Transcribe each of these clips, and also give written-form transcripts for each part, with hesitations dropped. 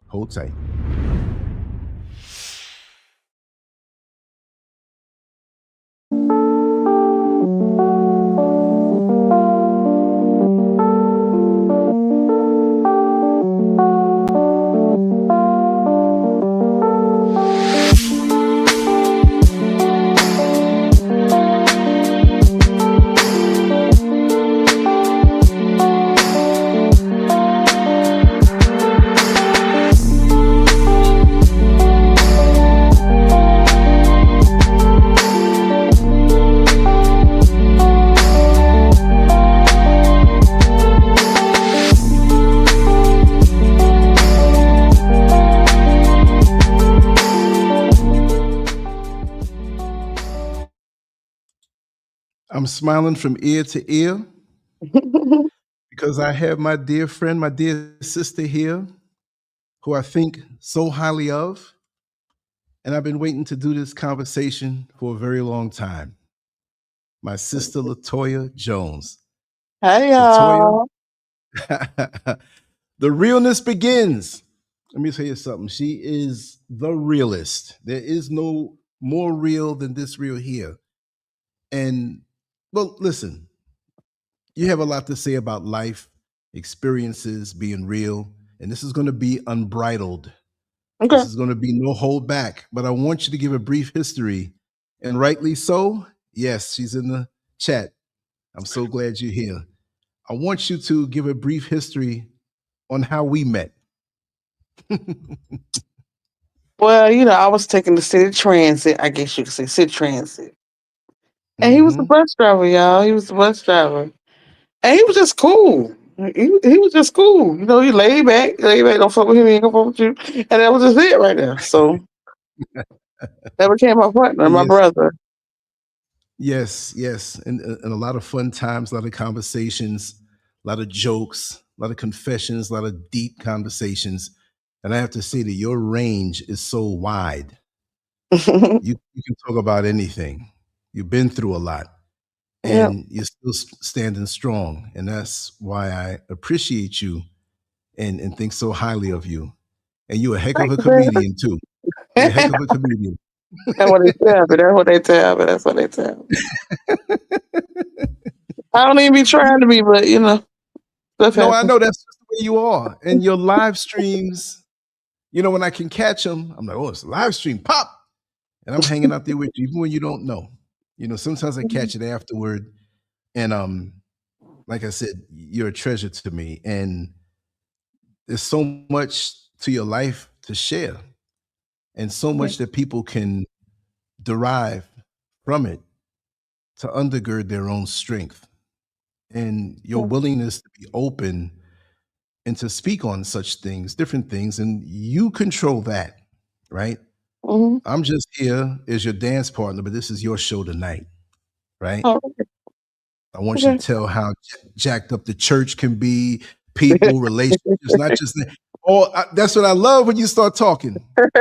Hold tight. I'm smiling from ear to ear because I have my dear friend, my dear sister here, who I think so highly of. And I've been waiting to do this conversation for a very long time. My sister, Latoya Jones. Hey, Latoya, y'all. the realness begins. Let me tell you something. She is the realest. There is no more real than this real here. And, well, listen, you have a lot to say about life, experiences, being real, and this is going to be unbridled. Okay. This is going to be no hold back, but I want you to give a brief history, and rightly so. Yes, she's in the chat. I'm so glad you're here. I want you to give a brief history on how we met. Well, I was taking the city transit. I guess you could say city transit. And he was the Mhm. bus driver, y'all. He was the bus driver. And he was just cool. He was just cool. He laid back, don't fuck with him, he ain't gonna fuck with you. And that was just it right there. So that became my partner, my Yes, brother. yes, yes, and a lot of fun times, a lot of conversations, a lot of jokes, a lot of confessions, a lot of deep conversations. And I have to say that your range is so wide. You can talk about anything. You've been through a lot, Yep. and you're still standing strong. And that's why I appreciate you and think so highly of you. And you're a heck of Thank a you, baby. comedian too. You're a heck of a comedian. That's what they tell me. That's what they tell me. That's what they tell me. I don't even be trying to be, but stuff No, I happens. know that's just the way you are. And your live streams, when I can catch them, I'm like, oh, it's a live stream, pop. And I'm hanging out there with you, even when you don't know. Sometimes I catch it afterward. And like I said, you're a treasure to me. And there's so much to your life to share, and so Yeah. much that people can derive from it to undergird their own strength. And your willingness to be open and to speak on such things, different things, and you control that, right? Mhm. I'm just here as your dance partner, but this is your show tonight, right? Oh, I want you to okay. tell how jacked up the church can be, people, relationships, not just that. Oh, that's what I love when you start talking.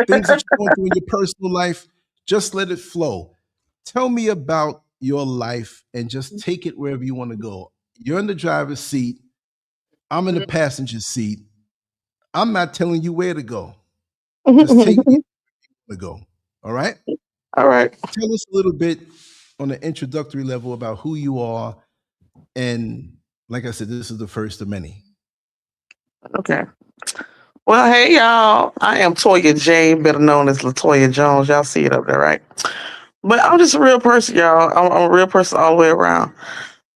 Things that you're going through in your personal life, just let it flow. Tell me about your life and just take it wherever you want to go. You're in the driver's seat. I'm in the passenger seat. I'm not telling you where to go. Just take me where to go. All right? All right. Tell us a little bit on an introductory level about who you are. And like I said, this is the first of many. Okay. Well, hey y'all. I am Toya J, better known as Latoya Jones. Y'all see it up there, right? But I'm just a real person, y'all. I'm a real person all the way around.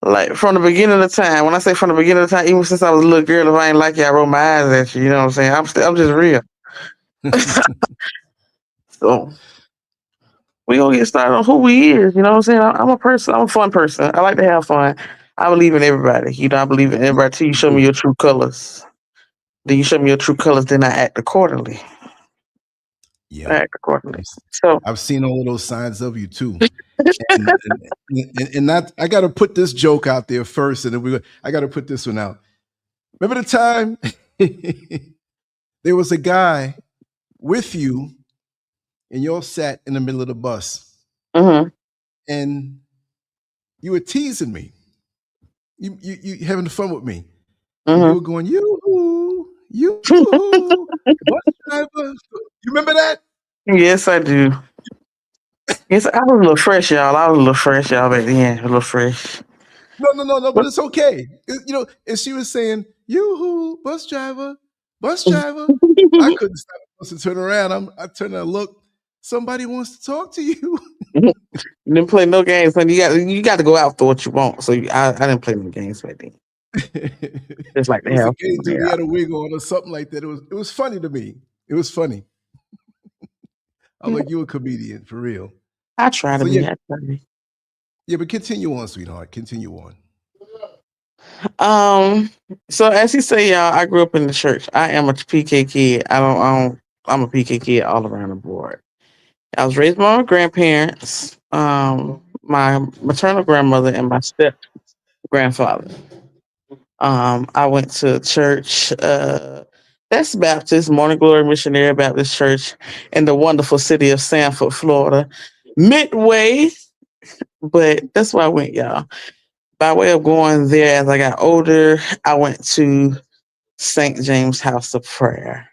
Like from the beginning of the time. When I say from the beginning of the time, even since I was a little girl, if I ain't like you, I roll my eyes at you. You know what I'm saying? I'm just real. So we gonna get started on who we is. You know what I'm saying? I'm a person. I'm a fun person. I like to have fun. I believe in everybody. I believe in everybody till you show me your true colors. Then you show me your true colors, then I act accordingly. Yeah. Act accordingly. So I've seen all of those signs of you too. And that I got to put this joke out there first, and then I got to put this one out. Remember the time there was a guy with you, and you all sat in the middle of the bus, and you were teasing me. You having fun with me, and you were going, you, bus remember that? Yes, I do. Yes, I was a little fresh, y'all. I was a little fresh, y'all, back then. A little fresh. No, but But it's okay. And she was saying, "Yoo-hoo, bus driver." I couldn't stop to turn around. I turned and look. Somebody wants to talk to you. you didn't play no games, man. You got to go out for what you want. So I didn't play no games back then. Just like It the was a house. game till Yeah. we had a wig on or something like that. It was funny to me. It was funny. I'm like, you a comedian for real. I try to So be. yeah, I try to be. yeah, but continue on, sweetheart. Continue on. Um. So as you say, y'all, I grew up in the church. I am a PK kid. I'm a PK kid all around the board. I was raised by my grandparents, my maternal grandmother, and my step grandfather. I went to church. That's Baptist, Morning Glory Missionary Baptist Church in the wonderful city of Sanford, Florida. Midway, but that's where I went, y'all. By way of going there as I got older, I went to St. James House of Prayer,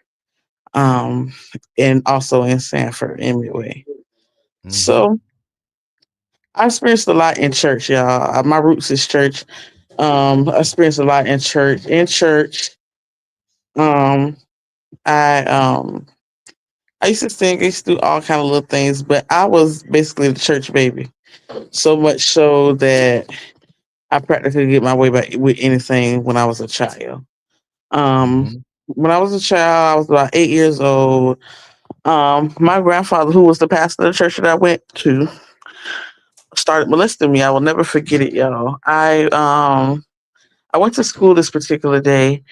um, and also in Sanford, in Midway. Mm-hmm. So I experienced a lot in church, y'all. My roots is church. I experienced a lot in church. In church, um, I um I used to sing, I used to do all kind of little things, but I was basically the church baby. So much so that I practically get my way back with anything when I was a child. Um, Mm-hmm. when I was a child, I was about 8 years old. My grandfather, who was the pastor of the church that I went to, started molesting me. I will never forget it, y'all. I went to school this particular day,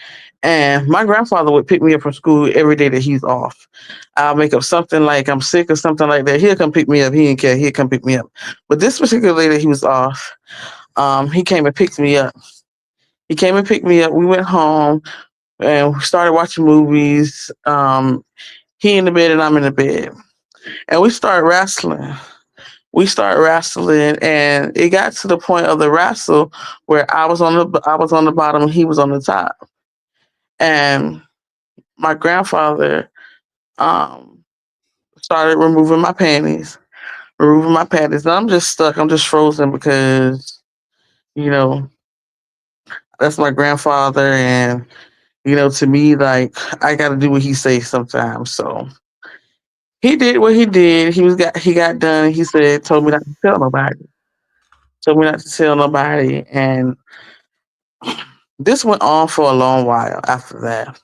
and my grandfather would pick me up from school every day that he's off. I'll make up something like I'm sick or something like that. He'll come pick me up. He didn't care. He'll come pick me up. But this particular day that he was off, he came and picked me up. He came and picked me up. We went home and we started watching movies. He in the bed and I'm in the bed, and we started wrestling. And it got to the point of the wrestle where I was on the bottom and he was on the top. And my grandfather um started removing my panties. And I'm just stuck. I'm just frozen because, you know, that's my grandfather, and to me, like, I gotta do what he says sometimes. So he did what he did. He got done. He said, told me not to tell nobody. Told me not to tell nobody. And this went on for a long while after that.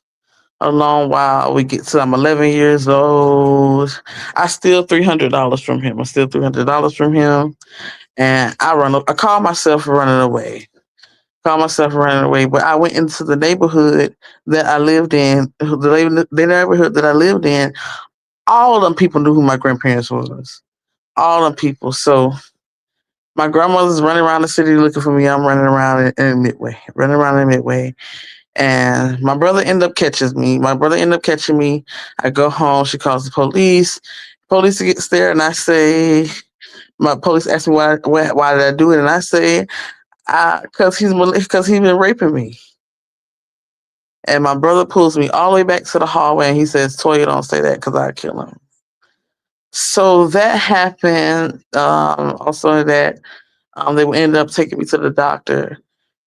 A long while. We get to I'm 11 years old. I steal $300 from him. And I call myself running away. But I went into the neighborhood that I lived in, the neighborhood that I lived in. All of them people knew who my grandparents was. All them people. So my grandmother's running around the city looking for me. I'm running around in Midway. And my brother ended up catching me. I go home. She calls the police. Police gets there, and I say, my police asked me why did I do it, and I say, because he's been raping me. And my brother pulls me all the way back to the hallway, and he says, "Toya, don't say that, because I kill him." So that happened. Also, that they ended up taking me to the doctor,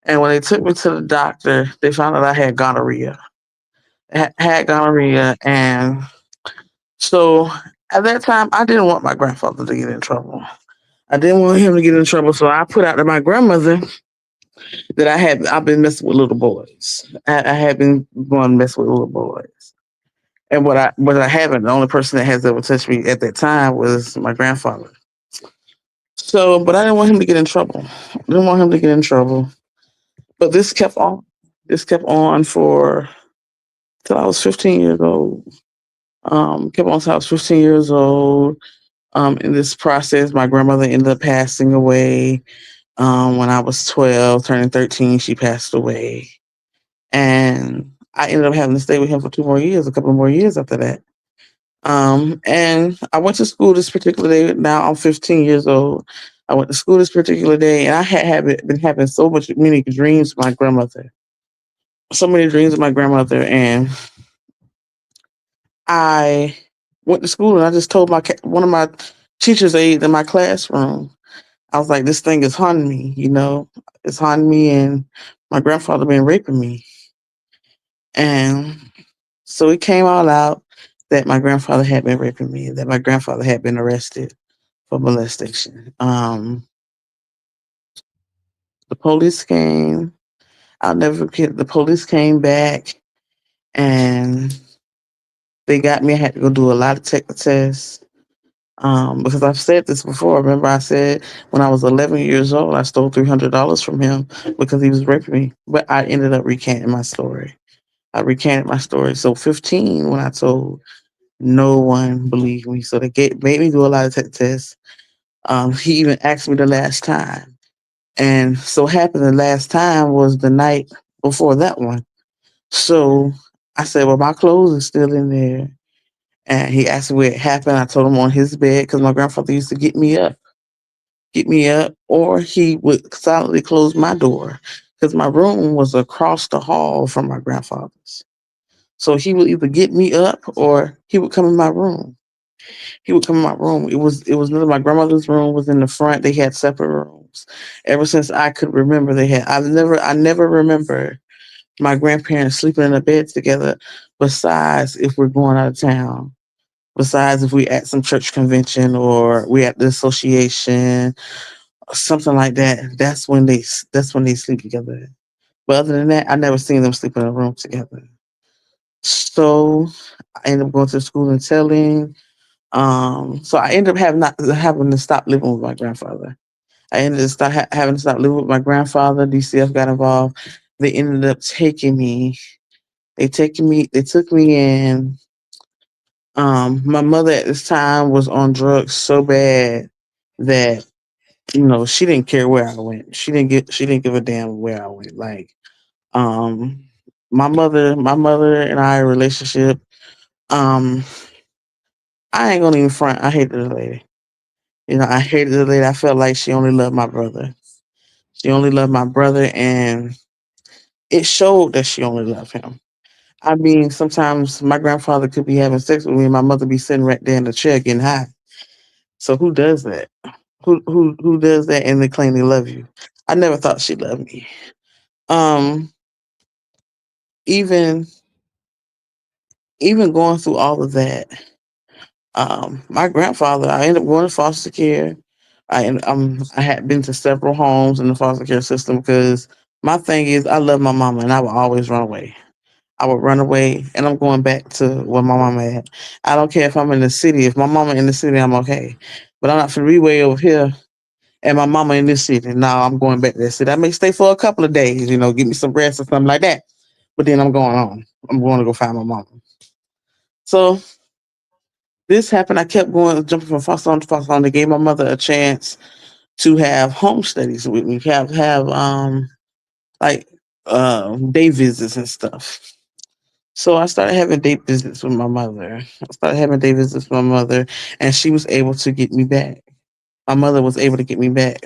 and when they took me to the doctor, they found out I had gonorrhea. Had gonorrhea, and so at that time, I didn't want my grandfather to get in trouble. I didn't want him to get in trouble, so I put out to my grandmother that I've been messing with little boys. I had been going to mess with little boys. And what I haven't, the only person that has ever touched me at that time was my grandfather. So, but I didn't want him to get in trouble. But this kept on. This kept on for till I was 15 years old. Kept on till I was 15 years old. In this process, my grandmother ended up passing away. When I was 12, turning 13, she passed away. And I ended up having to stay with him for 2 more years, a couple more years after that. And I went to school this particular day. Now I'm 15 years old. I went to school this particular day, and I been having many dreams of my grandmother. So many dreams of my grandmother, and I went to school and I just told one of my teachers aides in my classroom. I was like, this thing is haunting me, it's haunting me, and my grandfather been raping me. And so it came all out that my grandfather had been raping me, that my grandfather had been arrested for molestation. The police came. I'll never forget. The police came back and they got me. I had to go do a lie detector tests. Because I've said this before. Remember, I said when I was 11 years old, I stole $300 from him because he was raping me. But I ended up recanting my story. I recanted my story. So 15, when I told, no one believed me. So they made me do a lie detector test. He even asked me the last time. And so happened the last time was the night before that one. So I said, well, my clothes are still in there. And he asked me where it happened. I told him on his bed because my grandfather used to get me up, or he would silently close my door because my room was across the hall from my grandfather's. So he would either get me up or he would come in my room. He would come in my room. It was my grandmother's room was in the front. They had separate rooms. Ever since I could remember, they had. I never remember my grandparents sleeping in a bed together. Besides, if we're going out of town. Besides, if we at some church convention or we at the association, or something like that. That's when they sleep together. But other than that, I never seen them sleep in a room together. So I ended up going to school and telling. So I ended up having to stop living with my grandfather. I ended up having to stop living with my grandfather. DCF got involved. They ended up taking me. They took me in. My mother at this time was on drugs so bad that she didn't care where I went. She didn't give a damn where I went. Like, um, my mother and I relationship. Um, I ain't gonna even front. I hated the lady. I hated the lady. I felt like she only loved my brother. She only loved my brother, and it showed that she only loved him. I mean, sometimes my grandfather could be having sex with me, and my mother be sitting right there in the chair getting high. So who does that? Who does that and they claim they love you? I never thought she loved me. Um, even even going through all of that, my grandfather, I ended up going to foster care. I had been to several homes in the foster care system because my thing is I love my mama and I would always run away. I would run away and I'm going back to where my mama at. I don't care if I'm in the city. If my mama in the city, I'm okay. But I'm not finna be way over here and my mama in this city. Now I'm going back to that city. I may stay for a couple of days, give me some rest or something like that. But then I'm going on. I'm going to go find my mama. So this happened. I kept going, jumping from foster home to foster home. They gave my mother a chance to have home studies with me, have like day visits and stuff. So I started having day visits with my mother. And she was able to get me back. My mother was able to get me back,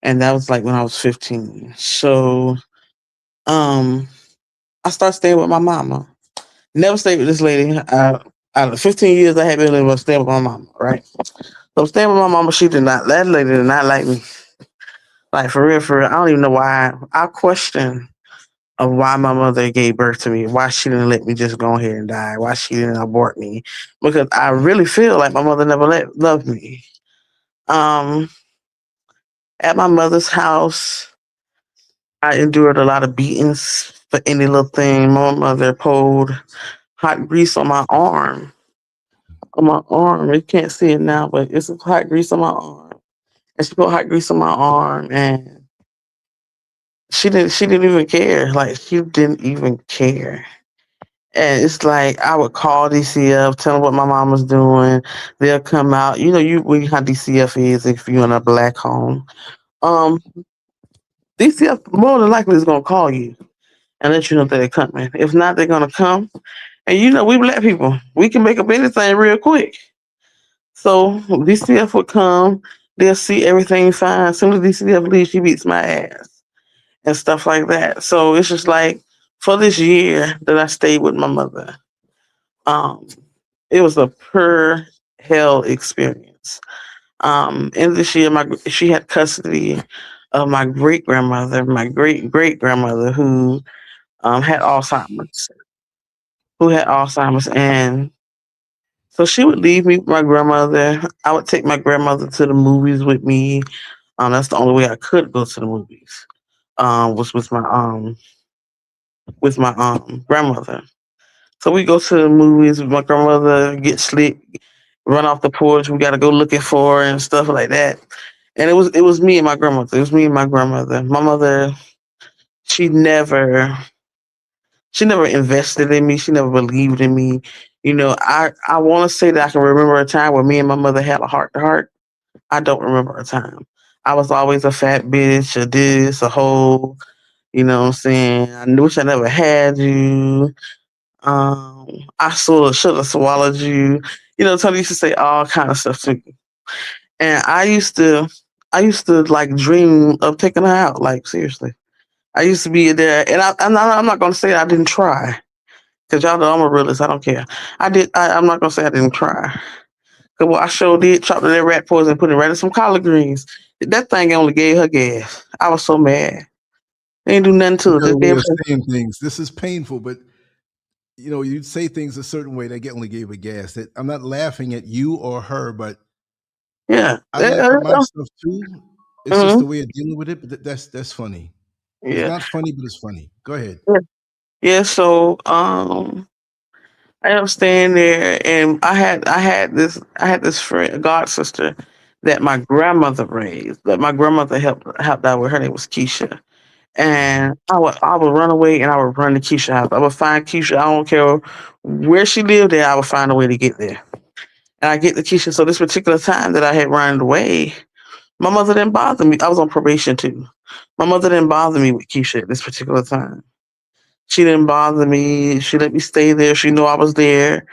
and that was like when I was 15. So um, I started staying with my mama. Never stayed with this lady. Out of 15 years I had been living, staying with my mama, right? So staying with my mama, that lady did not like me. Like for real, for real. I don't even know why. I question of why my mother gave birth to me, why she didn't let me just go ahead and die, why she didn't abort me. Because I really feel like my mother never loved me. Um, at my mother's house, I endured a lot of beatings for any little thing. My mother poured hot grease on my arm. On my arm. You can't see it now, but it's hot grease on my arm. And she put hot grease on my arm and she didn't even care. Like she didn't even care. And it's like I would call DCF, tell them what my mom was doing. They'll come out. How DCF is if you're in a black home. Um, DCF more than likely is gonna call you and let you know that they're coming. If not, they're gonna come. And we black people, we can make up anything real quick. So DCF would come, they'll see everything fine. As soon as DCF leaves, she beats my ass and stuff like that. So it's just like for this year that I stayed with my mother. Um, it was a pure hell experience. In this year, my she had custody of my great grandmother, my great great grandmother, who had Alzheimer's, and so she would leave me with my grandmother. I would take my grandmother to the movies with me. That's the only way I could go to the movies. Was with my grandmother. So we go to the movies with my grandmother, get slick, run off the porch. We got to go looking for her and stuff like that. And it was me and my grandmother. It was me and my grandmother. My mother, she never she never invested in me. She never believed in me. I want to say that I can remember a time where me and my mother had a heart to heart. I don't remember a time. I was always a fat bitch, a this, a hoe. You know what I'm saying? I wish I never had you. Um, I sort of should have swallowed you. Tony used to say all kind of stuff to me, and I used to like dream of taking her out. Like seriously, I used to be there, and I'm not gonna say I didn't try, because y'all know I'm a realist. I don't care. I did. I'm not gonna say I didn't try. Cause what I sure did, chopped that rat poison, and put it right in some collard greens. That thing only gave her gas. I was so mad. They ain't do nothing You to it. got a Just way gave of her, saying things. This is painful, but you say things a certain way that get only gave a gas. That I'm not laughing at you or her, but yeah. I laugh at my stuff too. It's just Mhm. the way of dealing with it. But that's funny. It's Yeah. not funny, but it's funny. Go ahead. Yeah. Yeah. So I ended up staying there, and I had this friend, a god sister, that my grandmother raised, that my grandmother helped out with. Her name was Keisha, Mhm. and I would run away and I would run to Keisha house. I would find Keisha. I don't care where she lived there. I would find a way to get there, and I get to Keisha. So this particular time that I had run away, my mother didn't bother me. I was on probation too. My mother didn't bother me with Keisha at this particular time. She didn't bother me. She let me stay there. She knew I was there.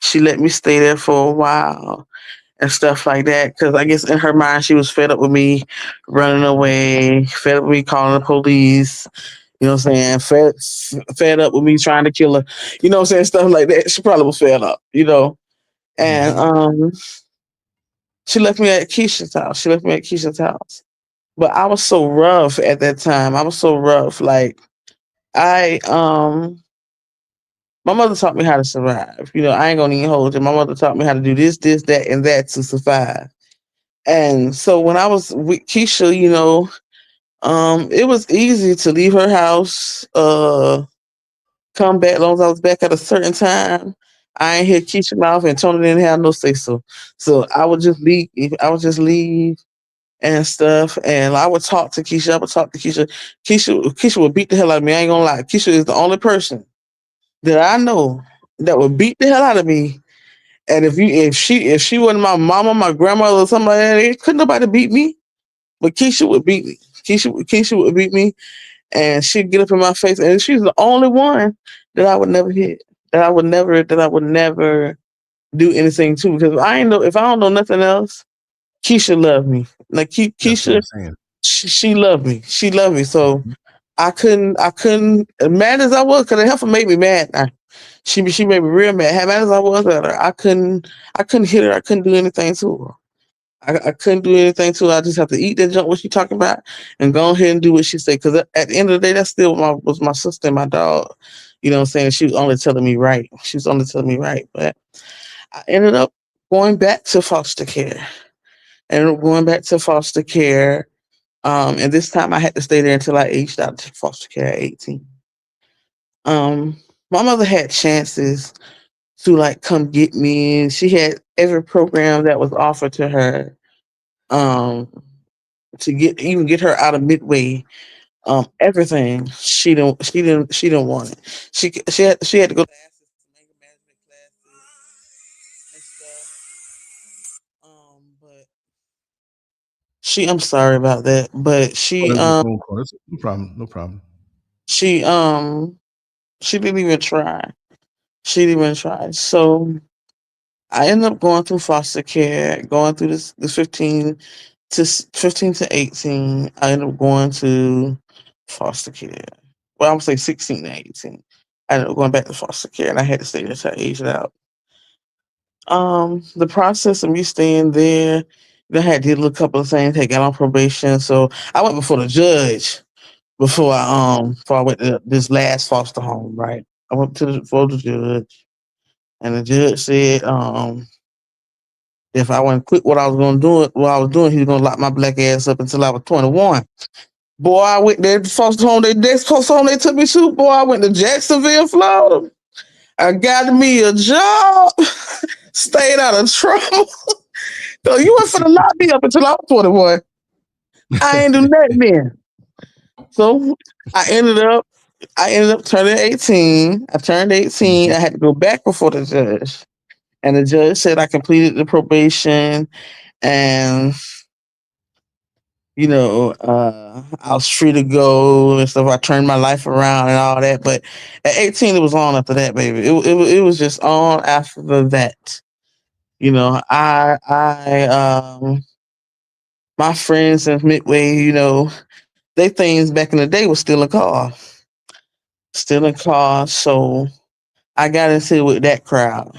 She let me stay there for a while and stuff like that. Because I guess in her mind, she was fed up with me running away, fed up with me calling the police. You know what I'm saying? Fed up with me trying to kill her. You know what I'm saying? Stuff like that. She probably was fed up. And Mhm. she left me at Keisha's house. She left me at Keisha's house. But I was so rough at that time. I was so rough. Like I my mother taught me how to survive. I ain't gonna even hold you. My mother taught me how to do this, that, and that to survive. And so when I was with Keisha, it was easy to leave her house, come back as long as I was back at a certain time. I ain't hear Keisha mouth and Tony didn't have no say so. So I would just leave. I would just leave and stuff. And I would talk to Keisha. I would talk to Keisha. Keisha would beat the hell out of me. I ain't gonna lie. Keisha is the only person that I know that would beat the hell out of me. And if she wasn't my mama, my grandmother, or somebody, couldn't nobody beat me. But Keisha would beat me. Keisha would beat me, and she'd get up in my face. And she's the only one that I would never hit. That I would never do anything to, because if I don't know nothing else, Keisha loved me. Like That's what I'm Keisha, saying. she loved me. She loved me. So Mhm. I couldn't, mad as I was, because the heifer made me mad. She made me real mad. As mad as I was at her, I couldn't hit her. I couldn't do anything to her. I couldn't do anything to her. I just have to eat that junk what she talking about and go ahead and do what she said. Because at the end of the day, that still was my sister and my dog. You know what I'm saying? She was only telling me right. She was only telling me right. But I ended up going back to foster care. Ended up going back to foster care. And this time I had to stay there until I aged out to foster care at 18. Um, my mother had chances to like come get me. She had every program that was offered to her, um, to get her out of Midway. Everything she didn't want it. She had to go to anger management classes and stuff. But I'm sorry about that, but Oh, that was a phone call. That's no problem. No problem. she she didn't even try. She didn't even try. So I ended up going through foster care, going through this 15 to 18. I ended up going to foster care. Well, I'm gonna say 16 to 18. I ended up going back to foster care, and I had to stay there till I aged out. The process of me staying there, I had did a couple of things, had got on probation. So I went before the judge before I went to this last foster home, right? I went to before the judge, and the judge said, if I wouldn't quit what I was doing, he was gonna lock my black ass up until I was 21. Boy, I went there to foster home. Next foster home they took me to. Boy, I went to Jacksonville, Florida. I got me a job, stayed out of trouble. So you went for the lock me up until I was 21. I ain't do nothing then. So I ended up I ended up turning 18. I turned 18. I had to go back before the judge. And the judge said I completed the probation and I was free to go and stuff. I turned my life around and all that. But at 18, it was on after that, baby. It was just on after that. My friends in Midway, they things back in the day was still in cars. So I got into it with that crowd.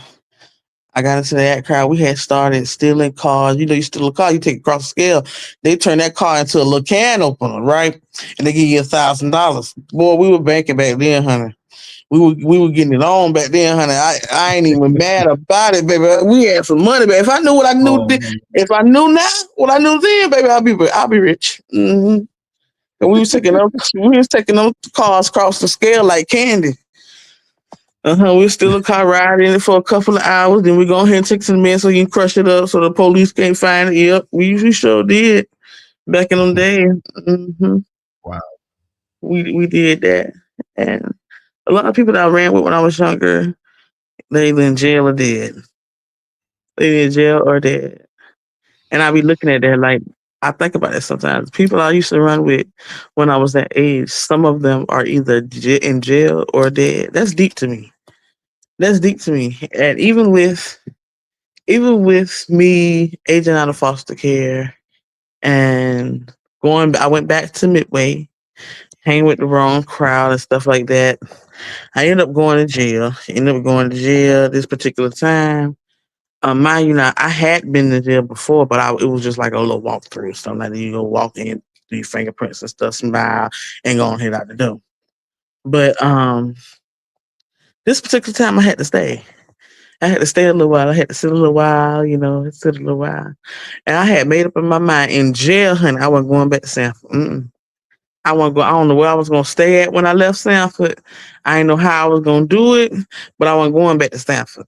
We had started stealing cars. You steal a car, you take it across the scale. They turn that car into a little can opener, right? And they give you $1,000. Boy, we were banking back then, honey. We were getting it on back then, honey. I ain't even mad about it, baby. We had some money, baby. If I knew what I knew, if I knew now what I knew then, baby, I'll be rich. Mm-hmm. And we was taking those cars across the scale like candy. We still a car ride in it for a couple of hours. Then we go ahead and take some men so you can crush it up so the police can't find it. Yep, we sure did back in them days. Mm-hmm. Wow. We did that, and a lot of people that I ran with when I was younger, they either in jail or dead. They in jail or dead, and I be looking at that like I think about it sometimes. People I used to run with when I was that age, some of them are either in jail or dead. That's deep to me. And even with me aging out of foster care and I went back to Midway, hanging with the wrong crowd and stuff like that. I ended up going to jail this particular time. Mind you, now I had been to jail before, but it was just like a little walkthrough, something like that. You go walk in, do your fingerprints and stuff, smile, and go on head out the door. But this particular time, I had to stay. I had to stay a little while. I had to sit a little while, And I had made up in my mind in jail, honey, I wasn't going back to Sanford. I wasn't going. I don't know where I was going to stay at when I left Sanford. I didn't know how I was going to do it, but I wasn't going back to Sanford.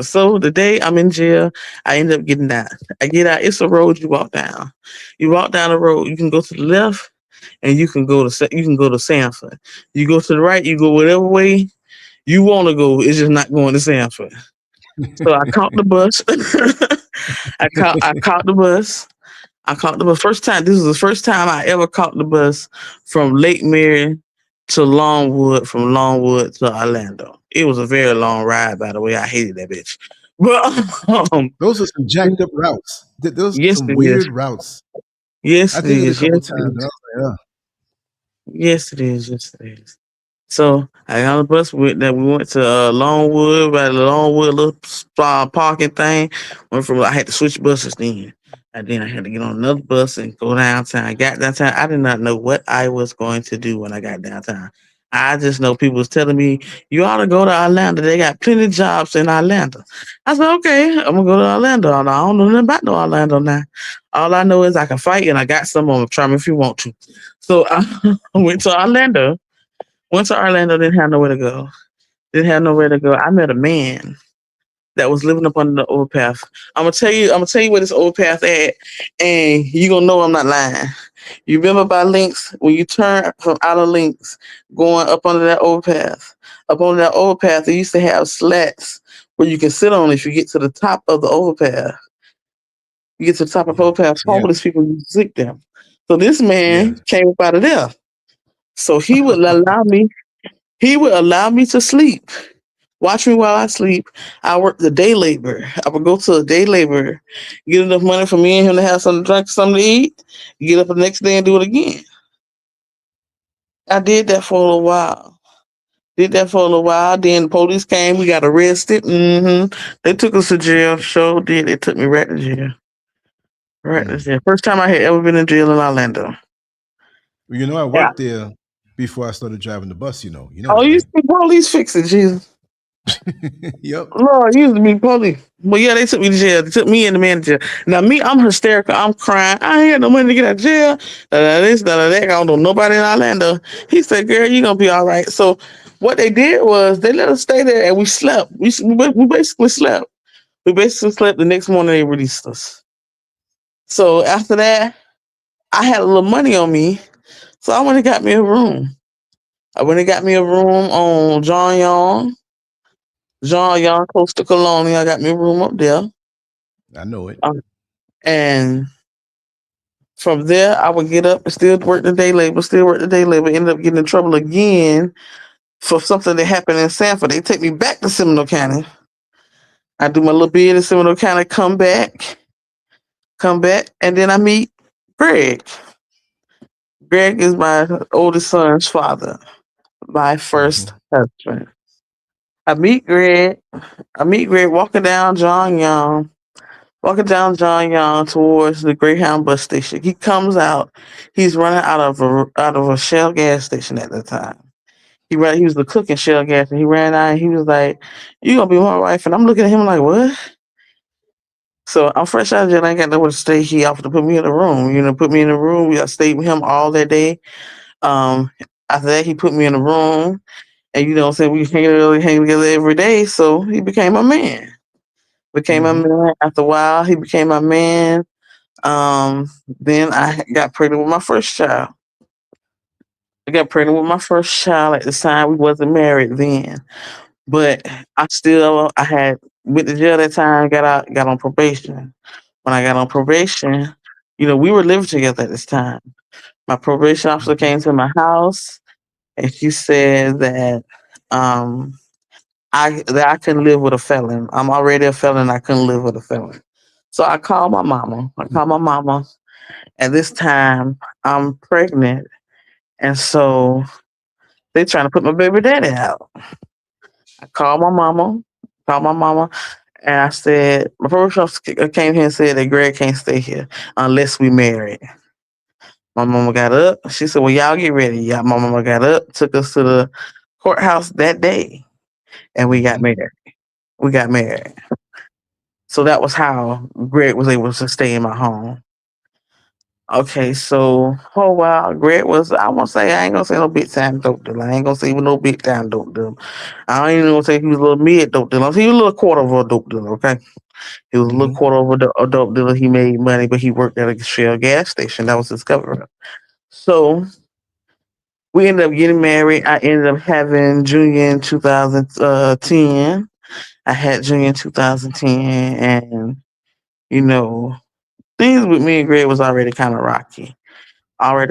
So the day I'm in jail, I end up getting out. I get out. It's a road you walk down. You walk down the road. You can go to the left, and you can go to Sanford. You go to the right. You go whatever way you want to go. It's just not going to Sanford. So I caught the bus. I caught the bus. First time. This was the first time I ever caught the bus from Lake Mary to Longwood, from Longwood to Orlando. It was a very long ride, by the way. I hated that bitch. But those are some jacked up routes. Those are some weird routes. Yes, I did it a couple times. Yes, it is. Yes, it is. So I got on the bus with that. We went to Longwood, by the Longwood little parking thing. I had to switch buses then. And then I had to get on another bus and go downtown. I got downtown. I did not know what I was going to do when I got downtown. I just know people was telling me, you ought to go to Orlando. They got plenty of jobs in Orlando. I said, okay, I'm going to go to Orlando. I don't know nothing about no Orlando now. All I know is I can fight and I got some on. Try me if you want to. So I went to Orlando. Didn't have nowhere to go. I met a man that was living up under the overpass. I'm gonna tell you where this overpass at, and you gonna know I'm not lying. You remember by Links, when you turn from out of Links, going up under that overpass. Up under that overpass, they used to have slats where you can sit on if you get to the top of the overpass. You get to the top of the overpass, homeless people you sit there. So this man came up out of there. So he would allow me to sleep. Watch me while I sleep. I work the day labor. I would go to a day labor, get enough money for me and him to have something to drink, something to eat, get up the next day and do it again. I did that for a little while. Did that for a little while. Then the police came. We got arrested. They took us to jail. Sure did. They took me right to jail. Right to Mm. jail. First time I had ever been in jail in Orlando. Well, I Yeah. worked there before I started driving the bus. You know Oh, that, you right? used to be police fixing, Jesus. Yep. Lord, you used to be police. But yeah, they took me to jail. They took me and the man to jail. Now me, I'm hysterical. I'm crying. I ain't got no money to get out of jail. This, that. I don't know nobody in Orlando. He said, "Girl, you gonna be all right." So what they did was they let us stay there and we slept. We basically slept. We basically slept. The next morning they released us. So after that, I had a little money on me, so I went and got me a room. I went and got me a room on John Young, close to Colonial. I got me a room up there. I know it. And from there, I would get up and still work the day labor, ended up getting in trouble again for something that happened in Sanford. They take me back to Seminole County. I do my little bid in Seminole County, come back, and then I meet Greg. Greg is my oldest son's father, my first husband. I meet Greg. Walking down John Young towards the Greyhound bus station. He comes out. He's running out of a Shell gas station at the time. He was the cooking Shell gas, and he ran out. And he was like, "You gonna be my wife?" And I'm looking at him like, "What?" So I'm fresh out of jail. I ain't got nowhere to stay. He offered to put me in a room. Put me in a room. I stayed with him all that day. Um, After that, he put me in a room, and what I'm saying, we hang together every day. So he became my man. After a while. He became my man. Then I got pregnant with my first child. I got pregnant with my first child at the time. We wasn't married then, but I had went to jail that time. Got out, got on probation. When I got on probation, we were living together at this time. My probation officer came to my house, and she said that I couldn't live with a felon. I'm already a felon. I couldn't live with a felon. So I called my mama. And this time I'm pregnant, and so they trying to put my baby daddy out. I called my mama. And I said, my probation officer came here and said that Greg can't stay here unless we married. My mama got up. She said, "Well, y'all get ready." Yeah, my mama got up, took us to the courthouse that day, and we got married. We got married. So that was how Greg was able to stay in my home. Okay, so Greg was, I ain't gonna say no big time dope dealer. I ain't gonna say he was no big time dope dealer. I ain't even gonna say he was a little mid dope dealer. He was a little quarter of a dope dealer, okay? He was a little quarter of a dope dealer. He made money, but he worked at a Shell gas station. That was his cover up. So we ended up getting married. I ended up having Junior in 2010. I had Junior in 2010, and things with me and Greg was already kind of rocky. At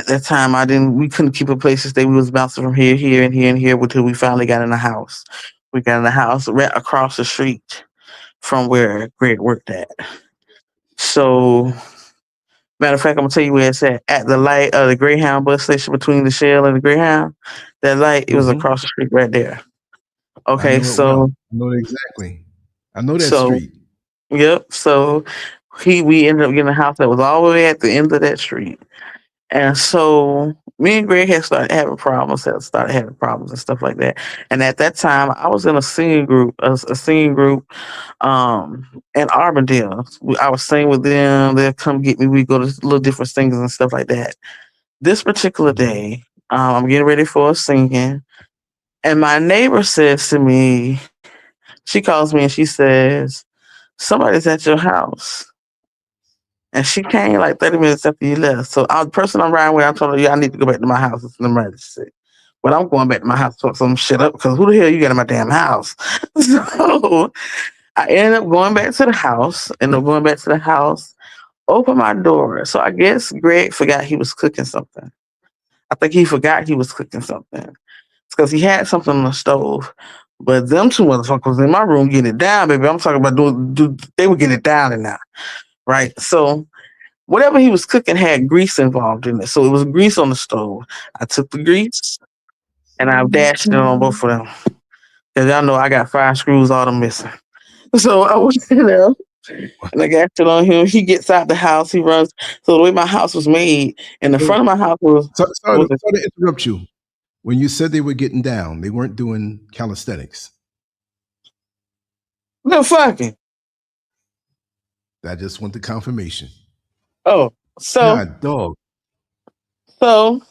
that time, we couldn't keep a place to stay. We was bouncing from here, and here until we finally got in the house. We got in the house right across the street from where Greg worked at. So, matter of fact, I'm gonna tell you where it's at the light of the Greyhound bus station between the Shell and the Greyhound. That light, it was across the street right there. I Okay, know it well. so I know it exactly. I know that so street. yep. So we ended up getting a house that was all the way at the end of that street. And so me and Greg had started having problems, and stuff like that. And at that time, I was in a singing group, in Arbondale. I was singing with them. They'd come get me. We go to little different singers and stuff like that. This particular day, I'm getting ready for a singing, and my neighbor says to me, she calls me and she says, "Somebody's at your house." And she came like 30 minutes after you left. So the person I'm riding with, I told her, "Yeah, I need to go back to my house. It's an emergency." But I'm going back to my house to sort some shit up because who the hell you got in my damn house? So I ended up going back to the house. Open my door. So I guess Greg forgot he was cooking something. I think he forgot he was cooking something. It's because he had something on the stove. But them two motherfuckers in my room getting it down, baby. I'm talking about they were getting it down in there. Right? So whatever he was cooking had grease involved in it. So it was grease on the stove. I took the grease, and I dashed it on both of them. Cause y'all know I got 5 screws all them missing. So I went in there and I got it on him. He gets out the house. He runs. So the way my house was made, in the front of my house Sorry was a, to interrupt you. When you said they were getting down, they weren't doing calisthenics. no fucking. I just want the confirmation. Oh, so God, dog. so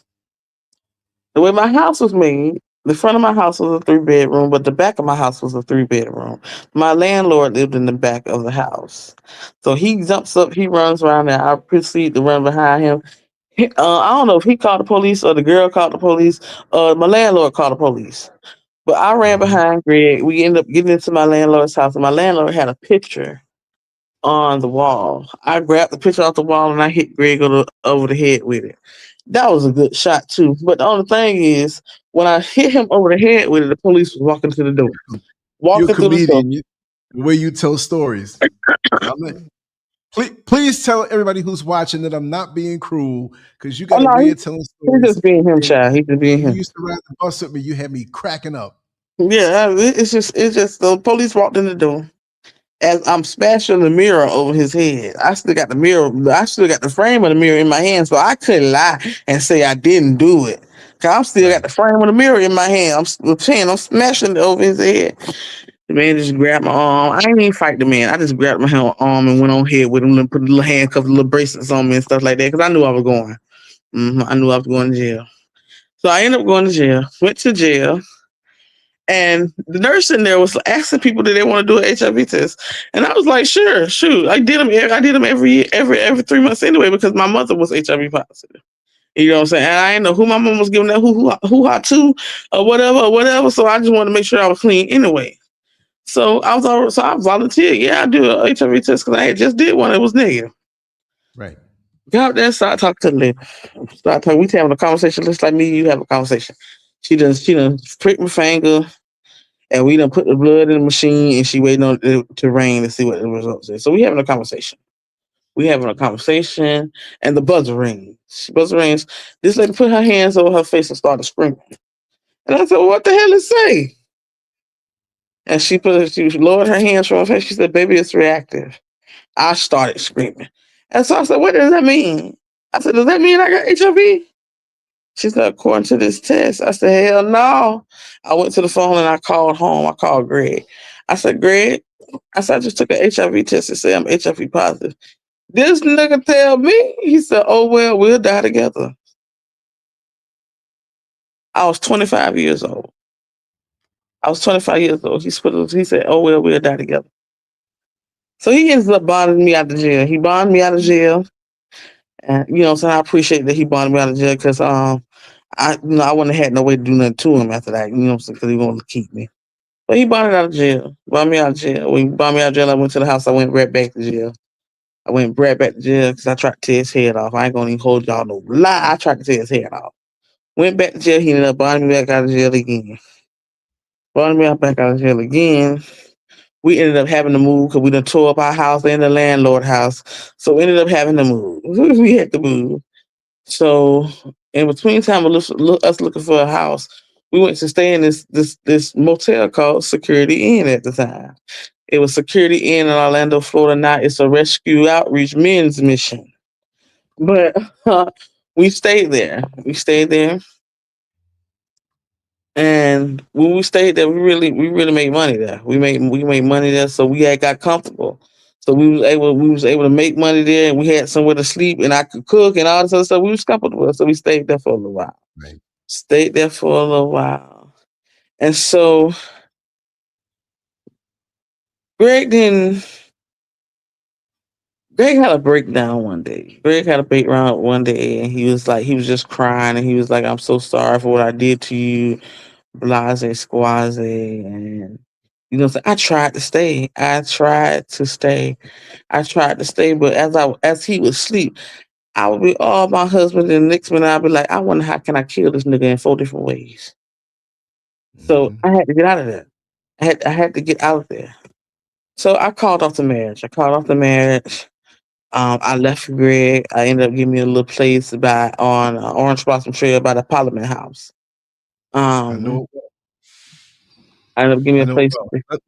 the way my house was made, the front of my house was a 3-bedroom, but the back of my house was a 3-bedroom. My landlord lived in the back of the house. So he jumps up, he runs around there. I proceed to run behind him. I don't know if he called the police or the girl called the police. My landlord called the police. But I ran Mhm. behind Greg. We ended up getting into my landlord's house, and my landlord had a picture on the wall. I grabbed the picture off the wall and I hit Greg over the head with it. That was a good shot too. But the only thing is, when I hit him over the head with it, the police was walking to the door. You're a Walking through the door. comedian. The way you tell stories. Please tell everybody who's watching that I'm not being cruel because you Oh got a no, way of telling he's stories. just being him, And child. He's just being when you him. used to ride the bus with me, you had me cracking up. Yeah, it's just the police walked in the door. As I'm smashing the mirror over his head, I still got the mirror. I still got the frame of the mirror in my hand, so I couldn't lie and say I didn't do it. Cause I'm still got Right. the frame of the mirror in my hand. I'm smashing it over his head. The man just grabbed my arm. I didn't even fight the man. I just grabbed my arm and went on head with him and put the little handcuffs, little bracelets on me and stuff like that. Cause I knew I was going. I knew I was going to jail. So I ended up going to jail. Went to jail. And the nurse in there was asking people, did they want to do an HIV test? And I was like, sure, shoot. I did them. I did them every year, every 3 months anyway, because my mother was HIV positive. You know what I'm saying? And I didn't know who my mom was giving that who to or whatever. So I just wanted to make sure I was clean anyway. So I volunteered. Yeah, I do an HIV test because I had just did one. It was negative. Right. Got up there, start talking to the lady. Start talking. We having a conversation just like me and you have a conversation. She done pricked my finger. And we done put the blood in the machine and she waiting on it to rain to see what the results is. So we having a conversation. We having a conversation and the buzzer rings. Buzzer rings. This lady put her hands over her face and started screaming. And I said, well, what the hell is say? And she lowered her hands from her face. She said, baby, it's reactive. I started screaming. And so I said, what does that mean? I said, does that mean I got HIV? She said, according to this test. I said, hell no. I went to the phone and I called home. I called Greg. I said, Greg, I said, I just took an HIV test to say I'm HIV positive. This nigga tell me, he said, oh, well, we'll die together. I was 25 years old. He said, oh, well, we'll die together. So he ends up bonding me out of jail. He bonded me out of jail. And, so I appreciate that he bonded me out of jail because I wouldn't have had no way to do nothing to him after that, because he wanted to keep me. But he bonded out of jail. Bonded me out of jail. When he bonded me out of jail, I went to the house. I went right back to jail. I went right back to jail because I tried to tear his head off. I ain't gonna even hold y'all no lie. I tried to tear his head off. Went back to jail. He ended up bonding me back out of jail again. Bonded me back out of jail again. We ended up having to move because we done tore up our house and the landlord house. So we ended up having to move. We had to move. So in between time of us looking for a house, we went to stay in this motel called Security Inn at the time. It was Security Inn in Orlando, Florida. Now it's a rescue outreach men's mission. But we stayed there. And when we stayed there, we really made money there. We made money there, so we had got comfortable. So we was able to make money there, and we had somewhere to sleep, and I could cook and all this other stuff. We was comfortable, so we stayed there for a little while. Right. Stayed there for a little while, and so Greg didn't. Greg had a breakdown one day. Greg had a breakdown one day, and he was just crying, and he was like, "I'm so sorry for what I did to you, blase squaze." And so I tried to stay. But as he would sleep, I would be all my husband, and the next minute I'd be like, I wonder how can I kill this nigga in 4 different ways. So I had to get out of there. I had to get out of there. So I called off the marriage. I left Greg. I ended up getting me a little place on Orange Blossom Trail by the Parliament House. I know Um, it. I ended up giving me I a know it place.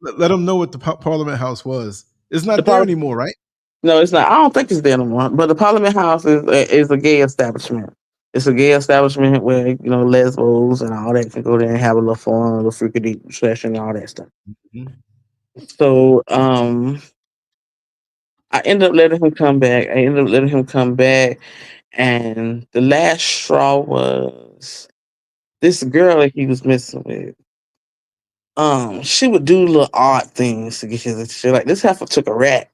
well. Let them know what the Parliament House was. It's The not there Parliament, anymore, right? no, it's not. I don't think it's there no more. But the Parliament House is a gay establishment. It's a gay establishment where lesbos and all that can go there and have a little fun, a little freaky session, and all that stuff. Mhm. So I ended up letting him come back. And the last straw was this girl that he was messing with. She would do little odd things to get his attention. Like this heifer took a rat.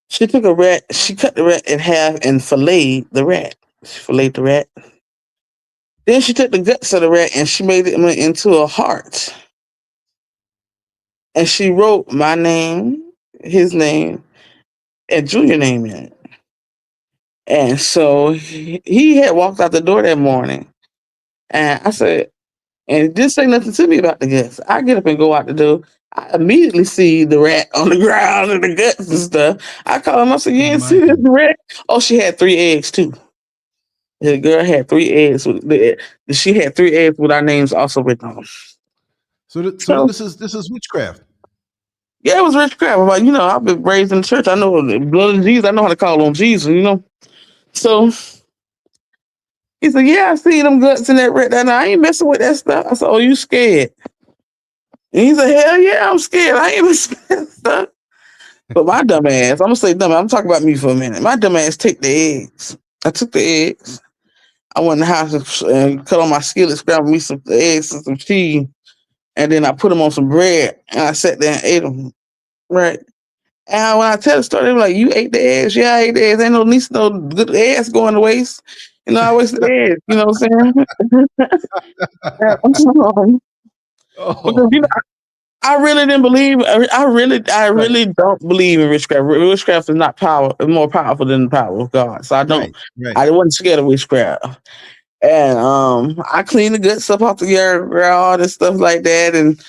She took a rat. She cut the rat in half and filleted the rat. She filleted the rat. Then she took the guts of the rat and she made it into a heart. And she wrote my name, his name, and Junior name in it. And so he had walked out the door that morning. And I said, and it didn't say nothing to me about the guts. I get up and go out the door. I immediately see the rat on the ground and the guts and stuff. I call him. I said, "You Oh didn't my see this God. rat?" Oh, she had 3 eggs too. The girl had 3 eggs. She had 3 eggs with our names also written on them. So So this is witchcraft. yeah, it was witchcraft. But I've been raised in the church. I know the blood of Jesus. I know how to call on Jesus. So he said, "Yeah, I see them guts in that rat. And I ain't messing with that stuff." I said, "Oh, you scared?" And he said, "Hell yeah, I'm scared. I ain't messing with that stuff." But my dumb ass, I'm gonna say dumb. I'm talking about me for a minute. My dumb ass take the eggs. I took the eggs. I went in the house and cut on my skillet, scrambled me some eggs and some cheese, and then I put them on some bread, and I sat there and ate them. Right. And when I tell the story, they were like, "You ate the eggs? Yeah, I ate the eggs. Ain't no need no good eggs going to waste. I wasted the eggs. You know what I'm saying?" Because Oh, I really didn't believe. I right, really don't believe in witchcraft. Witchcraft is not more powerful than the power of God. So I don't. right, right. I wasn't scared of witchcraft. And I cleaned the good stuff off the yard, all this stuff like that, and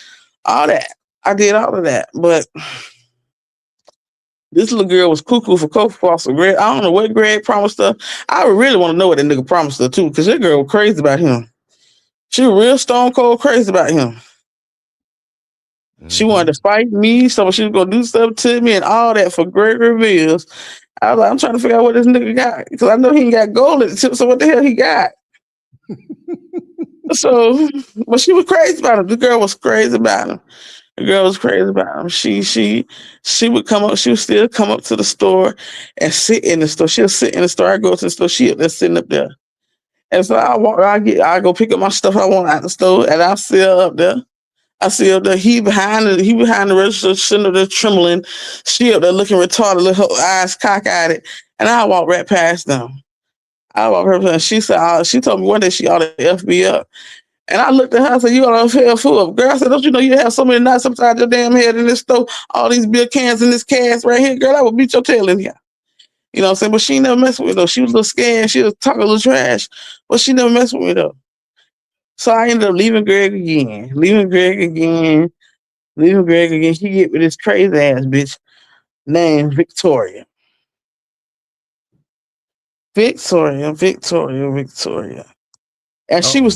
all that. I did all of that, but this little girl was cuckoo for Cocoa Foster. Greg, I don't know what Greg promised her. I really want to know what that nigga promised her too, because that girl was crazy about him. She was real stone cold crazy about him. She wanted Hmm. to fight me, so she was gonna do stuff to me and all that for Gregory Mills. I was like, I'm trying to figure out what this nigga got because I know he ain't got gold at the tip. So what the hell he got? So, but she was crazy about him. The girl was crazy about him. The girl was crazy about him. She would come up. She would still come up to the store and sit in the store. She'll sit in the store. I go to the store. She up there sitting up there. And so I go pick up my stuff I want out the store, and I see her up there. I see up there. He behind the register, sitting up there trembling. She up there looking retarded, with her eyes cockeyed, and I walk right past them. I walk right past. And she said, she told me one day she ought to F me up. And I looked at her and said, "You ought to feel fool up." Girl, I said, "Don't you know you have so many knots upside your damn head in this store? All these beer cans in this cast right here, girl, I would beat your tail in here." You know what I'm saying? But she never messed with me though. She was a little scared. She was talking a little trash, but she never messed with me though. So I ended up leaving Greg again. He get with this crazy ass bitch named Victoria. Victoria. And Uh-oh.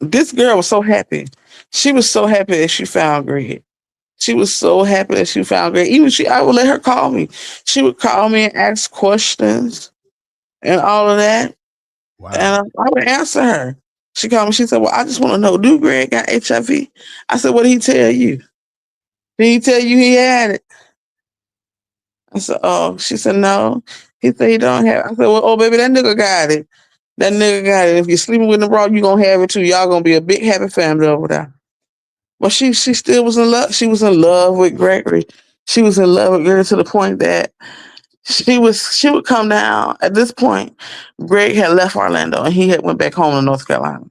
this girl was so happy. She was so happy that she found Greg. She was so happy that she found Greg. I would let her call me. She would call me and ask questions and all of that. And Wow. I would answer her. She called me. She said, "Well, I just want to know, do Greg got HIV?" I said, "What did he tell you? Did he tell you he had it?" I said, "Oh." She said, "No." He said he don't have it. I said, "Well, oh, baby, that nigga got it. That nigga got it. If you're sleeping with him, bro, you going to have it too. Y'all going to be a big happy family over there." But she still was in love. She was in love with Gregory. She was in love with Gregory to the point that she would come down. At this point, Greg had left Orlando and he had went back home to North Carolina.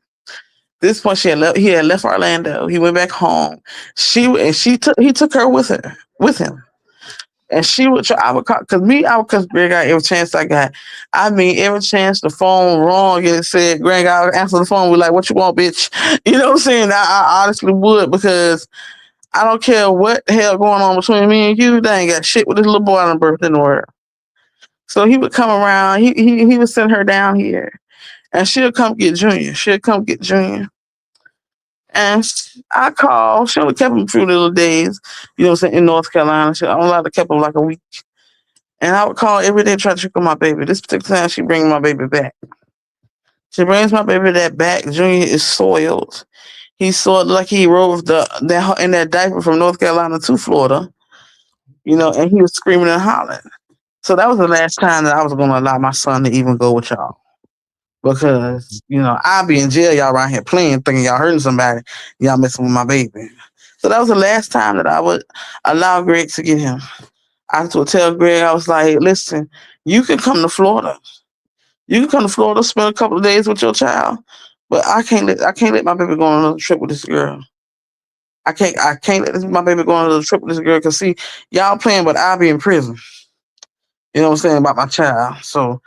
This point, he had left Orlando. He went back home. He took her with him. And she would try, I would call, I would cuss Greg out every chance I got. I mean, every chance the phone wrong and it said, Greg, I would answer the phone, be like, "What you want, bitch?" You know what I'm saying? I honestly would, because I don't care what the hell going on between me and you. They ain't got shit with this little boy on the birth in the world. So he would come around. He would send her down here, and she'll come get Junior. And I called. She only kept him a few little days, you know what I'm saying, in North Carolina. She only allowed to keep him like a week. And I would call every day to try to check on my baby. This particular time, she brings my baby back. She brings my baby that back. Junior is soiled. He's soiled like he rode that in that diaper from North Carolina to Florida, you know, and he was screaming and hollering. So that was the last time that I was going to allow my son to even go with y'all. Because, you know, I'll be in jail, y'all around here playing, thinking y'all hurting somebody, y'all messing with my baby. So that was the last time that I would allow Greg to get him. I would tell Greg, I was like, listen, you can come to Florida. You can come to Florida, spend a couple of days with your child, but I can't let my baby go on another trip with this girl. I can't let my baby go on another trip with this girl because see, y'all playing, but I'll be in prison. You know what I'm saying about my child. So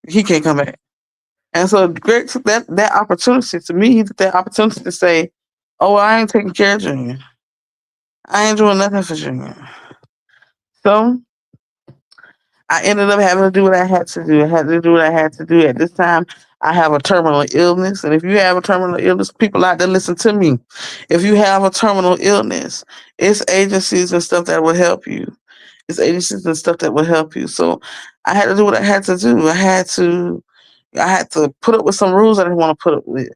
he can't come back. And so Greg took that opportunity to me, he took that opportunity to say, oh, well, I ain't taking care of Junior. I ain't doing nothing for Junior. So I ended up having to do what I had to do. I had to do what I had to do. At this time, I have a terminal illness. And if you have a terminal illness, people out there listen to me. If you have a terminal illness, it's agencies and stuff that will help you. It's agencies and stuff that will help you. So I had to do what I had to do. I had to put up with some rules I didn't want to put up with.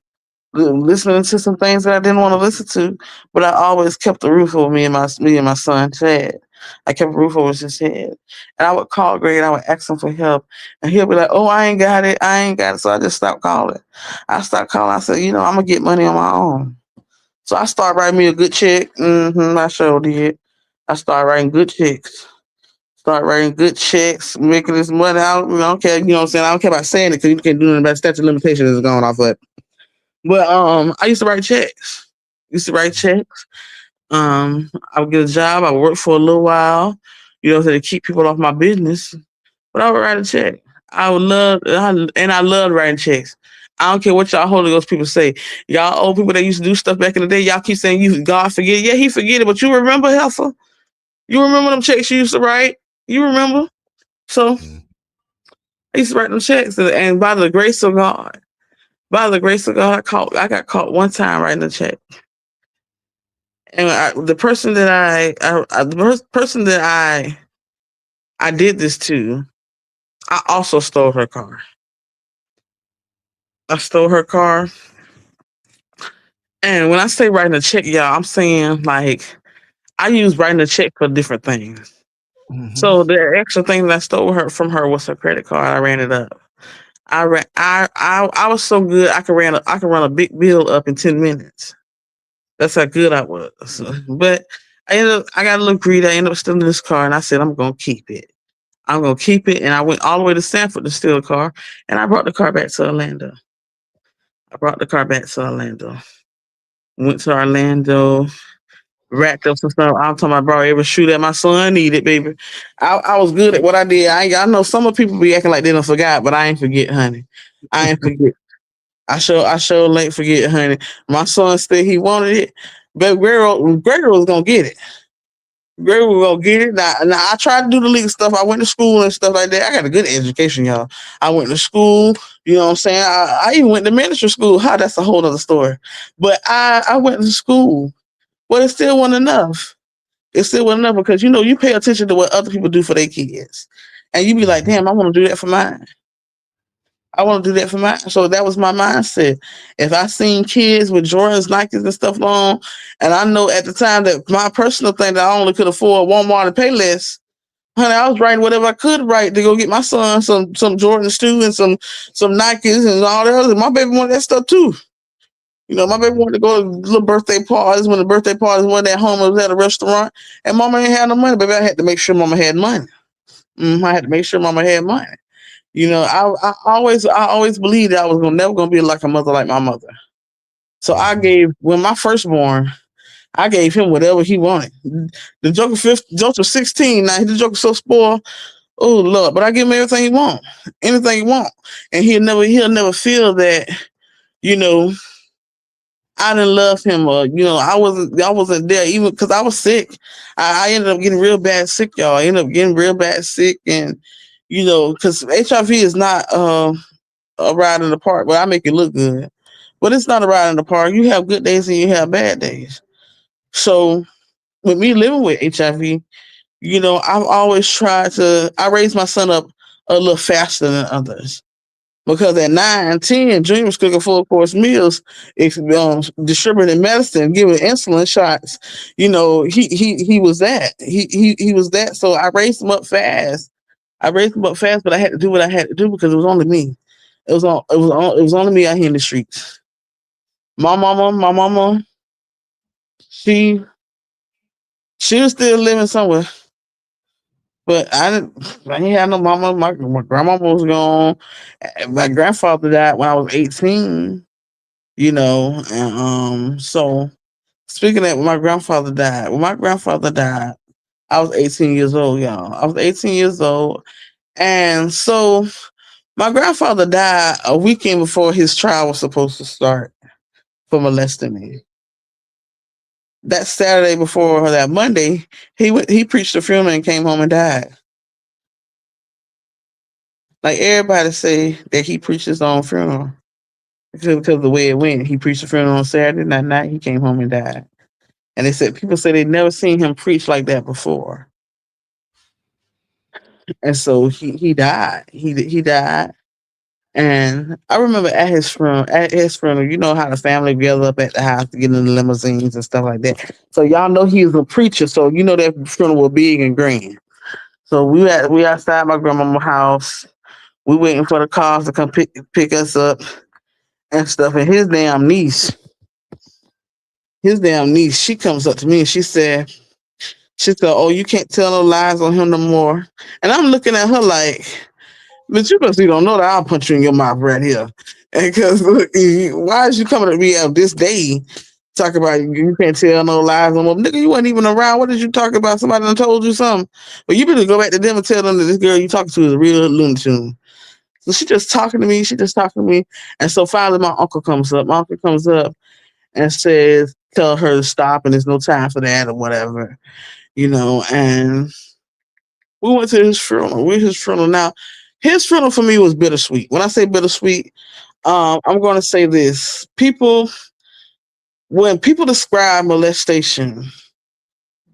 Listening to some things that I didn't want to listen to, but I always kept the roof over me and my son Chad. I kept a roof over his head, and I would call Greg and I would ask him for help, and he'll be like, "Oh, I ain't got it, I ain't got it." So I just stopped calling. I stopped calling. I said, "You know, I'm gonna get money on my own." So I started writing me a good check. I sure did. I started writing good checks. Start writing good checks, making this money. I don't care. You know what I'm saying? I don't care about saying it because you can't do nothing about statute of limitations is going off of it. But I used to write checks. I would get a job. I would work for a little while, you know, to keep people off my business. But I would write a check. I loved writing checks. I don't care what y'all Holy Ghost people say. Y'all old people that used to do stuff back in the day, y'all keep saying you God forget it. Yeah, he forget it, but you remember, Heifer? You remember them checks you used to write? You remember? So I used to write them checks, and by the grace of God, I got caught one time writing a check. And the person that I did this to, I also stole her car. I stole her car. And when I say writing a check, y'all, I'm saying like I use writing a check for different things. So the extra thing that I stole from her was her credit card. I ran it up. I was so good I could run a big bill up in 10 minutes. That's how good I was. But I got a little greedy. I ended up stealing this car and I said, I'm gonna keep it. I'm gonna keep it. And I went all the way to Sanford to steal a car. And I brought the car back to Orlando. Went to Orlando, racked up some stuff. I'm talking about, bro, every shoe that my son needed, baby. I was good at what I did. I know some of people be acting like they don't forgot, but I ain't forget, honey. I ain't forget. I sure ain't forget, honey. My son said he wanted it, but Gregor was gonna get it. Gregor was gonna get it. Now I tried to do the legal stuff. I went to school and stuff like that. I got a good education, y'all. I went to school, you know what I'm saying? I even went to ministry school. That's a whole other story. But I went to school, but it still wasn't enough. It still wasn't enough because, you know, you pay attention to what other people do for their kids. And you be like, damn, I want to do that for mine. So that was my mindset. If I seen kids with Jordans, Nikes, and stuff on, and I know at the time that my personal thing that I only could afford Walmart and pay less, honey, I was writing whatever I could write to go get my son some Jordans too and some Nikes and all that other. My baby wanted that stuff too. You know, my baby wanted to go to little birthday parties. When the birthday parties weren't at home, it was at a restaurant. And mama ain't had no money, baby. I had to make sure mama had money. I had to make sure mama had money. You know, I always believed that I was never gonna be like a mother like my mother. So when my firstborn, I gave him whatever he wanted. The Joker 16 now. The Joker so spoiled. Oh Lord, but I give him everything he want, anything he want, and he'll never feel that, you know, I didn't love him, or, you know, I wasn't there even because I was sick. I ended up getting real bad sick, y'all. I ended up getting real bad sick, and, you know, because HIV is not a ride in the park, but I make it look good. but it's not a ride in the park. You have good days and you have bad days. So with me living with HIV, I've always tried to. I raised my son up a little faster than others. Because at 9, 10, Junior was cooking full course meals, distributing medicine, giving insulin shots. He was that. He was that. So I raised him up fast. But I had to do what I had to do because it was only me. It was only me out here in the streets. My mama, she she was still living somewhere. But I didn't have no mama. My grandmama was gone. My grandfather died when I was 18. And so speaking of when my grandfather died, I was 18 years old, y'all. I was 18 years old. And so my grandfather died a weekend before his trial was supposed to start for molesting me. That Saturday before that Monday, he preached the funeral and came home and died. Like everybody say that he preached his own funeral because of the way it went. He preached the funeral on Saturday night. He came home and died. And people say they'd never seen him preach like that before. And so he died. He died. And I remember at his funeral, you know how the family gather up at the house to get in the limousines and stuff like that. So y'all know he was a preacher, so you know that funeral was big and grand. So we outside my grandmama's house. We waiting for the cars to come pick us up and stuff. And his damn niece, she comes up to me and she said, "Oh, you can't tell no lies on him no more." And I'm looking at her like, "But you must don't know that I'll punch you in your mouth right here." And because why is you coming at me out this day talk about you can't tell no lies on them? Nigga, you wasn't even around. What did you talk about? Somebody done told you something. But you better go back to them and tell them that this girl you talking to is a real Looney Tune. So she just talking to me. And so finally my uncle comes up. My uncle comes up and says, tell her to stop and there's no time for that or whatever. And we went to his funeral. Now. His funeral for me was bittersweet. When I say bittersweet, I'm going to say this. When people describe molestation,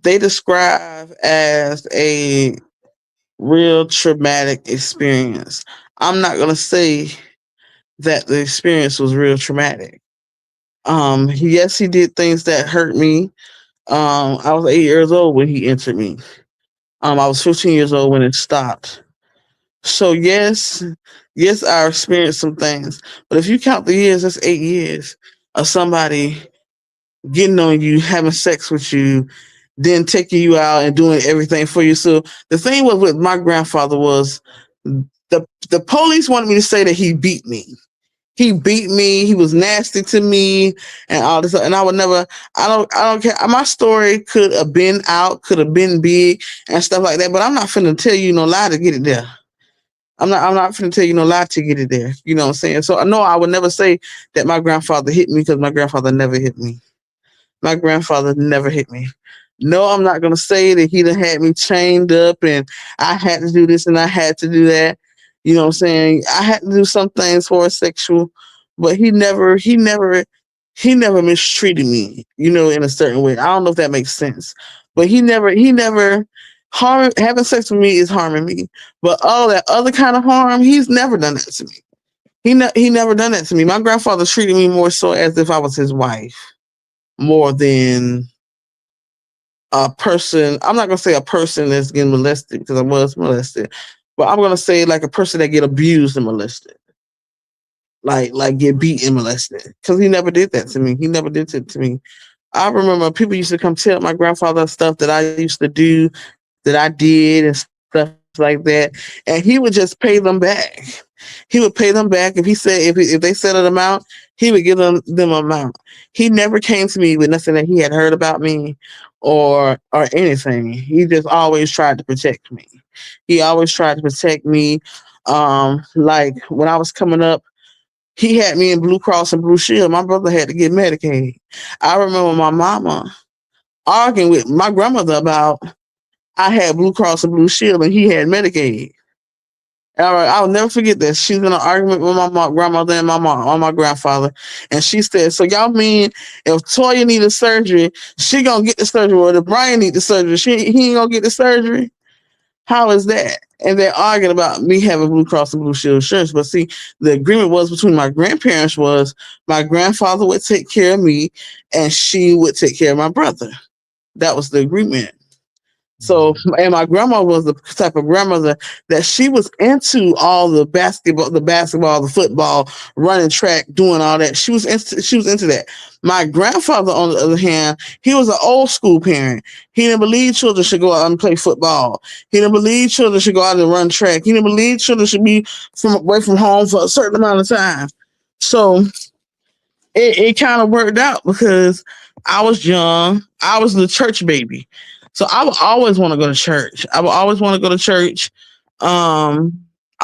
they describe as a real traumatic experience. I'm not going to say that the experience was real traumatic. Yes, he did things that hurt me. I was 8 years old when he entered me. I was 15 years old when it stopped. So yes, I experienced some things. But if you count the years, that's 8 years of somebody getting on you, having sex with you, then taking you out and doing everything for you. So the thing was with my grandfather was the police wanted me to say that he beat me. He beat me. He was nasty to me and all this. And I would never, I don't care. My story could have been out, could have been big and stuff like that. But I'm not finna tell you no lie to get it there. I'm not finna tell you no lie to get it there. You know what I'm saying? So no, I would never say that my grandfather hit me because my grandfather never hit me. My grandfather never hit me. No, I'm not gonna say that he done had me chained up and I had to do this and I had to do that. You know what I'm saying? I had to do some things for sexual, but he never mistreated me, in a certain way. I don't know if that makes sense. But he never having sex with me is harming me. But all that other kind of harm, he's never done that to me. He never done that to me. My grandfather treated me more so as if I was his wife, more than a person. I'm not gonna say a person that's getting molested because I was molested, but I'm gonna say like a person that get abused and molested, like get beat and molested. Because he never did that to me. He never did it to me. I remember people used to come tell my grandfather stuff that I used to do, that I did, and stuff like that, and he would just pay them back. He would pay them back if he said if they said an amount, he would give them amount. He never came to me with nothing that he had heard about me or anything. He just always tried to protect me. He always tried to protect me. Like when I was coming up, he had me in Blue Cross and Blue Shield. My brother had to get Medicaid. I remember my mama arguing with my grandmother about I had Blue Cross and Blue Shield and he had Medicaid. All right, I'll never forget this. She's in an argument with my grandmother and my mom, or my grandfather, and she said, "So y'all mean if Toya needed surgery, she gonna get the surgery, or if Brian need the surgery, he ain't gonna get the surgery? How is that?" And they're arguing about me having Blue Cross and Blue Shield insurance. But see, the agreement was between my grandparents was my grandfather would take care of me, and she would take care of my brother. That was the agreement. So, and my grandma was the type of grandmother that she was into all the basketball, the football, running track, doing all that. She was into that. My grandfather, on the other hand, he was an old school parent. He didn't believe children should go out and play football. He didn't believe children should go out and run track. He didn't believe children should be away from home for a certain amount of time. So it kind of worked out because I was young. I was the church baby. So I would always want to go to church. I would always want to go to church. I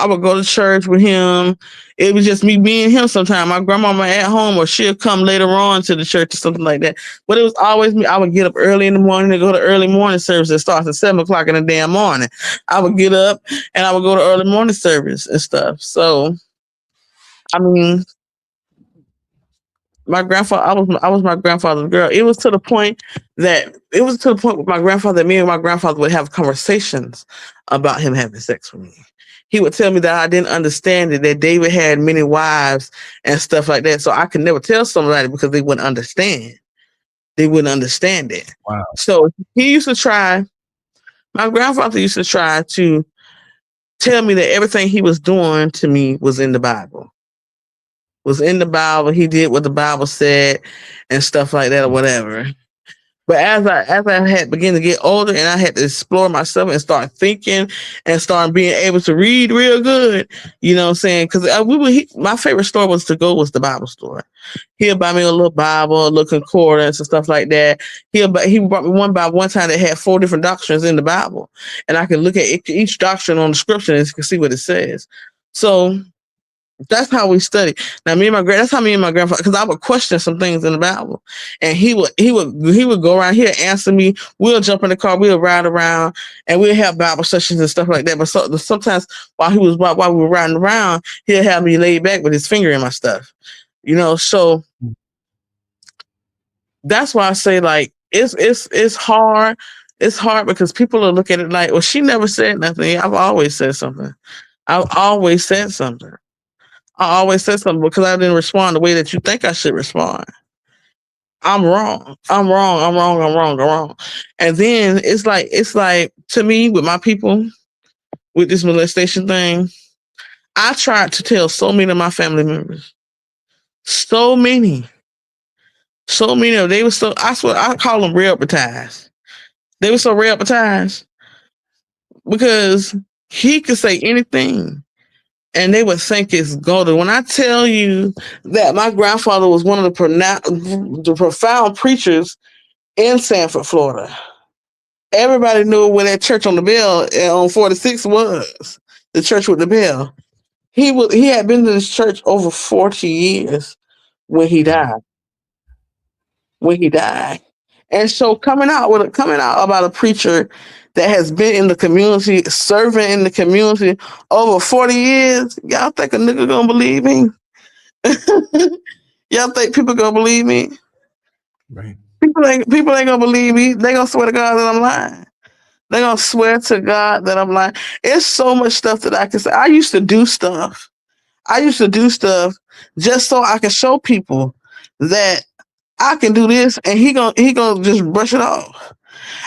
would go to church with him. It was just me and him sometimes. My grandmama at home, or she'll come later on to the church or something like that. But it was always me. I would get up early in the morning to go to early morning service that starts at 7 o'clock in the damn morning. I would get up and I would go to early morning service and stuff. So, I mean, my grandfather, I was my grandfather's girl. It was to the point with my grandfather that me and my grandfather would have conversations about him having sex with me. He would tell me that I didn't understand it, that David had many wives and stuff like that. So I could never tell somebody because they wouldn't understand. They wouldn't understand it. Wow. So my grandfather used to try to tell me that everything he was doing to me was in the Bible. Was in the Bible. He did what the Bible said and stuff like that or whatever. But as I had begun to get older and I had to explore myself and start thinking and start being able to read real good, you know what I'm saying? Because my favorite store was the Bible store. He'll buy me a little Bible, a little concordance and stuff like that. He brought me one time that had 4 different doctrines in the Bible. And I could look at each doctrine on the scripture and see what it says. So that's how we study. Now, that's how me and my grandfather, because I would question some things in the Bible, and he would go around here, answer me. We'll jump in the car, we'll ride around, and we'll have Bible sessions and stuff like that. But sometimes while we were riding around, he'll have me laid back with his finger in my stuff, you know. So that's why I say, like, it's hard. It's hard because people will look at it like, well, she never said nothing. I've always said something. I've always said something. I always said something because I didn't respond the way that you think I should respond. I'm wrong. I'm wrong. I'm wrong. I'm wrong. I'm wrong. And then it's like to me with my people with this molestation thing, I tried to tell so many of my family members, so many of them. They were so, I swear, I call them real-patized. They were so real-patized because he could say anything. And they would think it's golden. When I tell you that my grandfather was one of the profound preachers in Sanford, Florida, everybody knew where that church on the bell on 46 was. The church with the bell. He had been to this church over 40 years when he died. And so coming out about a preacher that has been in the community, serving in the community over 40 years, y'all think a nigga gonna believe me? Y'all think people gonna believe me? Right. People ain't gonna believe me. They gonna swear to God that I'm lying. They gonna swear to God that I'm lying. It's so much stuff that I can say. I used to do stuff just so I can show people that I can do this, and he gonna just brush it off.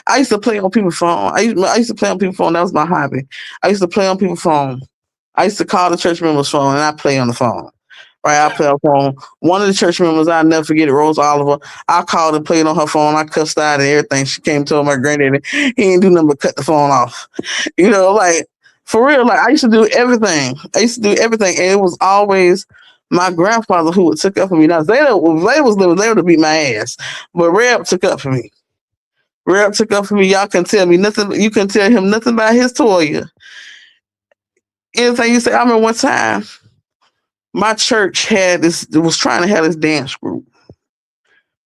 I used to play on people's phone. I used to play on people's phone. That was my hobby. I used to play on people's phone. I used to call the church members' phone, and I play on the phone. Right, I play on the phone. One of the church members, I'll never forget it, Rose Oliver. I called and played on her phone. I cussed out and everything. She came and told my granddaddy he ain't do nothing but cut the phone off. You know, like, for real, like, I used to do everything. And it was always my grandfather who would took up for me. Now, Zayda was living there to beat my ass, but Reb took up for me. Y'all can tell me nothing. You can tell him nothing about his Toya. Anything you say. I remember one time my church was trying to have this dance group.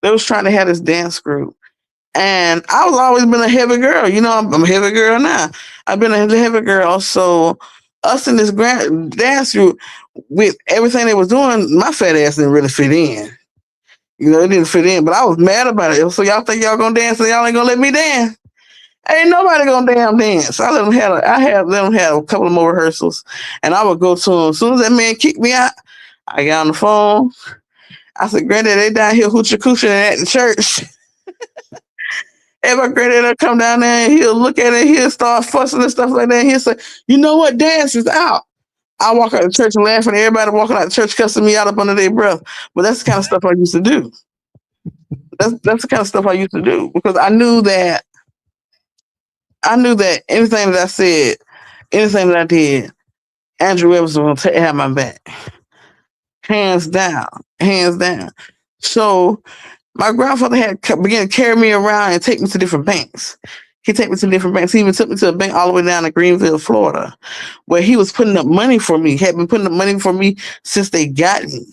They was trying to have this dance group. And I was always been a heavy girl. You know, I'm a heavy girl now. I've been a heavy girl. So us in this grand dance with everything they was doing, my fat ass didn't really fit in. You know, it didn't fit in, but I was mad about it. So y'all think y'all gonna dance and y'all ain't gonna let me dance? Ain't nobody gonna damn dance. I let them have a couple of more rehearsals, and I would go to them. As soon as that man kicked me out, I got on the phone. I said, "Granddad, they down here hoochie coochie at the church." And my granddad will come down there and he'll look at it, he'll start fussing and stuff like that. And he'll say, "You know what? Dance is out." I walk out of church and laughing. Everybody walking out of church cussing me out up under their breath. But that's the kind of stuff I used to do. That's the kind of stuff I used to do because I knew that anything that I said, anything that I did, Andrew Evans was going to have my back. Hands down. Hands down. So my grandfather began to carry me around and take me to different banks. He took me to different banks. He even took me to a bank all the way down to Greenville, Florida, where he was putting up money for me. He had been putting up money for me since they got me.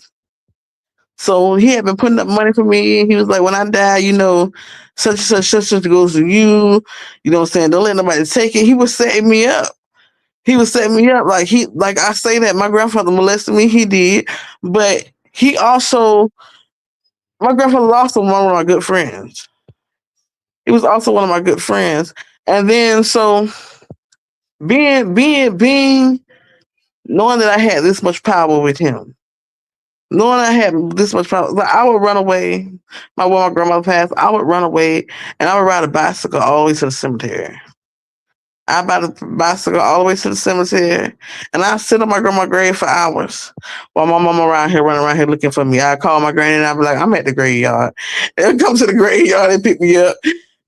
So he had been putting up money for me. He was like, when I die, you know, such and such goes to you. You know what I'm saying? Don't let nobody take it. He was setting me up. He was setting me up. Like I say that my grandfather molested me. He did. But my grandfather was also one of my good friends. He was also one of my good friends. And then so being knowing that I had this much power with him, knowing I had this much power, like I would run away. When my grandmother passed, I would run away and I would ride a bicycle all the way to the cemetery. I ride a bicycle all the way to the cemetery and I sit on my grandma's grave for hours while my mama running around here looking for me. I call my granny and I'd be like, I'm at the graveyard. They'll come to the graveyard and pick me up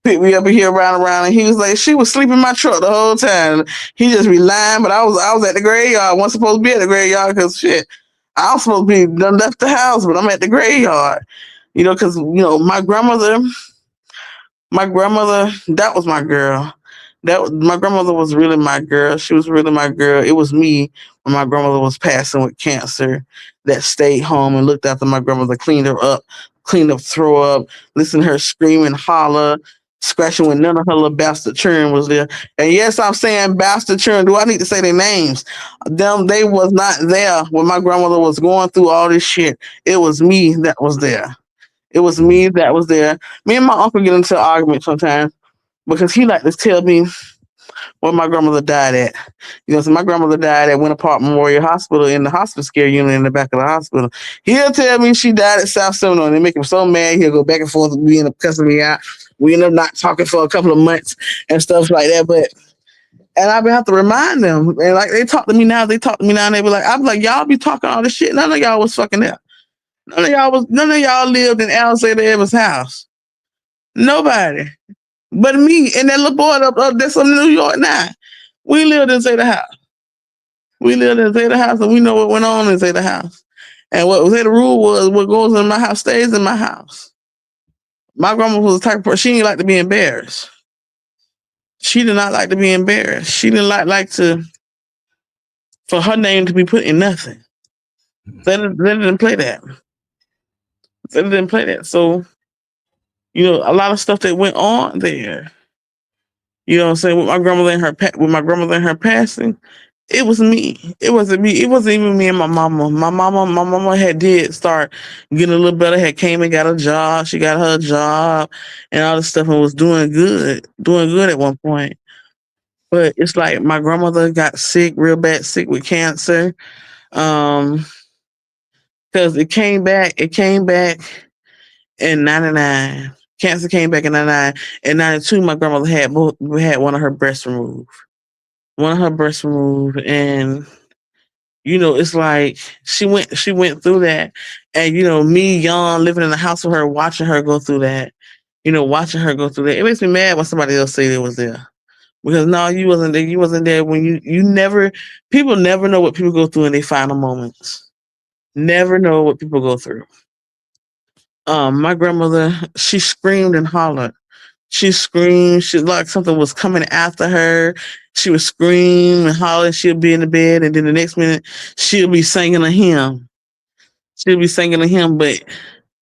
and here around, and he was like, she was sleeping in my truck the whole time. He just be lying, but I was at the graveyard. I wasn't supposed to be at the graveyard because shit, I was supposed to be done left the house, but I'm at the graveyard. You know, because you know my grandmother, that was my girl. My grandmother was really my girl. She was really my girl. It was me when my grandmother was passing with cancer that stayed home and looked after my grandmother, cleaned up, throw up, listened to her scream and holler, scratching when none of her little bastard children was there. And yes, I'm saying bastard children. Do I need to say their names? They was not there when my grandmother was going through all this shit. It was me that was there. It was me that was there. Me and my uncle get into an argument sometimes because he like to tell me where my grandmother died at. You know, so my grandmother died at Winter Park Memorial Hospital in the hospice care unit in the back of the hospital. He'll tell me she died at South Seminole and they make him so mad he'll go back and forth. We end up cussing me out. We end up not talking for a couple of months and stuff like that. And I have to remind them. And like they talk to me now, and they be like, I'm like, y'all be talking all this shit. None of y'all was fucking there. None of y'all lived in Alexander Evans' house. Nobody. But me and that little boy up that's in New York now. We lived in Zeta House. And we know what went on in Zeta House. And what Zeta rule was what goes in my house stays in my house. My grandma was the type of person, she didn't like to be embarrassed. She did not like to be embarrassed. She didn't like for her name to be put in nothing. They didn't play that. So, you know, a lot of stuff that went on there. You know what I'm saying? With my grandmother and her passing, it was me. It wasn't me. It wasn't even me and my mama. My mama did start getting a little better, had came and got a job. She got her job and all this stuff and was doing good at one point. But it's like my grandmother got sick, real bad sick with cancer. Because it came back in 99. Cancer came back in 99. In 92, my grandmother had one of her breasts removed. And you know, it's like she went through that. And you know, me young, living in the house with her, watching her go through that. It makes me mad when somebody else say they was there. Because no, you wasn't there. You wasn't there when people never know what people go through in their final moments. Never know what people go through. My grandmother, she screamed and hollered. She screamed. She like something was coming after her. She would scream and holler. She'll be in the bed, and then the next minute she'll be singing a hymn. But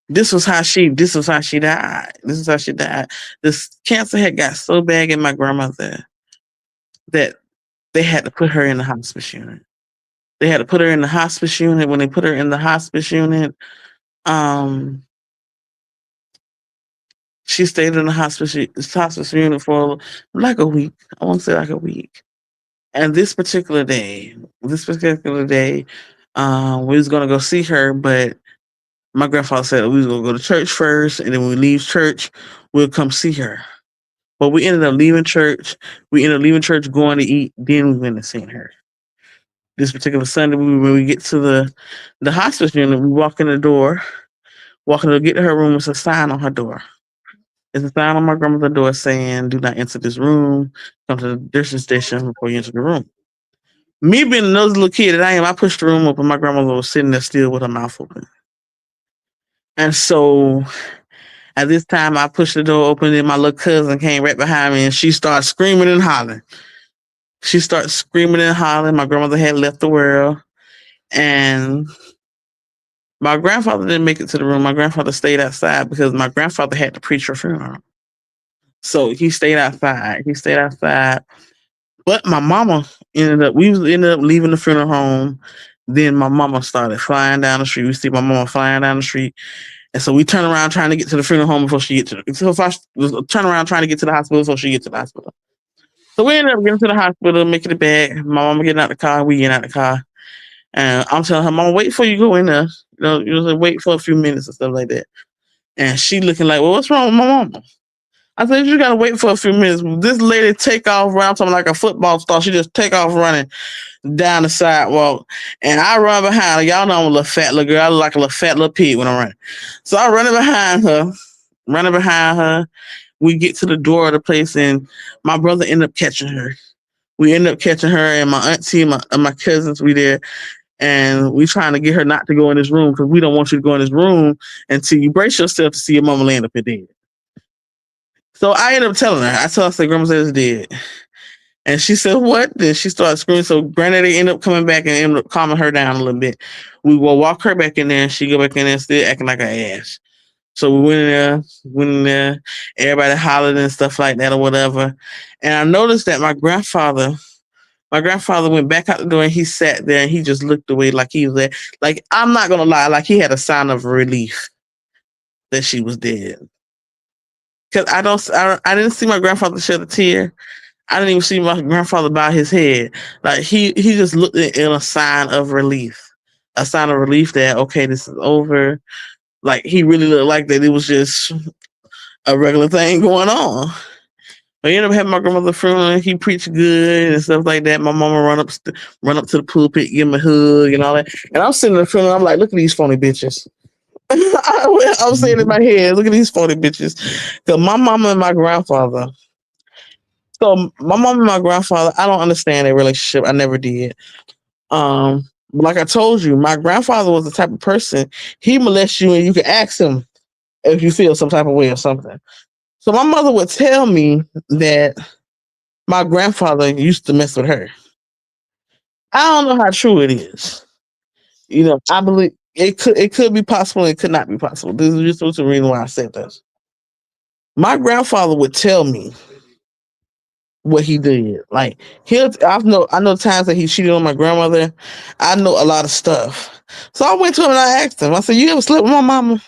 this was how she died. This cancer had got so bad in my grandmother that they had to put her in the hospice unit. They had to put her in the hospice unit. When they put her in the hospice unit, she stayed in the hospice unit for like a week. I want to say like a week. And this particular day, we was gonna go see her, but my grandfather said we was gonna go to church first, and then when we leave church, we'll come see her. But we ended up leaving church. We ended up leaving church, going to eat. Then we went and seen her. This particular Sunday, when we get to the hospice unit, we walk in the door, walking to get to her room. It's a sign on her door. It's a sign on my grandmother's door saying, "Do not enter this room. Come to the nurse's station before you enter the room." Me being the nosy little kid that I am, I pushed the room open. My grandmother was sitting there still with her mouth open. And so at this time, I pushed the door open, and my little cousin came right behind me, and she started screaming and hollering. She started screaming and hollering. My grandmother had left the world, and my grandfather didn't make it to the room. My grandfather stayed outside because my grandfather had to preach her funeral. So he stayed outside. But my mama ended up leaving the funeral home. Then my mama started flying down the street. We see my mama flying down the street. And so we turn around trying to get to the funeral home before she get to the turn around trying to get to the hospital before she get to the hospital. So we ended up getting to the hospital, making it back. My mama getting out the car, we getting out the car. And I'm telling her, "Mama, wait before you go in there. Wait for a few minutes and stuff like that." And she looking like, "Well, what's wrong with my mama?" I said, "You gotta wait for a few minutes." This lady take off running, I'm talking like a football star. She just take off running down the sidewalk. And I run behind her. Y'all know I'm a little fat little girl. I look like a little fat little pig when I'm running. So I running behind her. We get to the door of the place, and my brother ended up catching her. We ended up catching her, and my auntie and my cousins, we there. And we trying to get her not to go in this room because we don't want you to go in this room until you brace yourself to see your mama laying up here dead. So I ended up telling her. I told her, "Grandma says dead." And she said, "What?" Then she started screaming. So granddaddy ended up coming back and ended up calming her down a little bit. We will walk her back in there, and she go back in there still acting like an ass. So we went in there, everybody hollered and stuff like that or whatever. And I noticed that my grandfather went back out the door, and he sat there and he just looked away like he was there. Like, I'm not gonna lie, like he had a sign of relief that she was dead. Cause I didn't see my grandfather shed a tear. I didn't even see my grandfather bow his head. Like he just looked in a sign of relief. A sign of relief that, okay, this is over. Like he really looked like that it was just a regular thing going on. I ended up having my grandmother funeral. He preached good and stuff like that. My mama run up to the pulpit, give him a hug and all that. And I'm sitting in the funeral. I'm like, "Look at these phony bitches." I'm saying in my head, "Look at these phony bitches." Because my mama and my grandfather. So my mom and my grandfather, I don't understand their relationship. I never did. But like I told you, my grandfather was the type of person, he molests you and you can ask him if you feel some type of way or something. So my mother would tell me that my grandfather used to mess with her. I don't know how true it is. I believe it could be possible, it could not be possible. This is just the reason why I said this. My grandfather would tell me what he did. Like I know times that he cheated on my grandmother. I know a lot of stuff. So I went to him and I asked him, I said, "You ever slept with my mama?"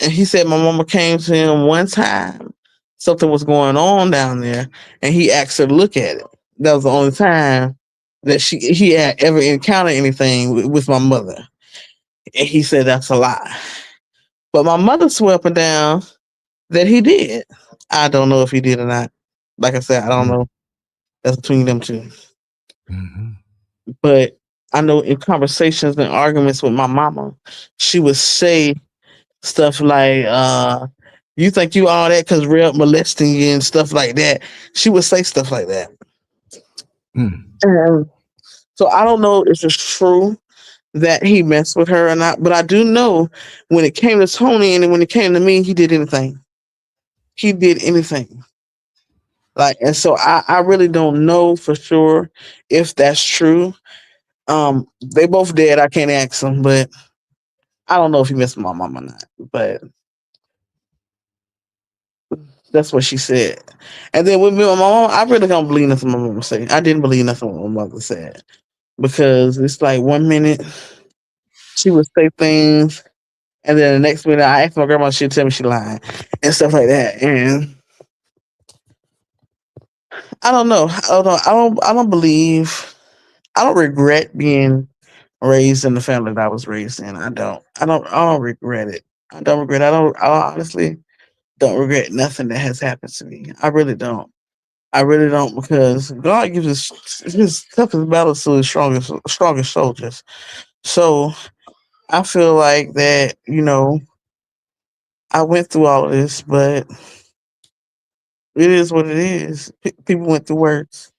And he said my mama came to him one time. Something was going on down there, and he asked her to look at it. That was the only time that he had ever encountered anything with my mother. And he said that's a lie. But my mother swore up and down that he did. I don't know if he did or not. Like I said, I don't know. That's between them two. Mm-hmm. But I know in conversations and arguments with my mama, she would say stuff like, "You think you all that because real molesting you," and stuff like that. She would say stuff like that. And so I don't know if it's true that he messed with her or not, but I do know when it came to Tony and when it came to me, he did anything. He did anything. Like, and so I really don't know for sure if that's true. They both dead. I can't ask them, but I don't know if he messed with my mom or not. But That's what she said. And then with me, my mom, I really don't believe nothing my mom said. I didn't believe nothing my mother said because it's like 1 minute she would say things, and then the next minute I asked my grandma, she'd tell me she lied and stuff like that. And I don't know. I don't know. I don't believe. I don't regret being raised in the family that I was raised in. I don't. I don't regret it. I don't regret. I honestly don't regret nothing that has happened to me. I really don't. I really don't because God gives his toughest battles to his strongest soldiers. So I feel like that, I went through all of this, but it is what it is. People went through worse.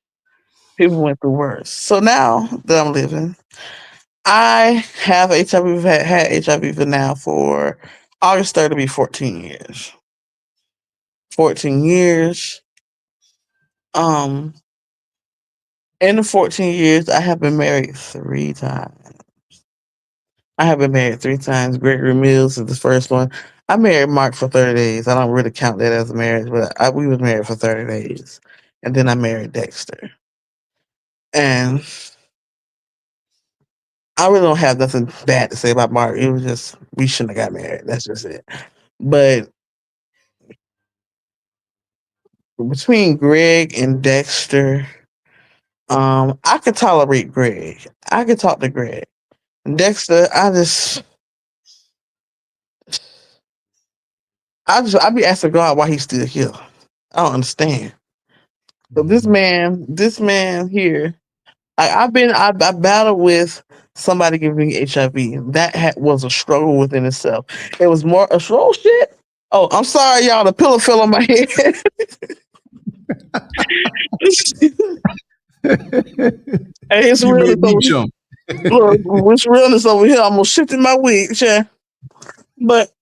People went through worse. So now that I'm living, I have HIV. Had HIV for now for August 3rd to be 14 years. 14 years. Um, in the 14 years, I have been married 3 times. I have been married 3 times. Gregory Mills is the first one. I married Mark for 30 days. I don't really count that as a marriage, but we was married for 30 days. And then I married Dexter. And I really don't have nothing bad to say about Mark. It was just, we shouldn't have got married. That's just it. But between Greg and Dexter, I could tolerate Greg. I could talk to Greg. Dexter, I be asking God why he's still here. I don't understand. So this man here, I battled with somebody giving me HIV. That was a struggle within itself. It was more a struggle. Shit. Oh, I'm sorry, y'all. The pillow fell on my head. Hey, it's You realness made me over here. jump. Look, it's realness over here. I'm gonna shift in my wig, yeah. But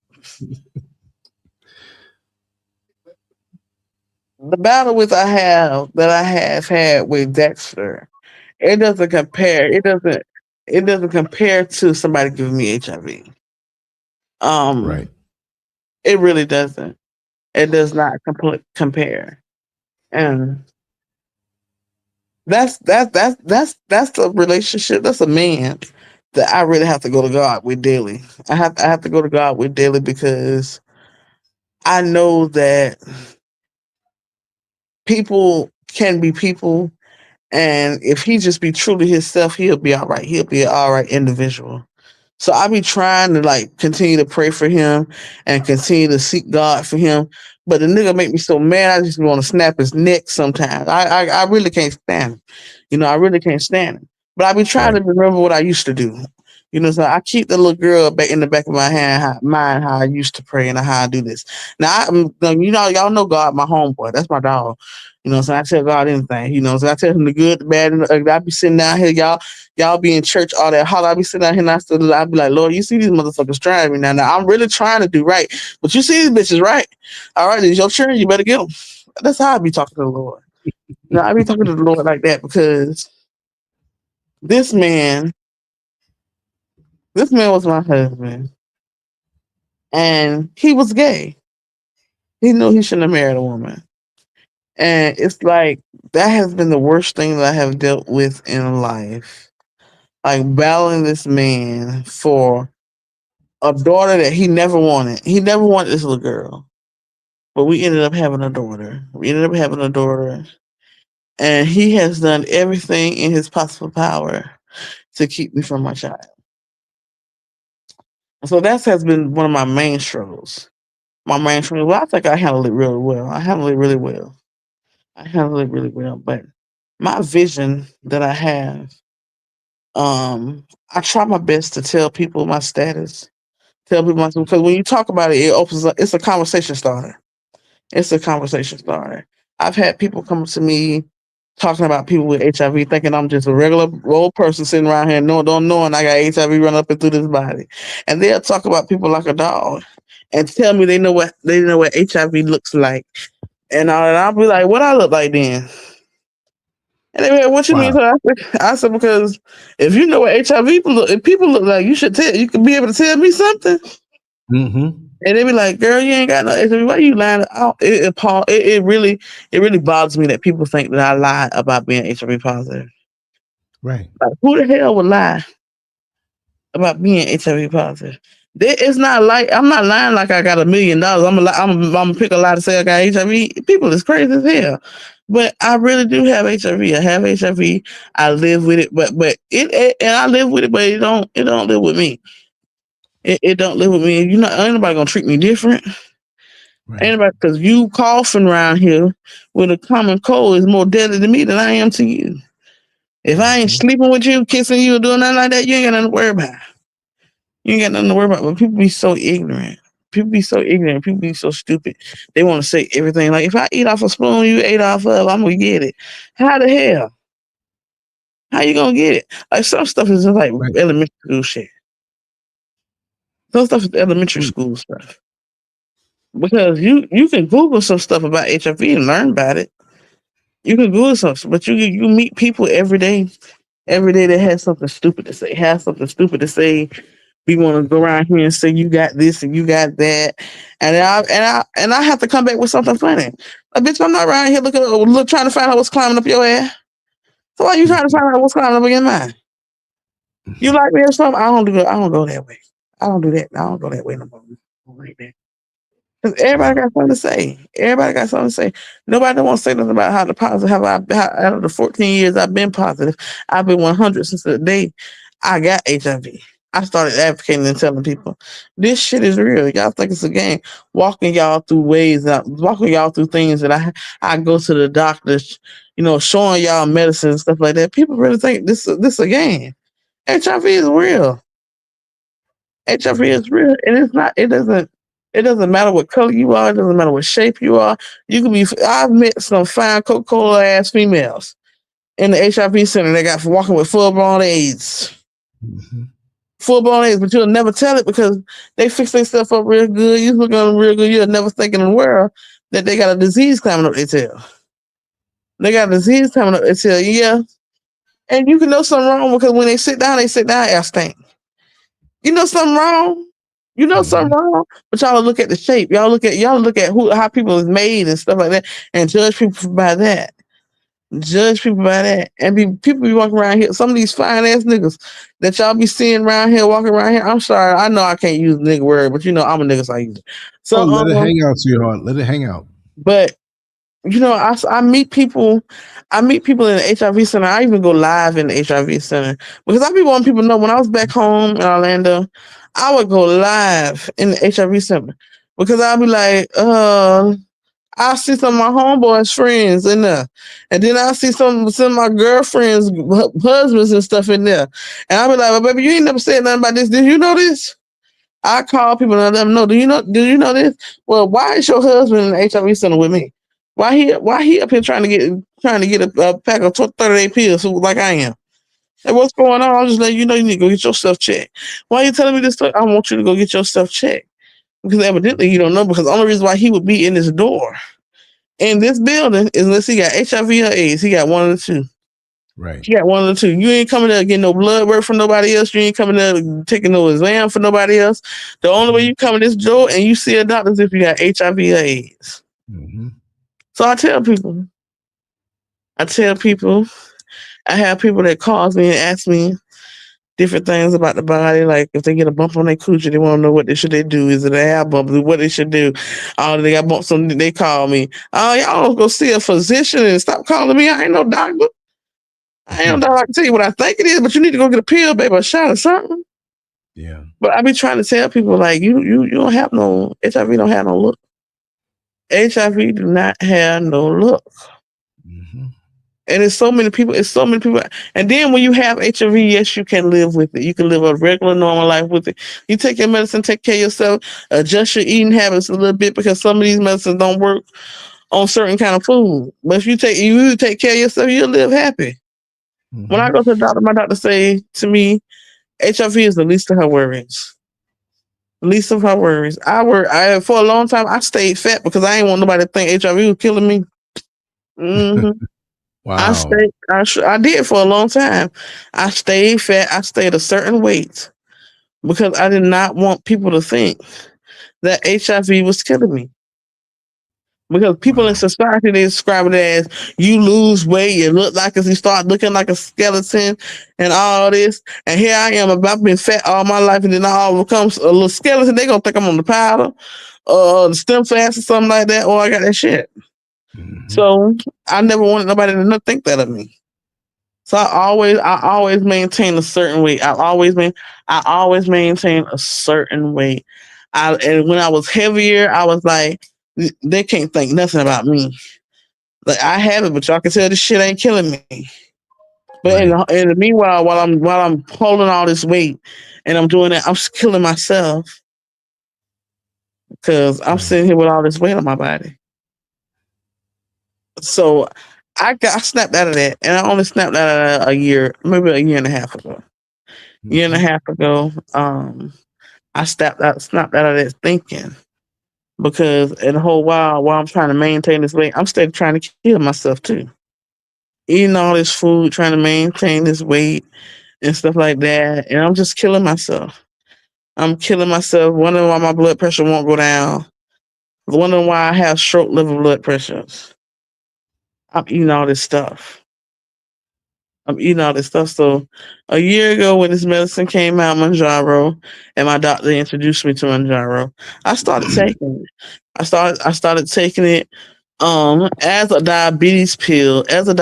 the battle that I have had with Dexter, it doesn't compare. It doesn't compare to somebody giving me HIV. Right. It really doesn't. It does not compare. And that's the relationship. That's a man that I really have to go to God with daily. I have to go to God with daily because I know that people can be people, and if he just be true to himself, he'll be all right. He'll be an all right individual. So I be trying to like continue to pray for him and continue to seek God for him. But the nigga make me so mad, I just want to snap his neck sometimes. I really can't stand him. I really can't stand him. But I be trying Right. to remember what I used to do. So I keep the little girl back in the back of my mind how I used to pray and how I do this. Now, y'all know God, my homeboy. That's my dog. So I tell God anything. So I tell him the good, the bad, and the ugly. I be sitting down here, y'all be in church, all that holler. I be sitting down here and I be like, Lord, you see these motherfuckers trying me now. Now I'm really trying to do right, but you see these bitches, right? All right, it's your turn. You better get them. That's how I be talking to the Lord. I be talking to the Lord like that because this man was my husband, and he was gay. He knew he shouldn't have married a woman, and it's like that has been the worst thing that I have dealt with in life. Like battling this man for a daughter that he never wanted. He never wanted this little girl. But we ended up having a daughter. And he has done everything in his possible power to keep me from my child. So that has been one of my main struggles. Well, I think I handled it really well. I handled it really well. But my vision that I have, I try my best to tell people my status. Because when you talk about it, it's a conversation starter. It's a conversation starter. I've had people come to me talking about people with HIV, thinking I'm just a regular old person sitting around here, don't knowing I got HIV running up and through this body. And they'll talk about people like a dog and tell me they know what HIV looks like. And I'll be like, what I look like then? And they be like, what you mean? Wow. So I said, because if you know what HIV if people look like, you can be able to tell me something. Mm-hmm. And they be like, "Girl, you ain't got no HIV. Why you lying?" It really bothers me that people think that I lie about being HIV positive. Right. Like, who the hell would lie about being HIV positive? It's not like I'm not lying like I got $1 million. I'm gonna pick a lie to say I got HIV. People is crazy as hell. But I really do have HIV. I have HIV. I live with it, but and I live with it, but it don't live with me. It don't live with me. Ain't nobody gonna treat me different. Right. Ain't nobody, because you coughing around here with a common cold is more deadly to me than I am to you. If I ain't sleeping with you, kissing you, or doing nothing like that, you ain't got nothing to worry about. You ain't got nothing to worry about. But people be so ignorant. People be so ignorant. People be so stupid. They want to say everything. Like, if I eat off a spoon you ate off of, I'm going to get it. How the hell? How you going to get it? Like, some stuff is just like elementary school shit. Some stuff is elementary school stuff. Because you can Google some stuff about HIV and learn about it. You can Google something, but you meet people every day that has something stupid to say, We want to go around here and say you got this and you got that, and I have to come back with something funny. Like, bitch, I'm not around here trying to find out what's climbing up your ass. So why are you trying to find out what's climbing up your mind? You like me or something? I don't go that way. I don't do that. I don't go that way no more. Like that. Because everybody got something to say. Everybody got something to say. Nobody wants to say nothing about how the positive, how out of the 14 years I've been positive, I've been 100 since the day I got HIV. I started advocating and telling people, this shit is real. Y'all think it's a game. Walking y'all through things that I go to the doctors, showing y'all medicine and stuff like that. People really think this is a game. HIV is real. HIV is real, and it's not. It doesn't matter what color you are. It doesn't matter what shape you are. You can be. I've met some fine Coca-Cola ass females in the HIV center. They got walking with full-blown AIDS. Mm-hmm. Full-blown AIDS, but you'll never tell it because they fix their stuff up real good. You look at them real good. You'll never think in the world that they got a disease coming up their tail. They got a disease coming up their tail. Yeah, and you can know something wrong because when they sit down, ass stink. You know something wrong. Something wrong, but y'all look at the shape. Y'all look at how people is made and stuff like that, and judge people by that. And people be walking around here. Some of these fine ass niggas that y'all be seeing around here, walking around here. I'm sorry, I know I can't use the nigga word, but I'm a nigga, so I use it. So let it hang out, sweetheart. Let it hang out. But I meet people. I meet people in the HIV center. I even go live in the HIV center because I be wanting people to know when I was back home in Orlando, I would go live in the HIV center because I'd be like, I see some of my homeboys' friends in there, and then I see some of my girlfriends' husbands and stuff in there, and I'll be like, well, baby, you ain't never said nothing about this. Did you know this? I call people and let them know. Do you know this? Well, why is your husband in the HIV center with me? Why he up here trying to get a pack of 30-day pills like I am? Hey, what's going on? I'll just let you know you need to go get your stuff checked. Why are you telling me this stuff? I want you to go get your stuff checked. Because evidently you don't know, because the only reason why he would be in this door in this building is unless he got HIV or AIDS. He got one of the two. Right. He got one of the two. You ain't coming there getting no blood work from nobody else. You ain't coming there taking no exam for nobody else. The only way you come in this door and you see a doctor is if you got HIV or AIDS. Mm-hmm. So I tell people, I have people that calls me and ask me different things about the body. Like if they get a bump on their coochie, they want to know what they should do. Is it an ab bump? What they should do? Oh, they got bumps on. They call me. Oh, y'all don't go see a physician and stop calling me. I ain't no doctor. I ain't no doctor. I can tell you what I think it is, but you need to go get a pill, baby, a shot or something. Yeah. But I be trying to tell people like you don't have no HIV. Don't have no look. HIV do not have no look. Mm-hmm. And it's so many people. And then when you have HIV, yes, you can live with it. You can live a regular, normal life with it. You take your medicine, take care of yourself, adjust your eating habits a little bit because some of these medicines don't work on certain kind of food. But if you take care of yourself, you'll live happy. Mm-hmm. When I go to the doctor, my doctor say to me, HIV is the least of her worries. Least of her worries. For a long time, I stayed fat because I ain't want nobody to think HIV was killing me. Mm-hmm. Wow. I did for a long time. I stayed fat. I stayed a certain weight because I did not want people to think that HIV was killing me. Because people in Wow. society, they describe it as you lose weight, you look like you start looking like a skeleton and all this. And here I am, I've been fat all my life, and then I all becomes a little skeleton. They gonna think I'm on the powder, the stem fast or something like that, or I got that shit. Mm-hmm. So I never wanted nobody to not think that of me. So I always maintain a certain weight. I always maintain a certain weight. And when I was heavier, I was like, they can't think nothing about me. Like I have it, but y'all can tell this shit ain't killing me. But Right. in the meanwhile, while I'm holding all this weight and I'm doing that, I'm killing myself because I'm Right. sitting here with all this weight on my body. So I snapped out of that, and I only snapped out of that a year, maybe a year and a half ago. Year and a Mm-hmm. half ago, I snapped out of that thinking because in the whole while I'm trying to maintain this weight, I'm still trying to kill myself too. Eating all this food, trying to maintain this weight and stuff like that, and I'm just killing myself. I'm killing myself, wondering why my blood pressure won't go down, wondering why I have stroke level blood pressures. I'm eating all this stuff. I'm eating all this stuff. So a year ago when this medicine came out, Manjaro, and my doctor introduced me to Manjaro, I started taking it. I started taking it as a diabetes pill, as a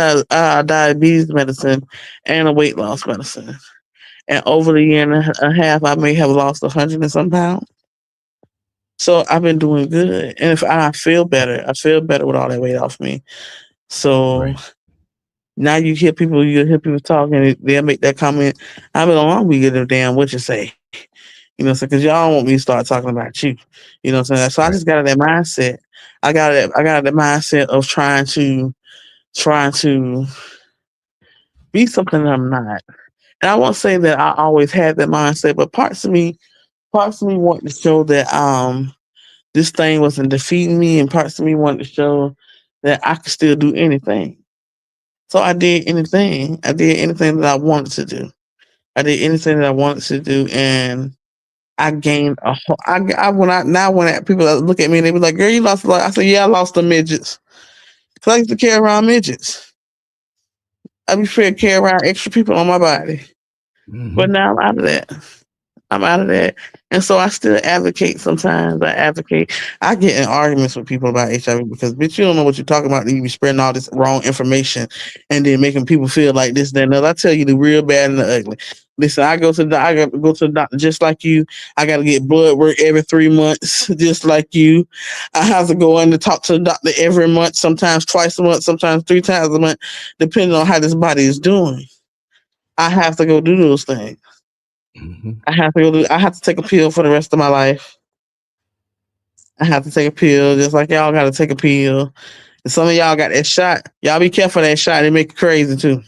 diabetes medicine, and a weight loss medicine. And over the year and a half, I may have lost 100 and some pounds. So I've been doing good, and if I feel better, I feel better with all that weight off me. So Right. now you hear people talking, they'll make that comment. I mean, I don't be give a damn what you say. You know, because y'all don't want me to start talking about you. You know what I'm saying? So I Right. just got that mindset. I got that mindset of trying to be something that I'm not. And I won't say that I always had that mindset, but parts of me want to show that this thing wasn't defeating me, and parts of me wanted to show that I could still do anything. So I did anything. I did anything that I wanted to do. I did anything that I wanted to do, and I gained a whole. When people look at me and they be like, "Girl, you lost a lot." I said, "Yeah, I lost the midgets. Cause I used to carry around midgets. I be afraid to carry around extra people on my body, but Mm-hmm. now I'm out of that. I'm out of that. And so I still advocate sometimes. I advocate. I get in arguments with people about HIV because, bitch, you don't know what you're talking about. You be spreading all this wrong information and then making people feel like this, that, and that. I tell you the real bad and the ugly. Listen, I got to go to the doctor just like you. I got to get blood work every 3 months, just like you. I have to go in to talk to the doctor every month, sometimes twice a month, sometimes 3 times a month, depending on how this body is doing. I have to go do those things. Mm-hmm. I have to take a pill for the rest of my life. I have to take a pill, just like y'all got to take a pill. And some of y'all got that shot. Y'all be careful of that shot. It make you crazy too.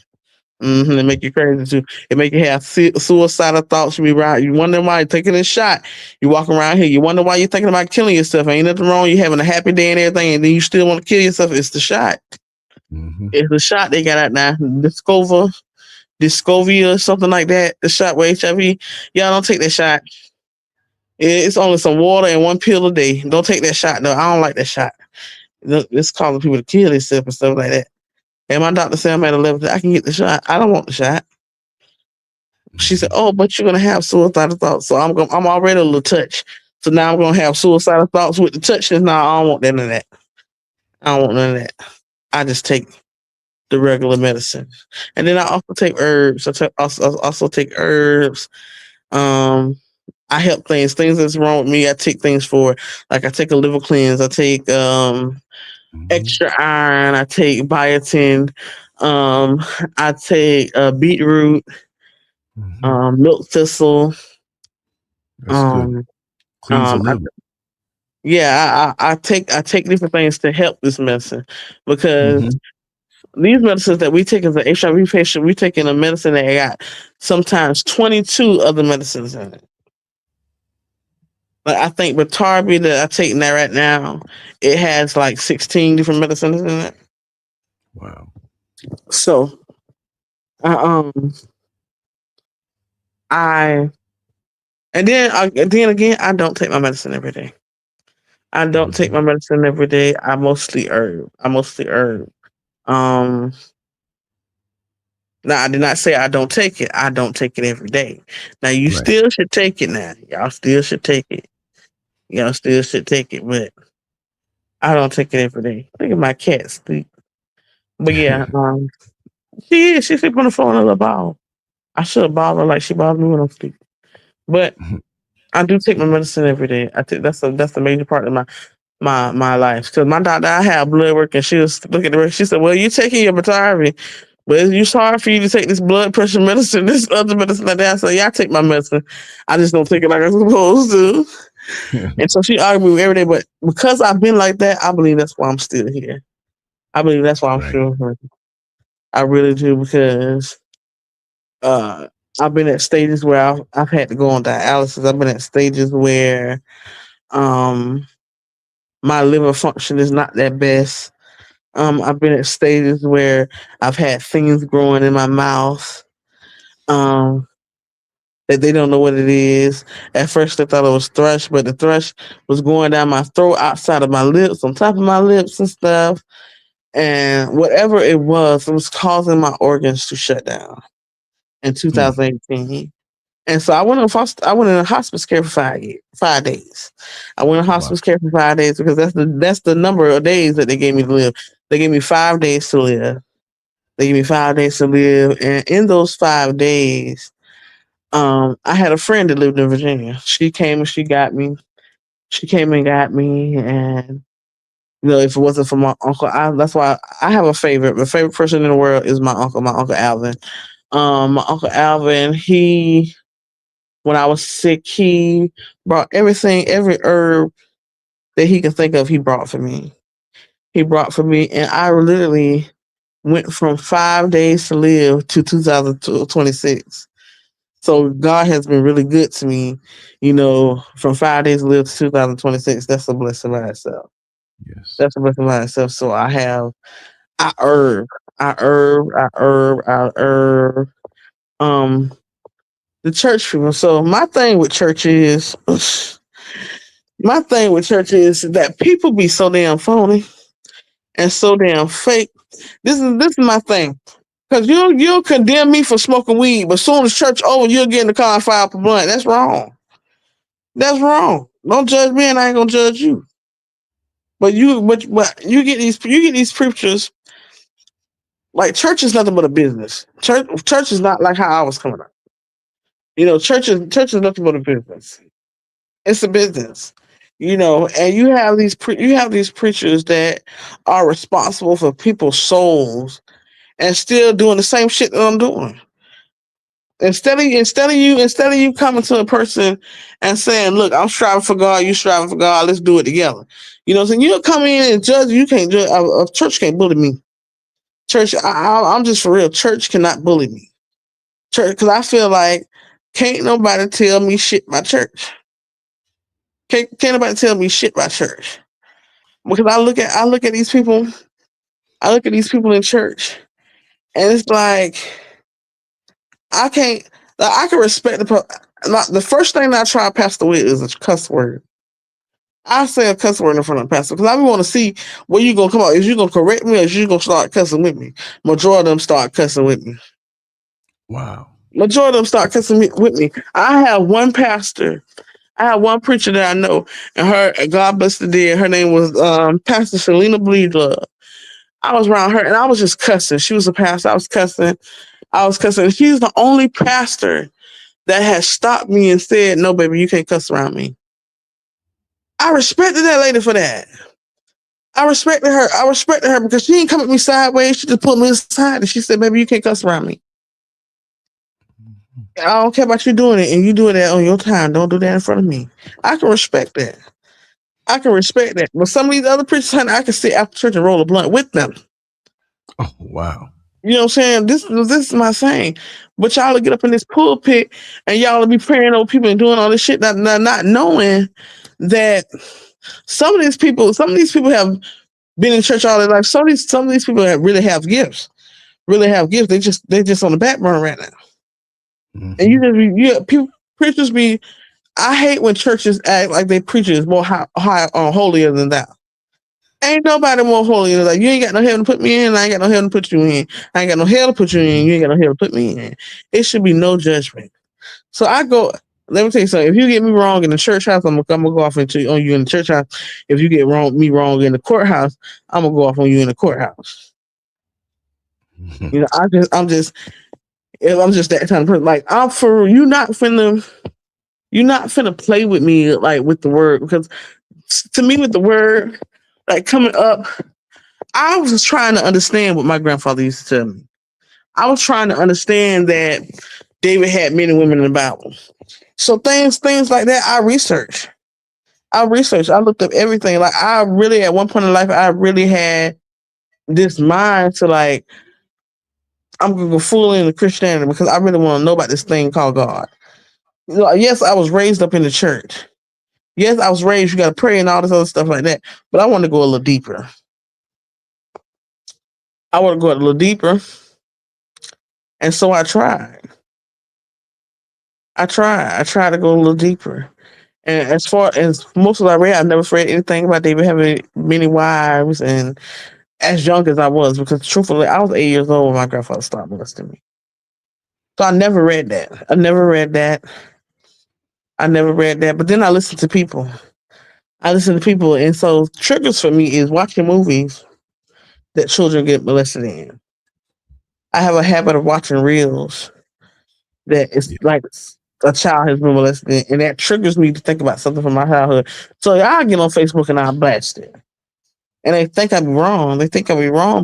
It make you crazy too. It make you have suicidal thoughts. You be around. You wonder why you're taking this shot. You walking around here. You wonder why you're thinking about killing yourself. Ain't nothing wrong. You having a happy day and everything, and then you still want to kill yourself. It's the shot. Mm-hmm. It's the shot they got out now. Discovia, something like that. The shot with HIV. Y'all don't take that shot. It's only some water and one pill a day. Don't take that shot. No, I don't like that shot. It's causing people to kill themselves and stuff like that. And my doctor said I'm at a level that I can get the shot. I don't want the shot. She said, Mm-hmm. "Oh, but you're gonna have suicidal thoughts." So I'm already a little touch. So now I'm gonna have suicidal thoughts with the touchness. Now I don't want none of that. I don't want none of that. I just take the regular medicine, and then I also take herbs. I also take herbs. Um, I help things that's wrong with me. I take things for, like I take a liver cleanse. I take Mm-hmm. extra iron. I take biotin. Um, I take beetroot, Mm-hmm. milk thistle. That's good. Um, Cleans the um, I, liver. yeah, I take different things to help this medicine because Mm-hmm. these medicines that we take as an HIV patient, we taking a medicine that got sometimes 22 other medicines in it. Like I think Batabi that I take that right now, it has like 16 different medicines in it. Wow. So I I and then again I don't take my medicine every day. I don't take my medicine every day. I mostly herb. Um, Now I did not say I don't take it. I don't take it every day. Now you Right. still should take it now. Y'all still should take it. Y'all still should take it, but I don't take it every day. Look at my cat sleep. But yeah, she sleep on the floor in a little ball. I should have balled her like she bothered me when I'm sleeping. But I do take my medicine every day. I think that's the major part of my life. Because my doctor, I have blood work, and she was looking at her. She said, "Well, you're taking your Batari, but it's hard for you to take this blood pressure medicine, this other medicine like that." I said, "Yeah, I take my medicine. I just don't take it like I'm supposed to." And so she argued with me every day. But because I've been like that, I believe that's why I'm still here. I believe that's why I'm Right. still here. I really do, because uh, I've been at stages where I've had to go on dialysis. I've been at stages where um, my liver function is not that best. I've been at stages where I've had things growing in my mouth um, that they don't know what it is. At first, they thought it was thrush, but the thrush was going down my throat, outside of my lips, on top of my lips and stuff. And whatever it was causing my organs to shut down in 2018. And so I went in hospice care for 5 days. I went in Wow. hospice care for 5 days because that's the number of days that they gave me to live. They gave me 5 days to live. They gave me 5 days to live, and in those 5 days, I had a friend that lived in Virginia. She came and she got me. She came and got me, and if it wasn't for my uncle, that's why I have a favorite. My favorite person in the world is my Uncle Alvin. My Uncle Alvin, when I was sick, he brought everything, every herb that he could think of, he brought for me. He brought for me, and I literally went from 5 days to live to 2026. So God has been really good to me, from 5 days to live to 2026. That's a blessing by itself. Yes. That's a blessing by itself. So I herb, I herb, I herb, I herb. The church people. So my thing with church is that people be so damn phony and so damn fake. This is my thing. Cause you'll condemn me for smoking weed, but soon as church over, you'll get in the car and fire up a blunt. That's wrong. That's wrong. Don't judge me, and I ain't gonna judge you. But you get these preachers. Like, church is nothing but a business. Church is not like how I was coming up. Church is nothing but a business. It's a business. And you have these preachers that are responsible for people's souls and still doing the same shit that I'm doing. Instead of you coming to a person and saying, "Look, I'm striving for God, you striving for God, let's do it together." So you'll come in and judge. You can't judge. A church can't bully me. Church, I'm just for real. Church cannot bully me. Church, because I feel like can't nobody tell me shit by church. Can't nobody tell me shit by church. Because I look at these people. I look at these people in church, and it's like I can't. I can respect the first thing that I try to pass the with is a cuss word. I say a cuss word in front of the pastor because I want to see where you gonna come out. Is you gonna correct me, or is you gonna start cussing with me? Majority of them start cussing with me. Wow. Majority of them start cussing with me. I have one pastor. I have one preacher that I know, and God bless the dead. Her name was Pastor Selena Bleedlove. I was around her, and I was just cussing. She was a pastor. I was cussing. She's the only pastor that has stopped me and said, "No, baby, you can't cuss around me." I respected that lady for that. I respected her. Because she didn't come at me sideways. She just put me aside and she said, "Baby, you can't cuss around me. I don't care about you doing it, and you doing that on your time. Don't do that in front of me." I can respect that. But some of these other preachers, honey, I can sit after church and roll a blunt with them. Oh, wow. You know what I'm saying? This is my saying. But y'all will get up in this pulpit and y'all will be praying over people and doing all this shit, not knowing that some of these people have been in church all their life. Some of these people really have gifts. They just on the back burner right now. Mm-hmm. And preachers be I hate when churches act like they preaching is more high holier than thou. Ain't nobody more holy than that. You ain't got no heaven to put me in. I ain't got no heaven to put you in. I ain't got no hell to put you in. You ain't got no hell to put me in. It should be no judgment. So I go. Let me tell you something. If you get me wrong in the church house, I'm gonna go off on you in the church house. If you get me wrong in the courthouse, I'm gonna go off on you in the courthouse. You know, I'm just that kind of person. Like I'm for you, not finna play with me like with the word, because to me with the word, like coming up, I was just trying to understand what my grandfather used to tell me. I was trying to understand that David had many women in the Bible. So things like that, I researched. I looked up everything. Like I really, at one point in life, I really had this mind to like, I'm gonna go full into Christianity because I really want to know about this thing called God. You know, yes, I was raised up in the church. Yes, I was raised, you got to pray and all this other stuff like that. But I want to go a little deeper. I want to go a little deeper. And so I tried. I tried to go a little deeper. And as far as most of I read, I've never read anything about David having many wives, and as young as I was, because truthfully, I was 8 years old when my grandfather started molesting me. So I never read that. But then I listened to people. And so triggers for me is watching movies that children get molested in. I have a habit of watching reels that is like a child has been molested, and that triggers me to think about something from my childhood. So I get on Facebook and I blast it. And they think I'd be wrong.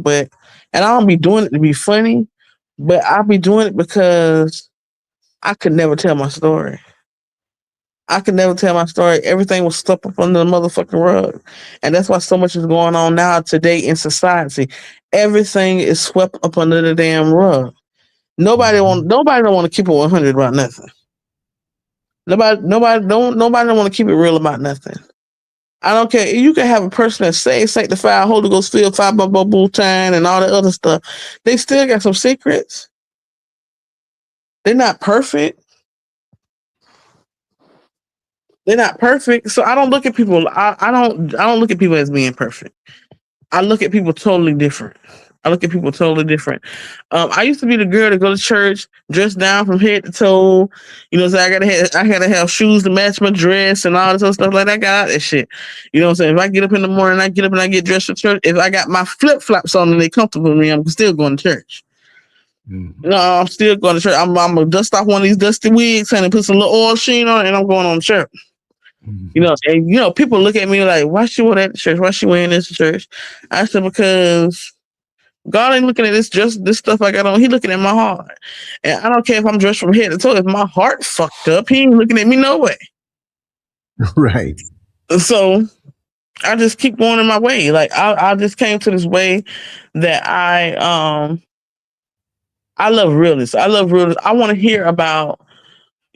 But and I don't be doing it to be funny, but I'll be doing it because I could never tell my story. Everything was stuck up under the motherfucking rug. And that's why so much is going on now today in society. Everything is swept up under the damn rug. Nobody don't want to keep it 100 about nothing. Nobody don't want to keep it real about nothing. I don't care. You can have a person that's saved, sanctified, Holy Ghost filled, five bull time, and all that other stuff. They still got some secrets. They're not perfect. So I don't look at people. I don't look at people as being perfect. I look at people totally different. I used to be the girl to go to church, dressed down from head to toe. You know, so I gotta have shoes to match my dress and all this other stuff like that. I got out that shit. You know what I'm saying? If I get up in the morning, I get dressed for church. If I got my flip flops on and they comfortable with me, I'm still going to church. No, I'm still going to church. I'm gonna dust off one of these dusty wigs and put some little oil sheen on it, and I'm going on church. You know, and you know, people look at me like, why she wear that church? Why she wearing this church? I said, because God ain't looking at this stuff I got on. He looking at my heart. And I don't care if I'm dressed from head to toe. If my heart fucked up, he ain't looking at me no way. Right. So I just keep going in my way. Like I just came to this way that I love realness. I want to hear about.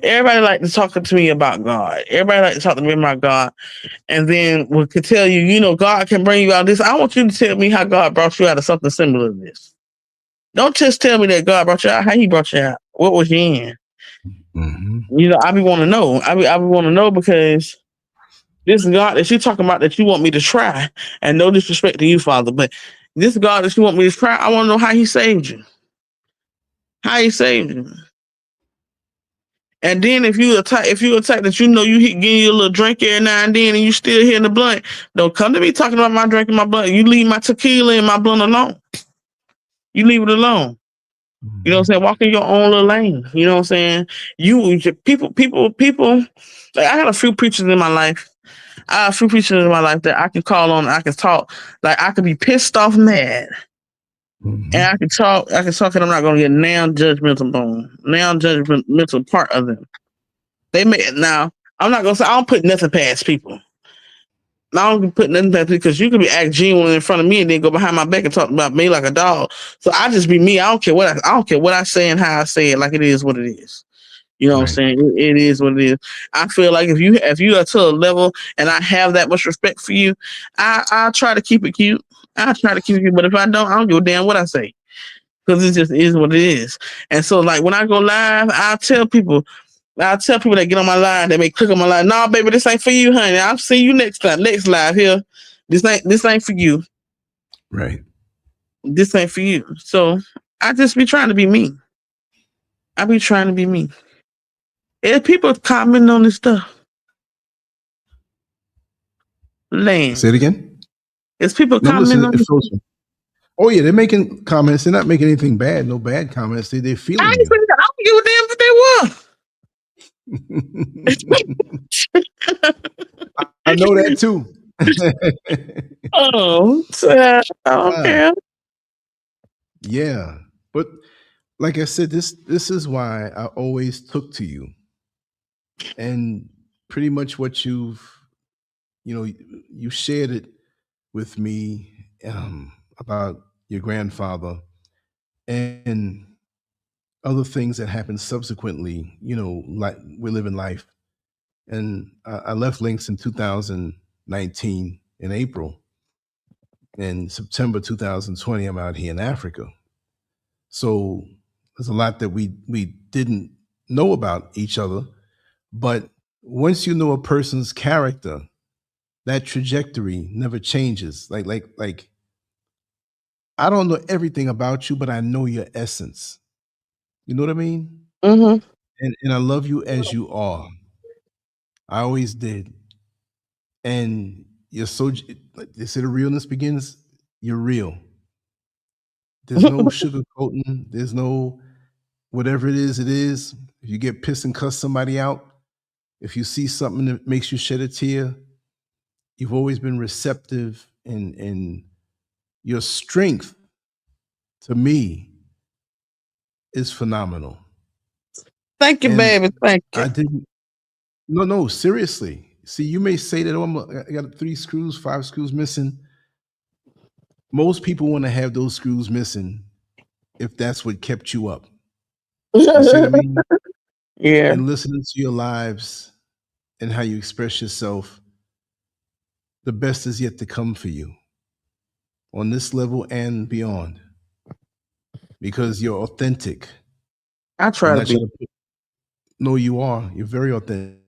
Everybody like to talk to me about God. Everybody like to talk to me about God. And then we could tell you, you know, God can bring you out of this. I want you to tell me how God brought you out of something similar to this. Don't just tell me that God brought you out. How he brought you out? What was you in? You know, I be want to know. I be want to know, because this God that you talking about that you want me to try, and no disrespect to you, Father, but this God that you want me to try, I want to know how he saved you. And then if you attack that, you know, you getting you a little drink every now and then, and you still hitting the blunt, don't come to me talking about my drink and my blunt. You leave my tequila and my blunt alone. You leave it alone. You know what I'm saying? Walk in your own little lane. You know what I'm saying? People. Like I had a few preachers in my life. That I can call on. I can talk. Like I could be pissed off, mad, and I can talk, and I'm not going to get judgmental part of them. Now, I'm not going to say, I don't put nothing past people. I don't put nothing past people, because you could be act genuine in front of me and then go behind my back and talk about me like a dog. So I just be me. I don't care what I say and how I say it. Like it is what it is. You know what I'm saying? It is what it is. I feel like if you are to a level and I have that much respect for you, I try to keep it cute. But if I don't give a damn what I say, because it just is what it is. And so, like when I go live, I tell people, I tell people that get on my line, they may click on my line. Nah, baby, this ain't for you, honey. I'll see you next time, next live here. This ain't for you. Right. This ain't for you. So I just be trying to be me. I be trying to be me. If people comment on this stuff, Lance. Say it again. Is people commenting on this stuff? Oh yeah, they're making comments. They're not making anything bad. No bad comments. They're feeling you. I don't give a damn if they were. I know that too. Oh, so I don't care. Yeah, but like I said, this is why I always took to you, and pretty much what you shared it with me about your grandfather and other things that happened subsequently. Like we're living life. And I left Links in 2019 in April. In September 2020, I'm out here in Africa. So there's a lot that we didn't know about each other. But once you know a person's character, that trajectory never changes. Like I don't know everything about you, but I know your essence. You know what I mean? Mm-hmm. And I love you as you are. I always did. And you're so, like they say, the realness begins. You're real. There's no sugarcoating. There's no whatever it is, it is. If you get pissed and cuss somebody out, if you see something that makes you shed a tear, you've always been receptive, and your strength to me is phenomenal. Thank you, And baby. Thank you. I didn't. No, seriously. See, you may say that, I got 3 screws, 5 screws missing. Most people want to have those screws missing if that's what kept you up. You see what I mean? Yeah. And listening to your lives and how you express yourself, the best is yet to come for you on this level and beyond, because you're authentic. I try to be. No, you are. You're very authentic.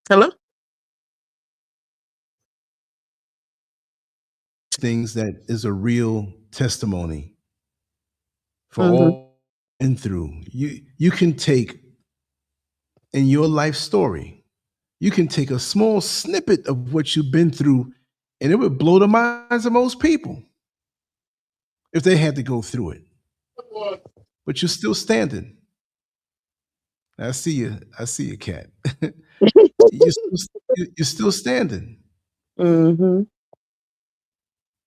Hello? Things that is a real testimony for all and through. You can take in your life story, you can take a small snippet of what you've been through, and it would blow the minds of most people if they had to go through it. But you're still standing. I see you. I see you, Cat. You're still standing. Mm-hmm.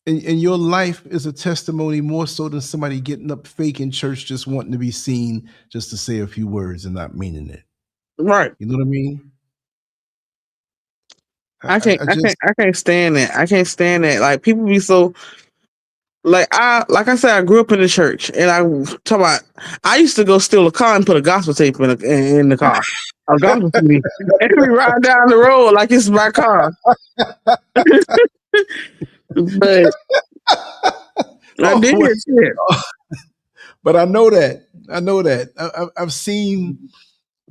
And your life is a testimony more so than somebody getting up fake in church just wanting to be seen just to say a few words and not meaning it. Right. You know what I mean? I can't stand that. I can't stand that. Like people be so like I said, I grew up in the church, and I used to go steal a car and put a gospel tape in the car. A gospel CD. And we ride down the road like it's my car. But I did it. But I know that. I've seen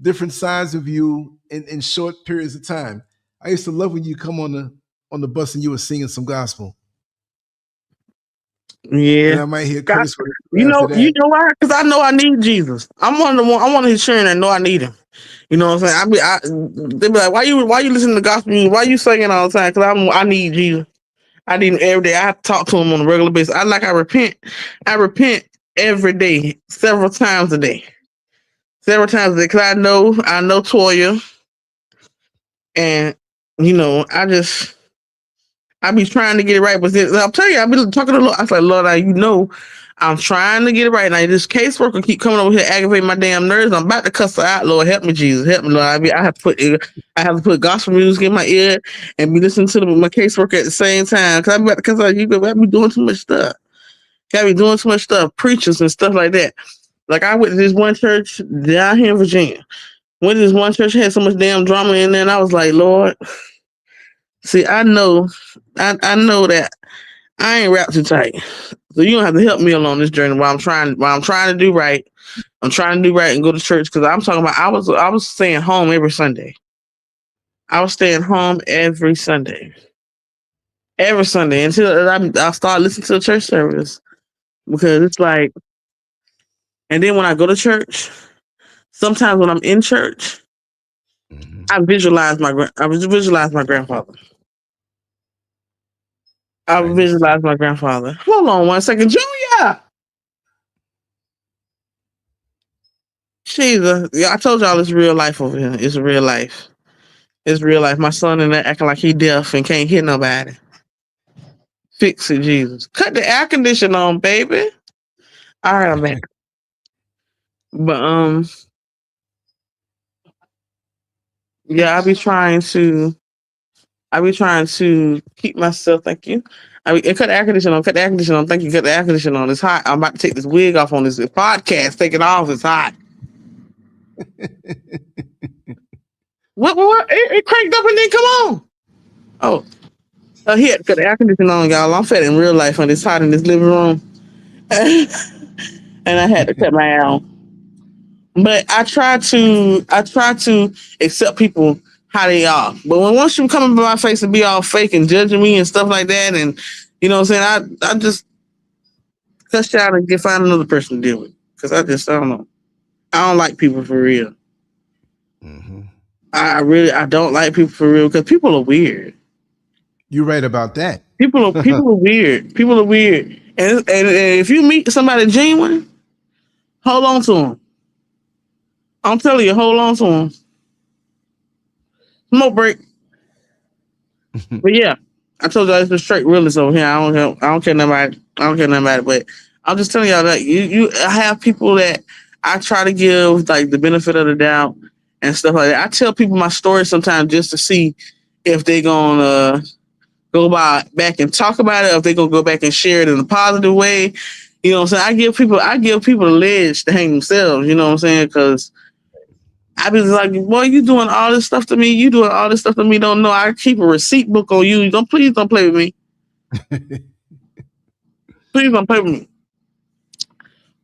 different sides of you in short periods of time. I used to love when you come on the bus and you were singing some gospel. Yeah, and I might hear curse words. You know why? Because I know I need Jesus. I'm one of his children that know I need him. You know what I'm saying? They be like, why you listening to gospel music? Why you singing all the time? Because I need Jesus. I need him every day. I have to talk to him on a regular basis. I repent. I repent every day, several times a day. Because I know Toya, and I be trying to get it right, but I'll tell you, I be talking to the Lord. I was like, Lord, I'm trying to get it right. Now this caseworker keep coming over here aggravating my damn nerves. I'm about to cuss her out. Lord, help me, Jesus, help me, Lord. I have to put gospel music in my ear and be listening to my caseworker at the same time. Because I'm about to cuss her out. You be doing too much stuff. Got me doing too much stuff, preachers and stuff like that. Like I went to this one church down here in Virginia. Went to this one church, had so much damn drama in there, and I was like, Lord, see, I know that I ain't wrapped too tight. So you don't have to help me along this journey while I'm trying to do right. I'm trying to do right and go to church because I'm talking about I was staying home every Sunday. I was staying home every Sunday. Every Sunday until I start listening to the church service. Because it's like, and then when I go to church, sometimes when I'm in church, I visualize my grandfather. I visualize my grandfather. Hold on 1 second, Julia. Jesus, yeah, I told y'all it's real life over here. It's real life. It's real life. My son in there acting like he deaf and can't hear nobody. Fix it, Jesus. Cut the air conditioner on, baby. All right, I'm back. But yeah, I be trying to keep myself. Thank you. Cut the air conditioner on. Cut the air conditioner on. Thank you. Cut the air conditioner on. It's hot. I'm about to take this wig off on this podcast. Take it off. It's hot. What? It cranked up and then come on. Oh, he had to cut the air conditioner on, y'all. I'm fed in real life and it's hot in this living room, and I had to cut my hair on. But I try to accept people how they are. But once you come up in my face and be all fake and judging me and stuff like that, and you know what I'm saying, I just cuss you out and find another person to deal with. Because I don't know. I don't like people for real. I don't like people for real because people are weird. You're right about that. People are weird. People are weird. And if you meet somebody genuine, hold on to them. I'm telling you, hold on to them. Smoke break. But yeah, I told y'all it's a straight realist over here. I don't care nobody. But I'm just telling y'all that I have people that I try to give like the benefit of the doubt and stuff like that. I tell people my story sometimes just to see if they gonna go back and talk about it, or if they gonna go back and share it in a positive way. You know what I'm saying? I give people a ledge to hang themselves. You know what I'm saying? Because I be like, boy, you doing all this stuff to me. You doing all this stuff to me. Don't know. I keep a receipt book on you. Please don't play with me. Please don't play with me.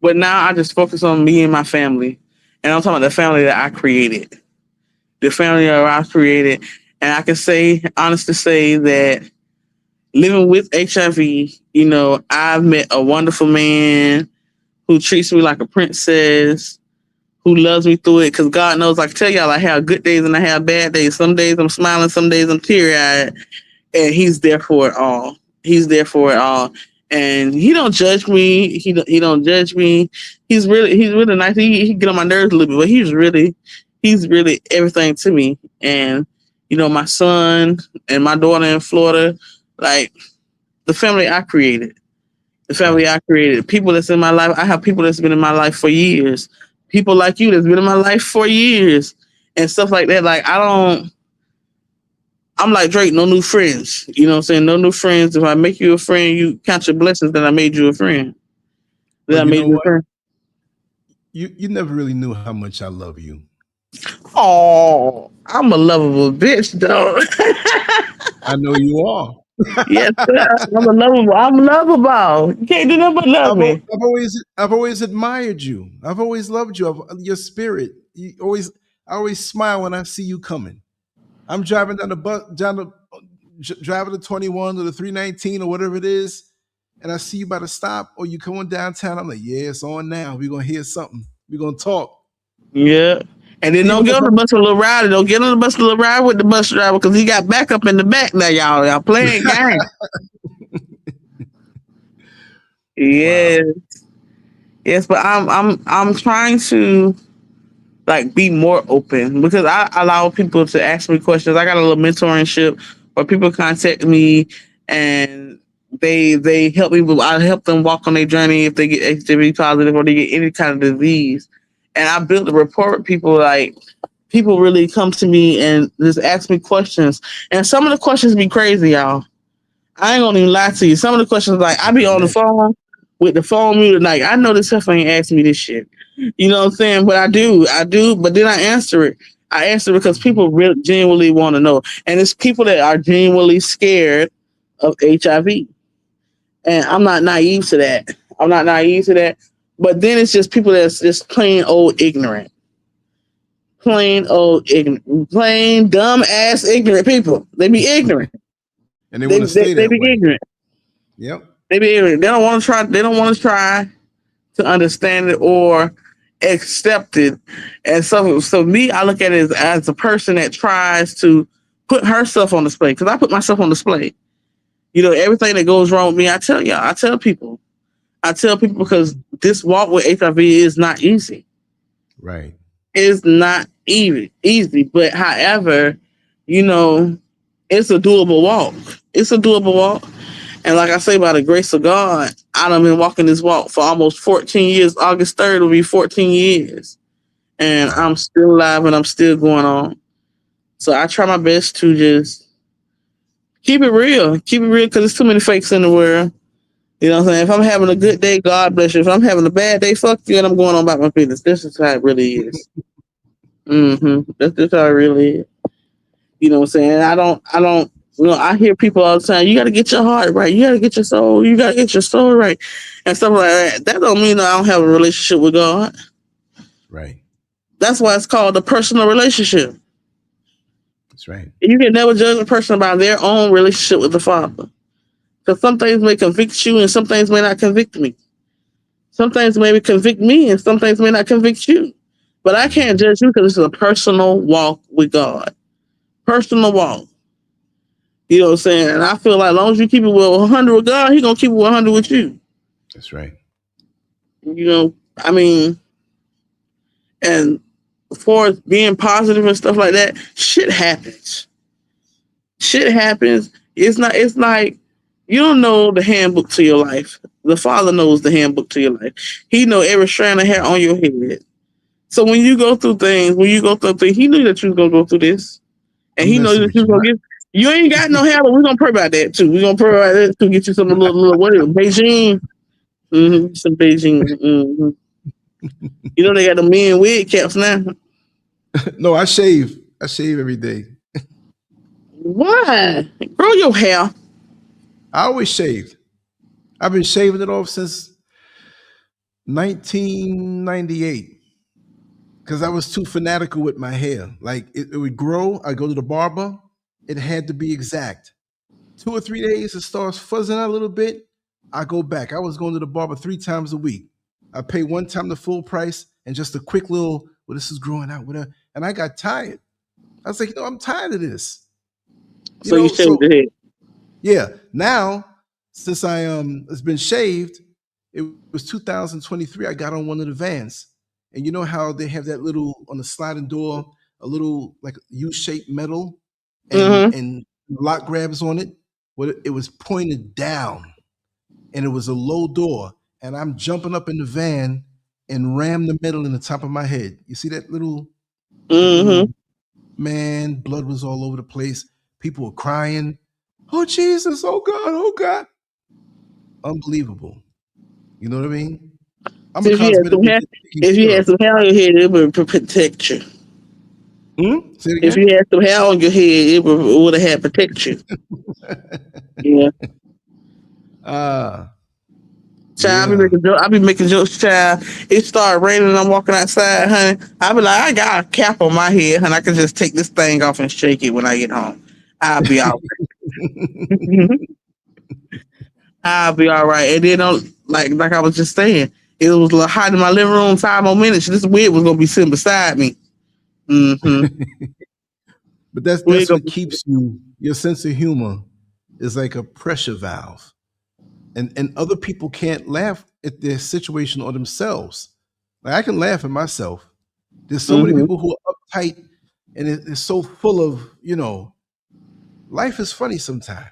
But now I just focus on me and my family. And I'm talking about the family that I created. The family that I created. And I can honestly say that living with HIV, you know, I've met a wonderful man who treats me like a princess, who loves me through it. Because God knows, I can tell y'all, I have good days and I have bad days. Some days I'm smiling, some days I'm teary-eyed. And he's there for it all. He's there for it all. And he don't judge me. He don't judge me. He's really nice. He get on my nerves a little bit, but he's really everything to me. And you know, my son and my daughter in Florida, like the family I created. The family I created. People that's in my life. I have people that's been in my life for years. People like you that's been in my life for years and stuff like that. Like I'm like Drake, no new friends. You know what I'm saying? No new friends. If I make you a friend, you count your blessings that I made you a friend. That I made you a friend. You never really knew how much I love you. Oh, I'm a lovable bitch, though. I know you are. Yes, sir. I'm lovable. You can't do nothing but love me. I've always admired you. I've always loved you. Your spirit. I always smile when I see you coming. I'm driving down the bus, driving the 21 or the 319 or whatever it is, and I see you by the stop, or you coming downtown. I'm like, yeah, it's on now. We're gonna hear something. We're gonna talk. Yeah. And then don't get on the bus with a little rider. Don't get on the bus with a little ride with the bus driver because he got backup in the back now, y'all. Y'all playing games. Yes. Wow. Yes, but I'm trying to like be more open because I allow people to ask me questions. I got a little mentorship where people contact me and they help me. I help them walk on their journey if they get HIV positive or they get any kind of disease. And I built a rapport with people. Like people really come to me and just ask me questions. And some of the questions be crazy, y'all. I ain't gonna even lie to you. Some of the questions, like I be on the phone with the phone muted. Like I know this heifer ain't asked me this shit. You know what I'm saying? But I do. But then I answer it. I answer it because people really genuinely want to know. And it's people that are genuinely scared of HIV. And I'm not naive to that. I'm not naive to that. But then it's just people that's just plain old ignorant. Plain old ignorant. Plain dumb ass ignorant people. They be ignorant. And they want to stay They that be way. ignorant. Yep. They be ignorant. They don't want to try. They don't want to try to understand it or accept it. And so me, I look at it as a person that tries to put herself on display, because I put myself on display. You know, everything that goes wrong with me, I tell y'all. I tell people because this walk with HIV is not easy. Right. It's not easy. But however, you know, it's a doable walk. It's a doable walk. And like I say, by the grace of God, I done been walking this walk for almost 14 years. August 3rd will be 14 years. And I'm still alive and I'm still going on. So I try my best to just keep it real. Keep it real, because there's too many fakes in the world. You know what I'm saying? If I'm having a good day, God bless you. If I'm having a bad day, fuck you, and I'm going on about my business. This is how it really is. That's just how it really is. You know what I'm saying? I don't, you know, I hear people all the time, you got to get your heart right. You got to get your soul. You got to get your soul right. And stuff like that. That don't mean I don't have a relationship with God. Right. That's why it's called a personal relationship. That's right. You can never judge a person by their own relationship with the Father. Because some things may convict you and some things may not convict me. Some things may convict me and some things may not convict you. But I can't judge you because it's a personal walk with God. Personal walk. You know what I'm saying? And I feel like as long as you keep it with 100 with God, He's going to keep it 100 with you. That's right. You know, I mean, and for being positive and stuff like that, shit happens. Shit happens. It's like you don't know the handbook to your life. The Father knows the handbook to your life. He knows every strand of hair on your head. So when you go through things, He knew that you was gonna go through this, and He knows that you was gonna get. You ain't got no hair, but we're gonna pray about that too. We're gonna pray about that to get you some little what is it, Beijing, some Beijing. You know they got the men wig caps now. No, I shave. I shave every day. Why? Grow your hair. I always shaved. I've been shaving it off since 1998 because I was too fanatical with my hair. Like it would grow. I go to the barber. It had to be exact. 2 or 3 days, it starts fuzzing out a little bit. I go back. I was going to the barber 3 times a week. I pay one time the full price and just a quick little, well, this is growing out. And I got tired. I was like, I'm tired of this. So you shaved the head. Yeah. Now, since it's been shaved, it was 2023. I got on one of the vans. And you know how they have that little, on the sliding door, a little like U-shaped metal and lock grabs on it? Well, it was pointed down and it was a low door. And I'm jumping up in the van and ram the metal in the top of my head. You see that little, man, blood was all over the place. People were crying. Oh, Jesus. Oh, God. Oh, God. Unbelievable. You know what I mean? I'm a cosmetic. If you had some hair on your head, it would protect you. Say it again? If you had some hair on your head, it would have had protect you. Yeah. Child, I be making jokes, child. It started raining and I'm walking outside, honey. I be like, I got a cap on my head, and I can just take this thing off and shake it when I get home. I'll be all right. I'll be all right. And then, like I was just saying, it was a little hot in my living room, 5 more minutes. This wig was going to be sitting beside me. But that's what keeps you, your sense of humor is like a pressure valve. And other people can't laugh at their situation or themselves. Like I can laugh at myself. There's so many people who are uptight and it's so full of, life is funny sometimes.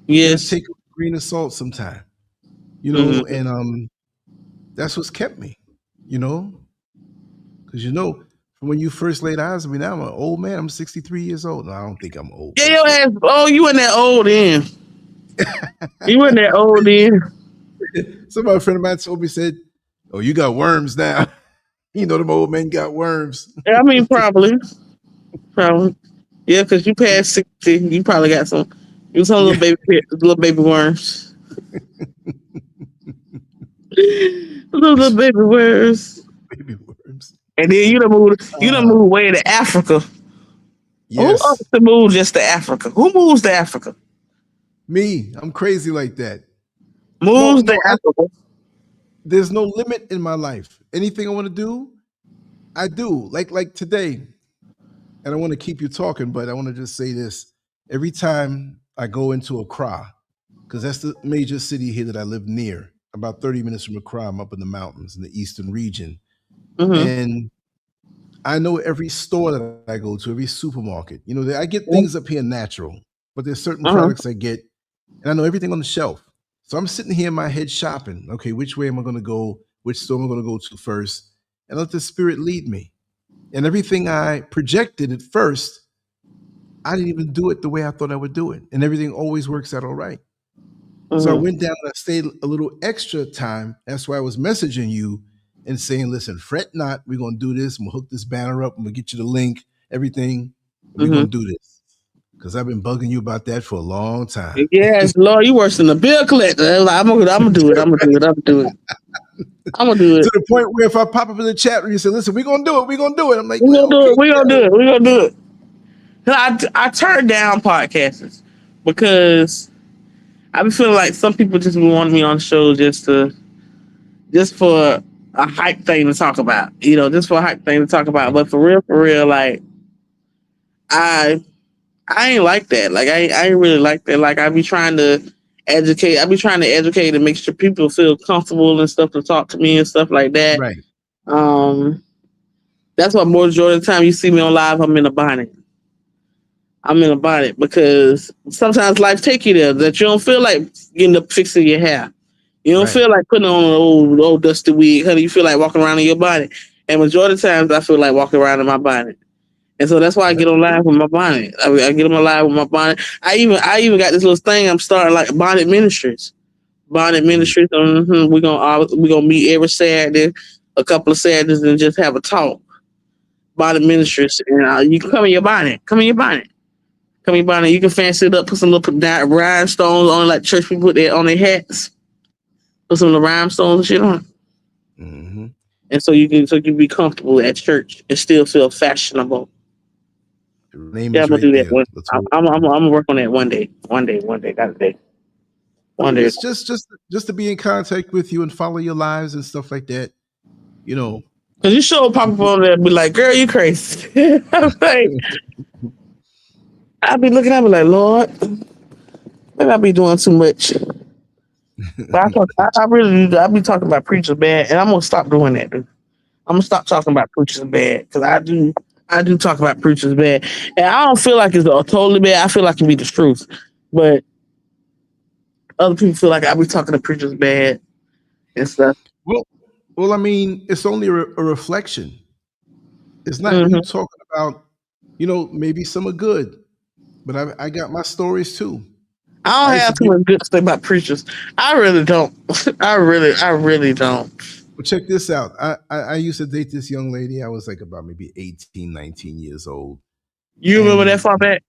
Yes. Take a grain of salt sometimes. And that's what's kept me, because from when you first laid eyes on me, now I'm an old man. I'm 63 years old. No, I don't think I'm old. Yeah, your ass. Oh, you weren't that old then. You weren't that old then. Somebody, a friend of mine told me, said, "Oh, you got worms now." Them old men got worms. I mean, probably. Yeah, because you passed 60, you probably got some little baby worms. Little baby worms. Baby worms. And then you done moved way to Africa. Who else Yes. to move just to Africa? Who moves to Africa? Me. I'm crazy like that. Moves to Africa. There's no limit in my life. Anything I want to do, I do. Like today. And I want to keep you talking, but I want to just say this. Every time I go into Accra, because that's the major city here that I live near, about 30 minutes from Accra, I'm up in the mountains in the eastern region. And I know every store that I go to, every supermarket. You know, I get things up here natural, but there's certain products I get, and I know everything on the shelf. So I'm sitting here in my head shopping. Okay, which way am I going to go? Which store am I going to go to first? And let the spirit lead me. And everything I projected at first, I didn't even do it the way I thought I would do it. And everything always works out all right. So I went down and I stayed a little extra time. That's why I was messaging you and saying, listen, fret not. We're going to do this. I'm going to hook this banner up. I'm going to get you the link, everything. We're going to do this. Because I've been bugging you about that for a long time. Yes, Lord, you worse than a bill collector. I'm gonna do it. I'm gonna do it. I'm gonna do it. I'm gonna do it. To the point where if I pop up in the chat room, you say, listen, we're going to do it. We're going to do it. I'm like, we're gonna do it. We're gonna do it. We're gonna do it. I turned down podcasts because I be feeling like some people just want me on the show just for a hype thing to talk about. You know, just for a hype thing to talk about. But for real, like I ain't like that. Like I ain't really like that. Like I be trying to educate. I be trying to educate and make sure people feel comfortable and stuff to talk to me and stuff like that. Right. That's why majority of the time you see me on live, I'm in a bonnet. I'm in a bonnet because sometimes life take you there that you don't feel like getting up fixing your hair. You don't feel like putting on an old dusty wig, honey. You feel like walking around in your bonnet. And majority of the times I feel like walking around in my bonnet. And so that's why I get on live with my bonnet. I get on live with my bonnet. I even got this little thing I'm starting like Bonnet Ministries. Bonnet Ministries. We're gonna meet every Saturday, a couple of Saturdays, and just have a talk. Bonnet Ministries, and you can come in your bonnet. Come in your bonnet. Come in your bonnet. You can fancy it up. Put some little rhinestones on, like church people put that on their hats. Put some of the rhinestones and shit on. And so you can be comfortable at church and still feel fashionable. I'm gonna do that. I'm gonna work on that one day. One day. Got a day. One day. It's just to be in contact with you and follow your lives and stuff like that. You know, because you show pop up on there and be like, "Girl, you crazy." I'm like, I'll be looking at me like, Lord, maybe I be doing too much. But I really do. I be talking about preachers bad, and I'm gonna stop doing that, dude. I'm gonna stop talking about preachers bad because I do talk about preachers bad, and I don't feel like it's totally bad. I feel like it be the truth, but other people feel like I be talking to preachers bad and stuff. Well, I mean, it's only a reflection. It's not you talking about, maybe some are good, but I got my stories too. I don't have too much good stuff about preachers. I really don't. I really don't. Well, check this out. I used to date this young lady. I was like about maybe 18, 19 years old. You remember that far back?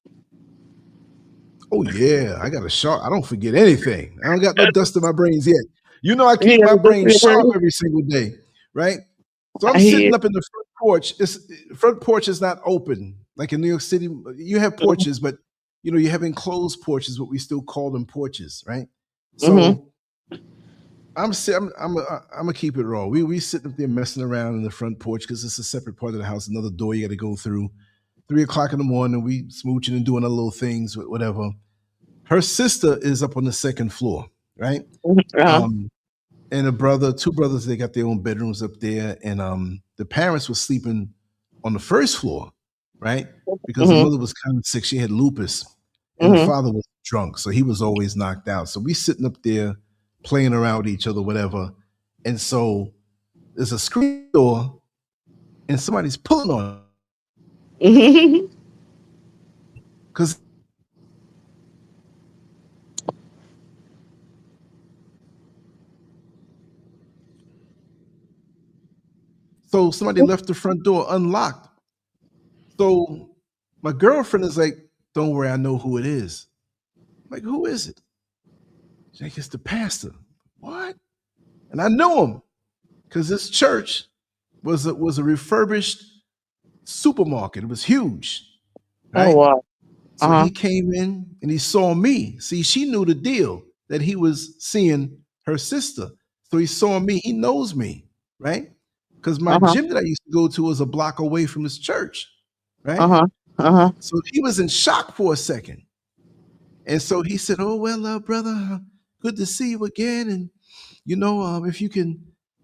Oh, yeah. I got a sharp. I don't forget anything. I don't got no dust in my brains yet. I keep my brain sharp every single day, right? So I'm sitting up in the front porch. Front porch is not open. Like in New York City, you have porches, but you have enclosed porches, but we still call them porches, right? So I'm gonna keep it raw. We sitting up there messing around in the front porch because it's a separate part of the house, another door you got to go through. 3 o'clock in the morning, we smooching and doing our little things, whatever. Her sister is up on the second floor, right? And two brothers, they got their own bedrooms up there, and the parents were sleeping on the first floor, right? Because the mother was kind of sick; she had lupus, and the father was drunk, so he was always knocked out. So we sitting up there playing around with each other, whatever. And so there's a screen door, and somebody's pulling on it. Because so somebody left the front door unlocked. So my girlfriend is like, "Don't worry, I know who it is." I'm like, "Who is it?" She's like, it's the pastor. What? And I knew him because this church was a refurbished supermarket. It was huge, Oh right? wow. So Uh he came in and he saw me. See, she knew the deal that he was seeing her sister. So he saw me. He knows me, right? Because my huh. Uh huh. gym that I used to go to was a block away from his church, Uh right? huh. Uh huh. So he was in shock for a second. And so he said, "Oh well, brother, good to see you again. And if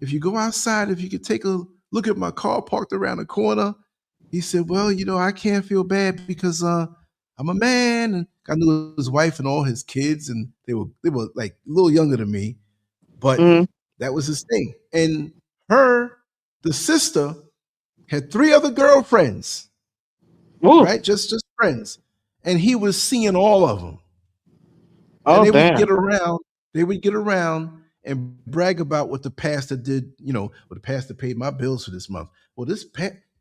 if you go outside, if you could take a look at my car parked around the corner." He said, "Well, I can't feel bad because I'm a man." And I knew his wife and all his kids, and they were like a little younger than me, but Mm. that was his thing. And the sister, had three other girlfriends, Ooh. right? Just friends, and he was seeing all of them. And Oh damn. they would get around and brag about what the pastor did, what the pastor paid my bills for this month. Well, this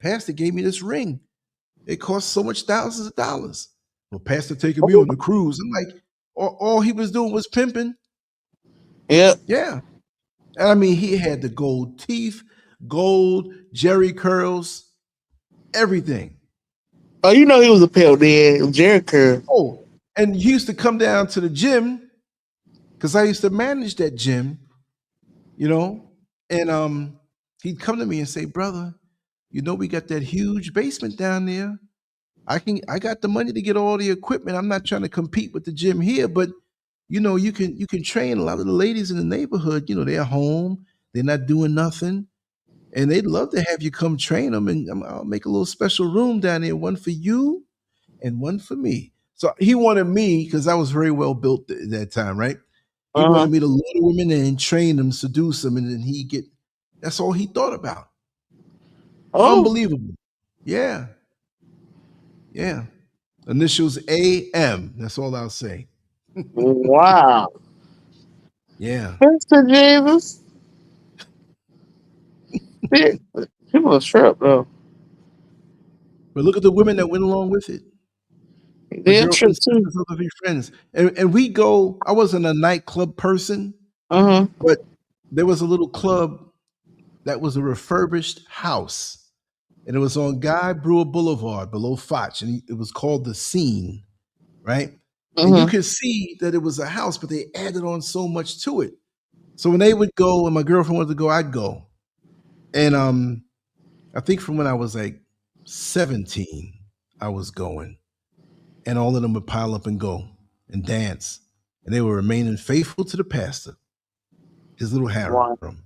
pastor gave me this ring. It cost so much thousands of dollars. Well, pastor taking me Ooh. on the cruise. I'm like, all he was doing was pimping. Yep. Yeah. And I mean, he had the gold teeth, gold, Jerry curls, everything. Oh, you know he was a pale then, Jerry Curl. Oh, and he used to come down to the gym because I used to manage that gym, you know, and he'd come to me and say, "Brother, we got that huge basement down there. I got the money to get all the equipment. I'm not trying to compete with the gym here, but you can train a lot of the ladies in the neighborhood. They're home, they're not doing nothing, and they'd love to have you come train them. And I'll make a little special room down there, one for you and one for me." So he wanted me because I was very well built at that time, right? He Uh huh. wanted me to lure the women in, train them, seduce them, and then he get. That's all he thought about. Oh Unbelievable. Yeah, yeah. Initials AM. That's all I'll say. wow. Yeah. Mr. Jesus. He, he was a trip though. But look at the women that went along with it. He My did trip girlfriend's too. sisters, other three friends. And we go, I wasn't a nightclub person, Uh huh. but there was a little club that was a refurbished house. And it was on Guy Brewer Boulevard below Foch. And it was called The Scene, right? Uh And you huh. could see that it was a house, but they added on so much to it. So when they would go and my girlfriend wanted to go, I'd go. And I think from when I was like 17, I was going. And all of them would pile up and go and dance. And they were remaining faithful to the pastor, his little Wow. harem.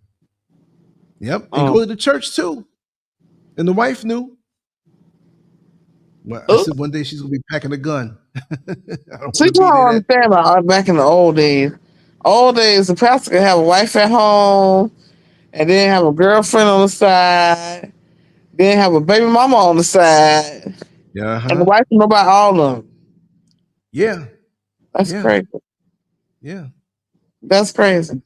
Yep. And Um. go to the church too. And the wife knew. Well, I Oh, said one day she's gonna be packing a gun. I don't see, want to you be there don't that understand about back in the old days. Old days, the pastor could have a wife at home, and then have a girlfriend on the side, then have a baby mama on the side, yeah, and the uh-huh. wife know about all of them. Yeah, That's yeah, crazy. yeah. That's crazy.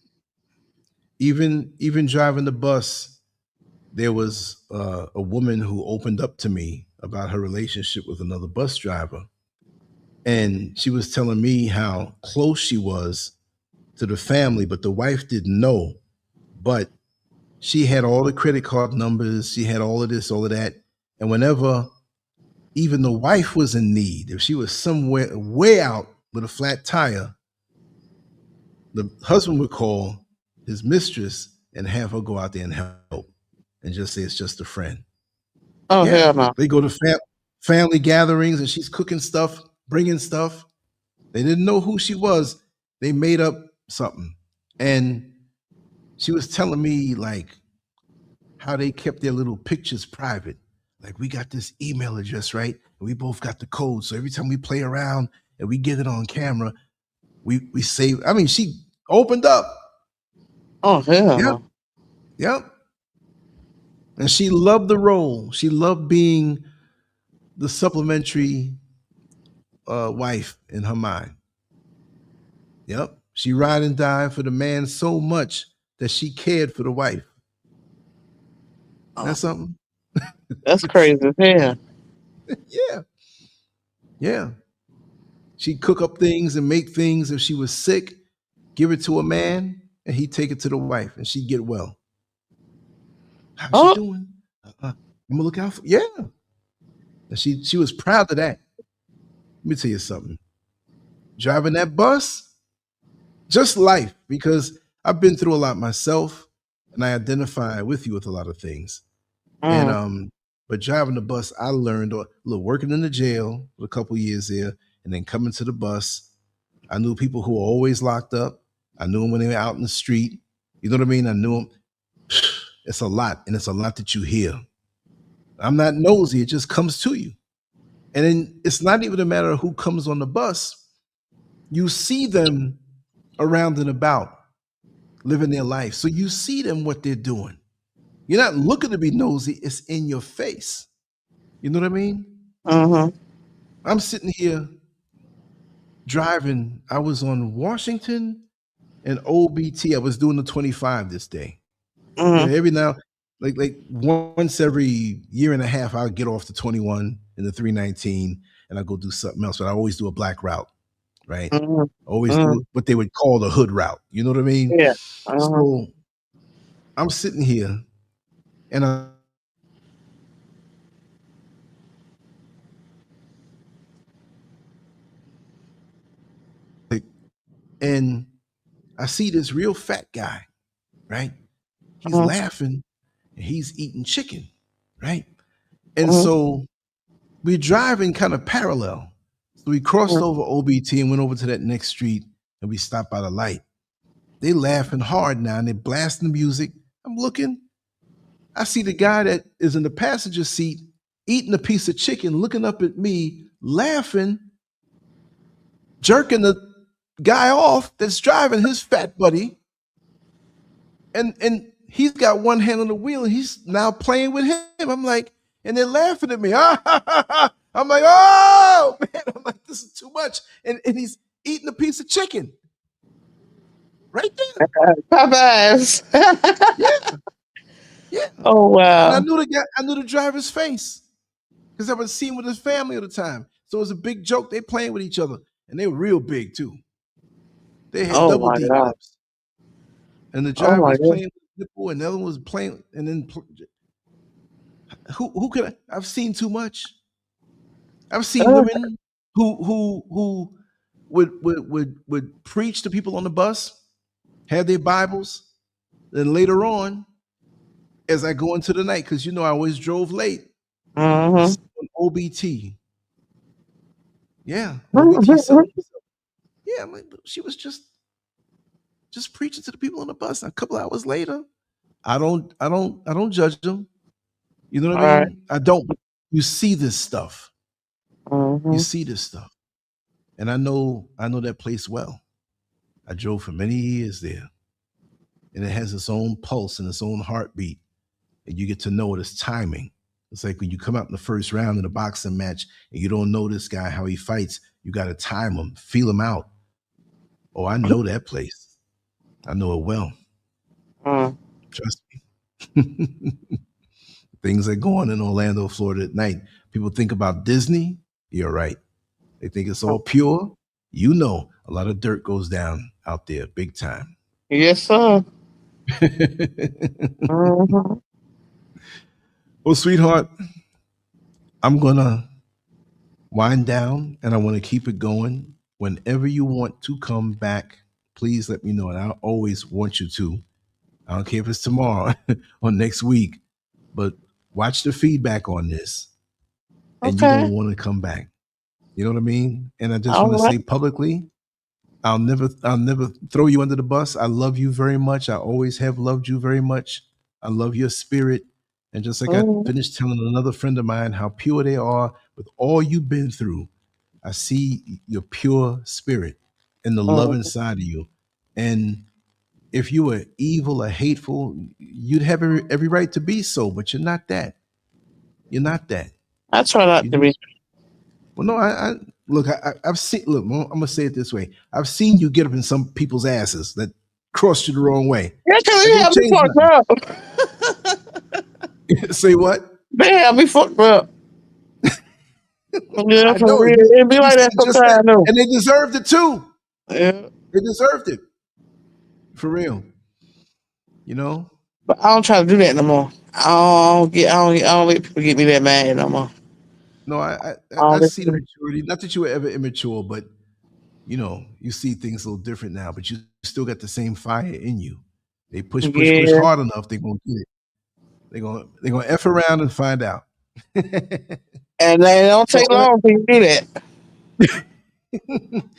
Even driving the bus, there was a woman who opened up to me about her relationship with another bus driver. And she was telling me how close she was to the family, but the wife didn't know. But she had all the credit card numbers, she had all of this, all of that. And whenever even the wife was in need, if she was somewhere way out with a flat tire, the husband would call his mistress and have her go out there and help and just say it's just a friend. Oh Yeah. hell no. They go to family gatherings and she's cooking stuff, bringing stuff. They didn't know who she was. They made up something. And she was telling me like how they kept their little pictures private. Like we got this email address, right? And we both got the code. So every time we play around and we get it on camera, we save. I mean, she opened up. Oh hell Yep. no. Yep. And she loved the role. She loved being the supplementary wife in her mind. Yep. She ride and die for the man so much that she cared for the wife. Oh, That's something. that's crazy as hell. Yeah. Yeah. She'd cook up things and make things if she was sick. give it to a man, and he'd take it to the wife, and she'd get well. How's she doing? I'm gonna look out for. Yeah, and she was proud of that. Let me tell you something. Driving that bus, just life, because I've been through a lot myself, and I identify with you with a lot of things. And but driving the bus, I learned. Look, working in the jail for a couple years there, and then coming to the bus, I knew people who were always locked up. I knew them when they were out in the street. You know what I mean? I knew them. It's a lot, and it's a lot that you hear. I'm not nosy; it just comes to you. And then it's not even a matter of who comes on the bus. You see them around and about, living their life. So you see them what they're doing. You're not looking to be nosy; it's in your face. You know what I mean? I'm sitting here driving. I was on Washington and OBT. I was doing the 25 this day. Every now, like once every year and a half, I'll get off the 21 and the 319, and I go do something else. But I always do a black route, right? Always do what they would call the hood route. You know what I mean? Yeah. So I'm sitting here, and I see this real fat guy, right? He's laughing and he's eating chicken, right? And so we're driving kind of parallel. So we crossed over OBT and went over to that next street, and we stopped by the light. They laughing hard now, and they're blasting the music. I'm looking. I see the guy that is in the passenger seat eating a piece of chicken, looking up at me, laughing, jerking the guy off that's driving his fat buddy. And he's got one hand on the wheel, and he's now playing with him. I'm like, and they're laughing at me. I'm like, oh man, I'm like, this is too much. And he's eating a piece of chicken. Right there. Popeyes. Yeah. Oh wow. And I knew the driver's face, because I was seeing with his family at the time. So it was a big joke. They playing with each other, and they were real big too. They had double D lips. And the driver was playing with the nipple, and the other one was playing, and then who could I've seen too much. I've seen women who would preach to people on the bus, had their Bibles, then later on, as I go into the night, because I always drove late. On OBT. Yeah. OBT. Yeah, I'm like, she was just preaching to the people on the bus. A couple hours later, I don't judge them. You know what I mean? I don't. You see this stuff. You see this stuff. And I know that place well. I drove for many years there. And it has its own pulse and its own heartbeat. And you get to know it as timing. It's like when you come out in the first round in a boxing match and you don't know this guy, how he fights, you got to time him, feel him out. Oh, I know that place. I know it well. Trust me. Things that go on in Orlando, Florida at night. People think about Disney. You're right. They think it's all pure. A lot of dirt goes down out there big time. Yes, sir. Well, sweetheart, I'm going to wind down, and I want to keep it going. Whenever you want to come back, please let me know. And I always want you to. I don't care if it's tomorrow or next week, but watch the feedback on this. And you're going to want to come back. You know what I mean? And I just want to say publicly, I'll never throw you under the bus. I love you very much. I always have loved you very much. I love your spirit. And just like I finished telling another friend of mine how pure they are with all you've been through, I see your pure spirit and the love inside of you. And if you were evil or hateful, you'd have every right to be so, but you're not that. You're not that. I try not to be. Well, no, I've seen, I'm going to say it this way. I've seen you get up in some people's asses that crossed you the wrong way. Yeah, because they have me fucked up. Say what? They have me fucked up. Yeah, for real. It'd be like that sometimes. And they deserved it too. Yeah. They deserved it. For real. You know? But I don't try to do that no more. I don't let people get me that mad no more. No, I don't I let see the people- maturity. Not that you were ever immature, but you see things a little different now, but you still got the same fire in you. They push Yeah, hard enough, they're gonna get it. They're gonna F around and find out. and they don't So take long for you to do that.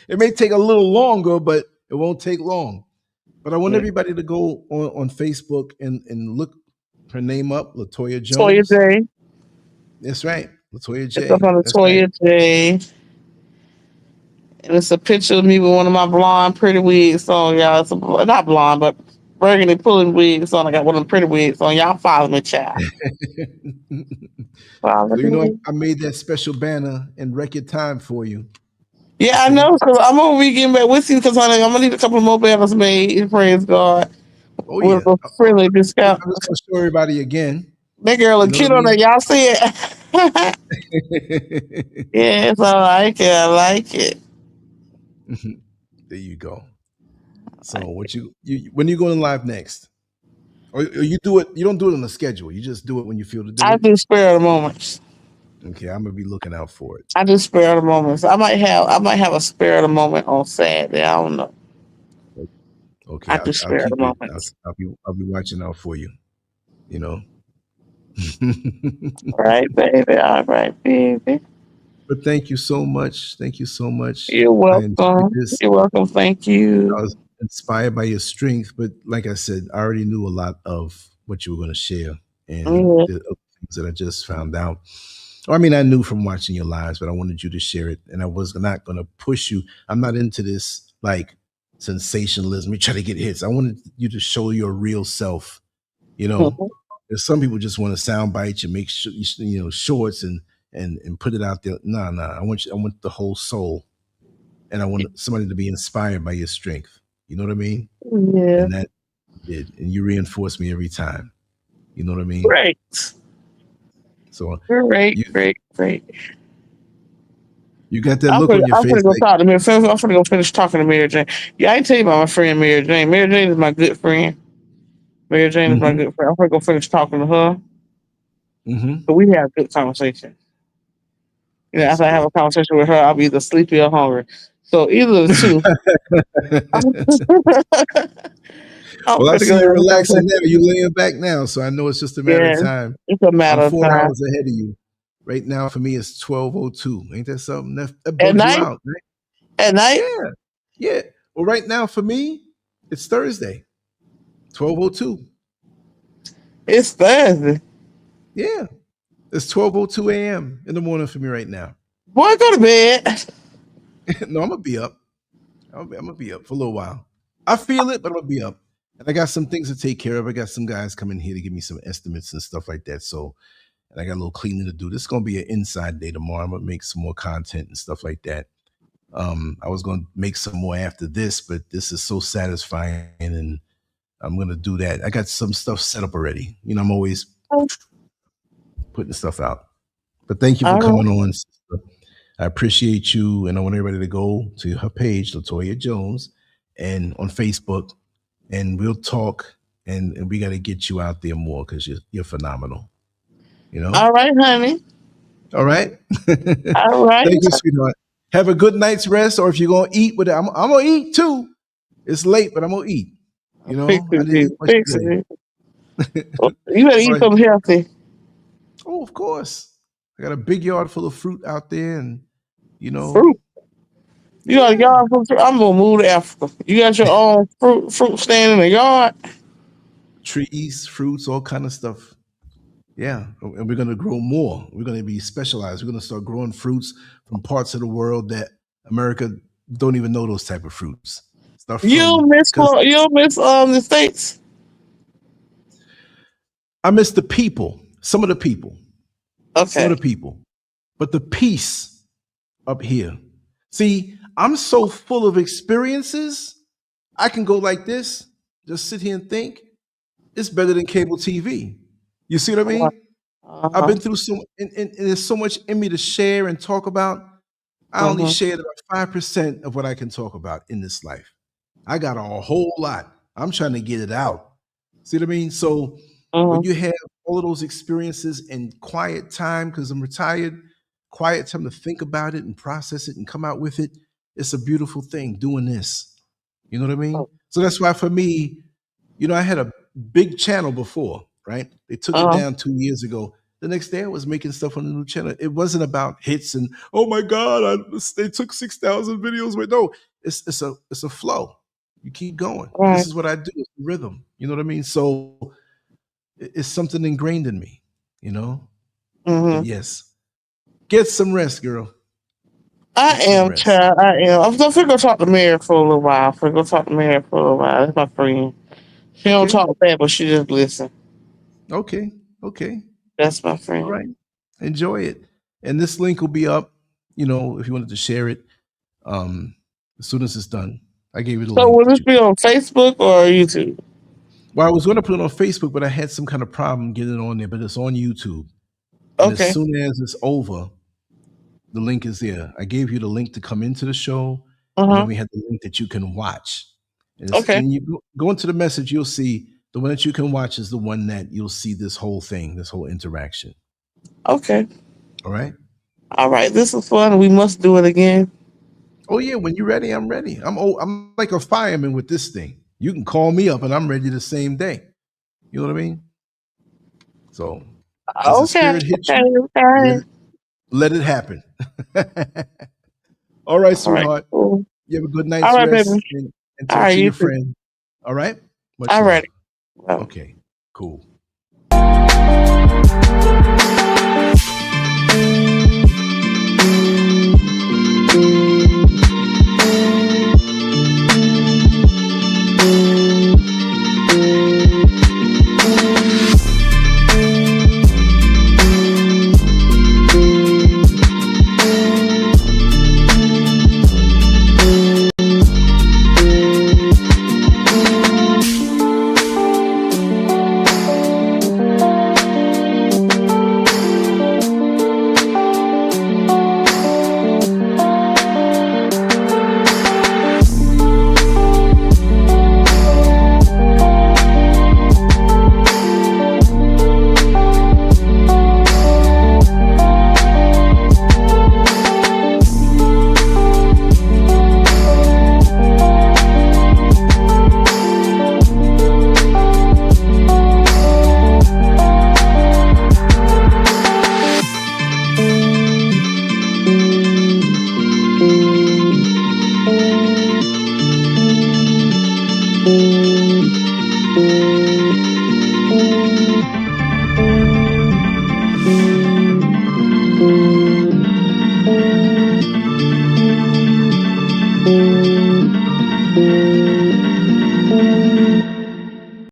it may take a little longer, but it won't take long. But I want Yeah. everybody to go on Facebook and look her name up, Latoya Toya Jones. J. That's right. Latoya It's up J. on the That's right. Toya J. And it's a picture of me with one of my blonde pretty wigs on, y'all. It's not blonde, but burgundy pulling wigs on. I got one of them pretty wigs on. Y'all follow me, child. Follow So me. I made that special banner in record time for you. Yeah, I Okay. know, because I'm going to be getting back with you because I'm going to need a couple of more banners made, praise God, Oh with yeah. a friendly discount. I'm just gonna show everybody again. That girl You look know what cute I on there. mean? Y'all see it? Yes, I like it. I like it. There you go. So you when you going live next? Or you do it, you don't do it on a schedule. You just do it when you feel to do I it. do spare the moments. Okay, I'm gonna be looking out for it. I do spare the moments. I might have a spare the moment on Saturday. I don't know. Okay, I do I'll spare the keep it. moments. I'll be watching out for you. You know. All right, baby. All right, baby. But thank you so much. Thank you so much. You're I enjoyed welcome. this. You're welcome. Thank I you. was inspired by your strength, but like I said, I already knew a lot of what you were going to share, and Yeah. the other things that I just found out. Or I mean, I knew from watching your lives, but I wanted you to share it, and I was not going to push you. I'm not into this like sensationalism. We try to get hits. I wanted you to show your real self. You know, Mhm. there's some people just want to sound bite you, make sure shorts and put it out there. No, no, I want you. I want the whole soul, and I want somebody to be inspired by your strength. You know what I mean? Yeah. And that you did, and you reinforce me every time. You know what I mean? Great. So Great. you Great. Great. you got that look on your I'm face gonna go like, talk to Mary. I'm gonna go finish talking to Mary Jane. Yeah, I ain't tell you about my friend Mary Jane. Mary Jane is my good friend. Mary Jane is my mm-hmm, good friend. I'm gonna go finish talking to her. mm-hmm. So we have good conversation. You know, That's after I have good. a conversation with her, I'll be either sleepy or hungry. So either of the two. I'm, I'm Well, I gonna see go you have a relaxing now. conversation. You laying back now, so I know it's just a matter of Yeah, time. it's a I'm matter of 4 time. hours ahead of you. Right now, for me, it's 12:02. Ain't that something that At bugs you night, out? Right? at night, Yeah, yeah. Well, right now for me, it's Thursday, 12:02. it's Thursday. Yeah, it's 12:02 a.m. in the morning for me right now. Boy, go to bed. No, I'm gonna be up. I'm gonna be up for a little while. I feel it, but I'm gonna be up. And I got some things to take care of. I got some guys coming here to give me some estimates and stuff like that. So, and I got a little cleaning to do. This is gonna be an inside day tomorrow. I'm gonna make some more content and stuff like that. I was gonna make some more after this, but this is so satisfying, and I'm gonna do that. I got some stuff set up already. I'm always All putting stuff out. But thank you for right. coming on, sister. I appreciate you, and I want everybody to go to her page, Latoya Jones, and on Facebook, and we'll talk. And we got to get you out there more because you're phenomenal. You know. All right, honey. All right. All right. Thank you, sweetheart. Have a good night's rest, or if you're gonna eat with it, I'm gonna eat too. It's late, but I'm gonna eat. Fix I it, didn't eat Jesus. much Fix today. it. You better All eat right. something healthy. Oh, of course. I got a big yard full of fruit out there, and you know, Fruit. You got a yeah, yard full of fruit. I'm gonna move to Africa. You got your own fruit stand in the yard. trees, fruits, all kind of stuff. Yeah, and we're gonna grow more. We're gonna be specialized. We're gonna start growing fruits from parts of the world that America don't even know those type of fruits. Stuff from because You miss the states. I miss the people, some of Okay. the people, but the peace up here. See, I'm so full of experiences. I can go like this, just sit here and think. It's better than cable TV. You see what I mean? Uh I've huh. been through and there's so much in me to share and talk about. I only Uh shared about 5% of what I can talk about in this life. I got a whole lot. I'm trying to get it out. See what I mean? So when you have all of those experiences in quiet time, because I'm retired, quiet time to think about it and process it and come out with it, it's a beautiful thing doing this. You know what I mean? So that's why for me, I had a big channel before, right? They took it down 2 years ago. The next day I was making stuff on the new channel. It wasn't about hits and, oh my God, they took 6,000 videos. Wait, no, it's a flow. You keep going. Right. This is what I do. It's rhythm. You know what I mean? So it's something ingrained in me, But yes. Get some rest, girl. I am, child. I am. I'm going to talk to Mary for a little while. That's my friend. She don't talk bad, but she just listen. Okay. That's my friend. All right. Enjoy it. And this link will be up, if you wanted to share it, as soon as it's done. I gave you the link. So will this be on Facebook or YouTube? Well, I was going to put it on Facebook, but I had some kind of problem getting it on there, but it's on YouTube. And as soon as it's over, the link is there. I gave you the link to come into the show, and then we had the link that you can watch. And you go into the message, you'll see the one that you can watch is the one that you'll see this whole thing, this whole interaction. Okay. All right. All right. This is fun. We must do it again. Oh yeah, when you're ready, I'm ready. I'm like a fireman with this thing. You can call me up and I'm ready the same day. You know what I mean? So as the spirit hits you, let it happen. All right, sweetheart. Cool. You have a good night's rest and talk to your friend. All right? All right. Okay, cool.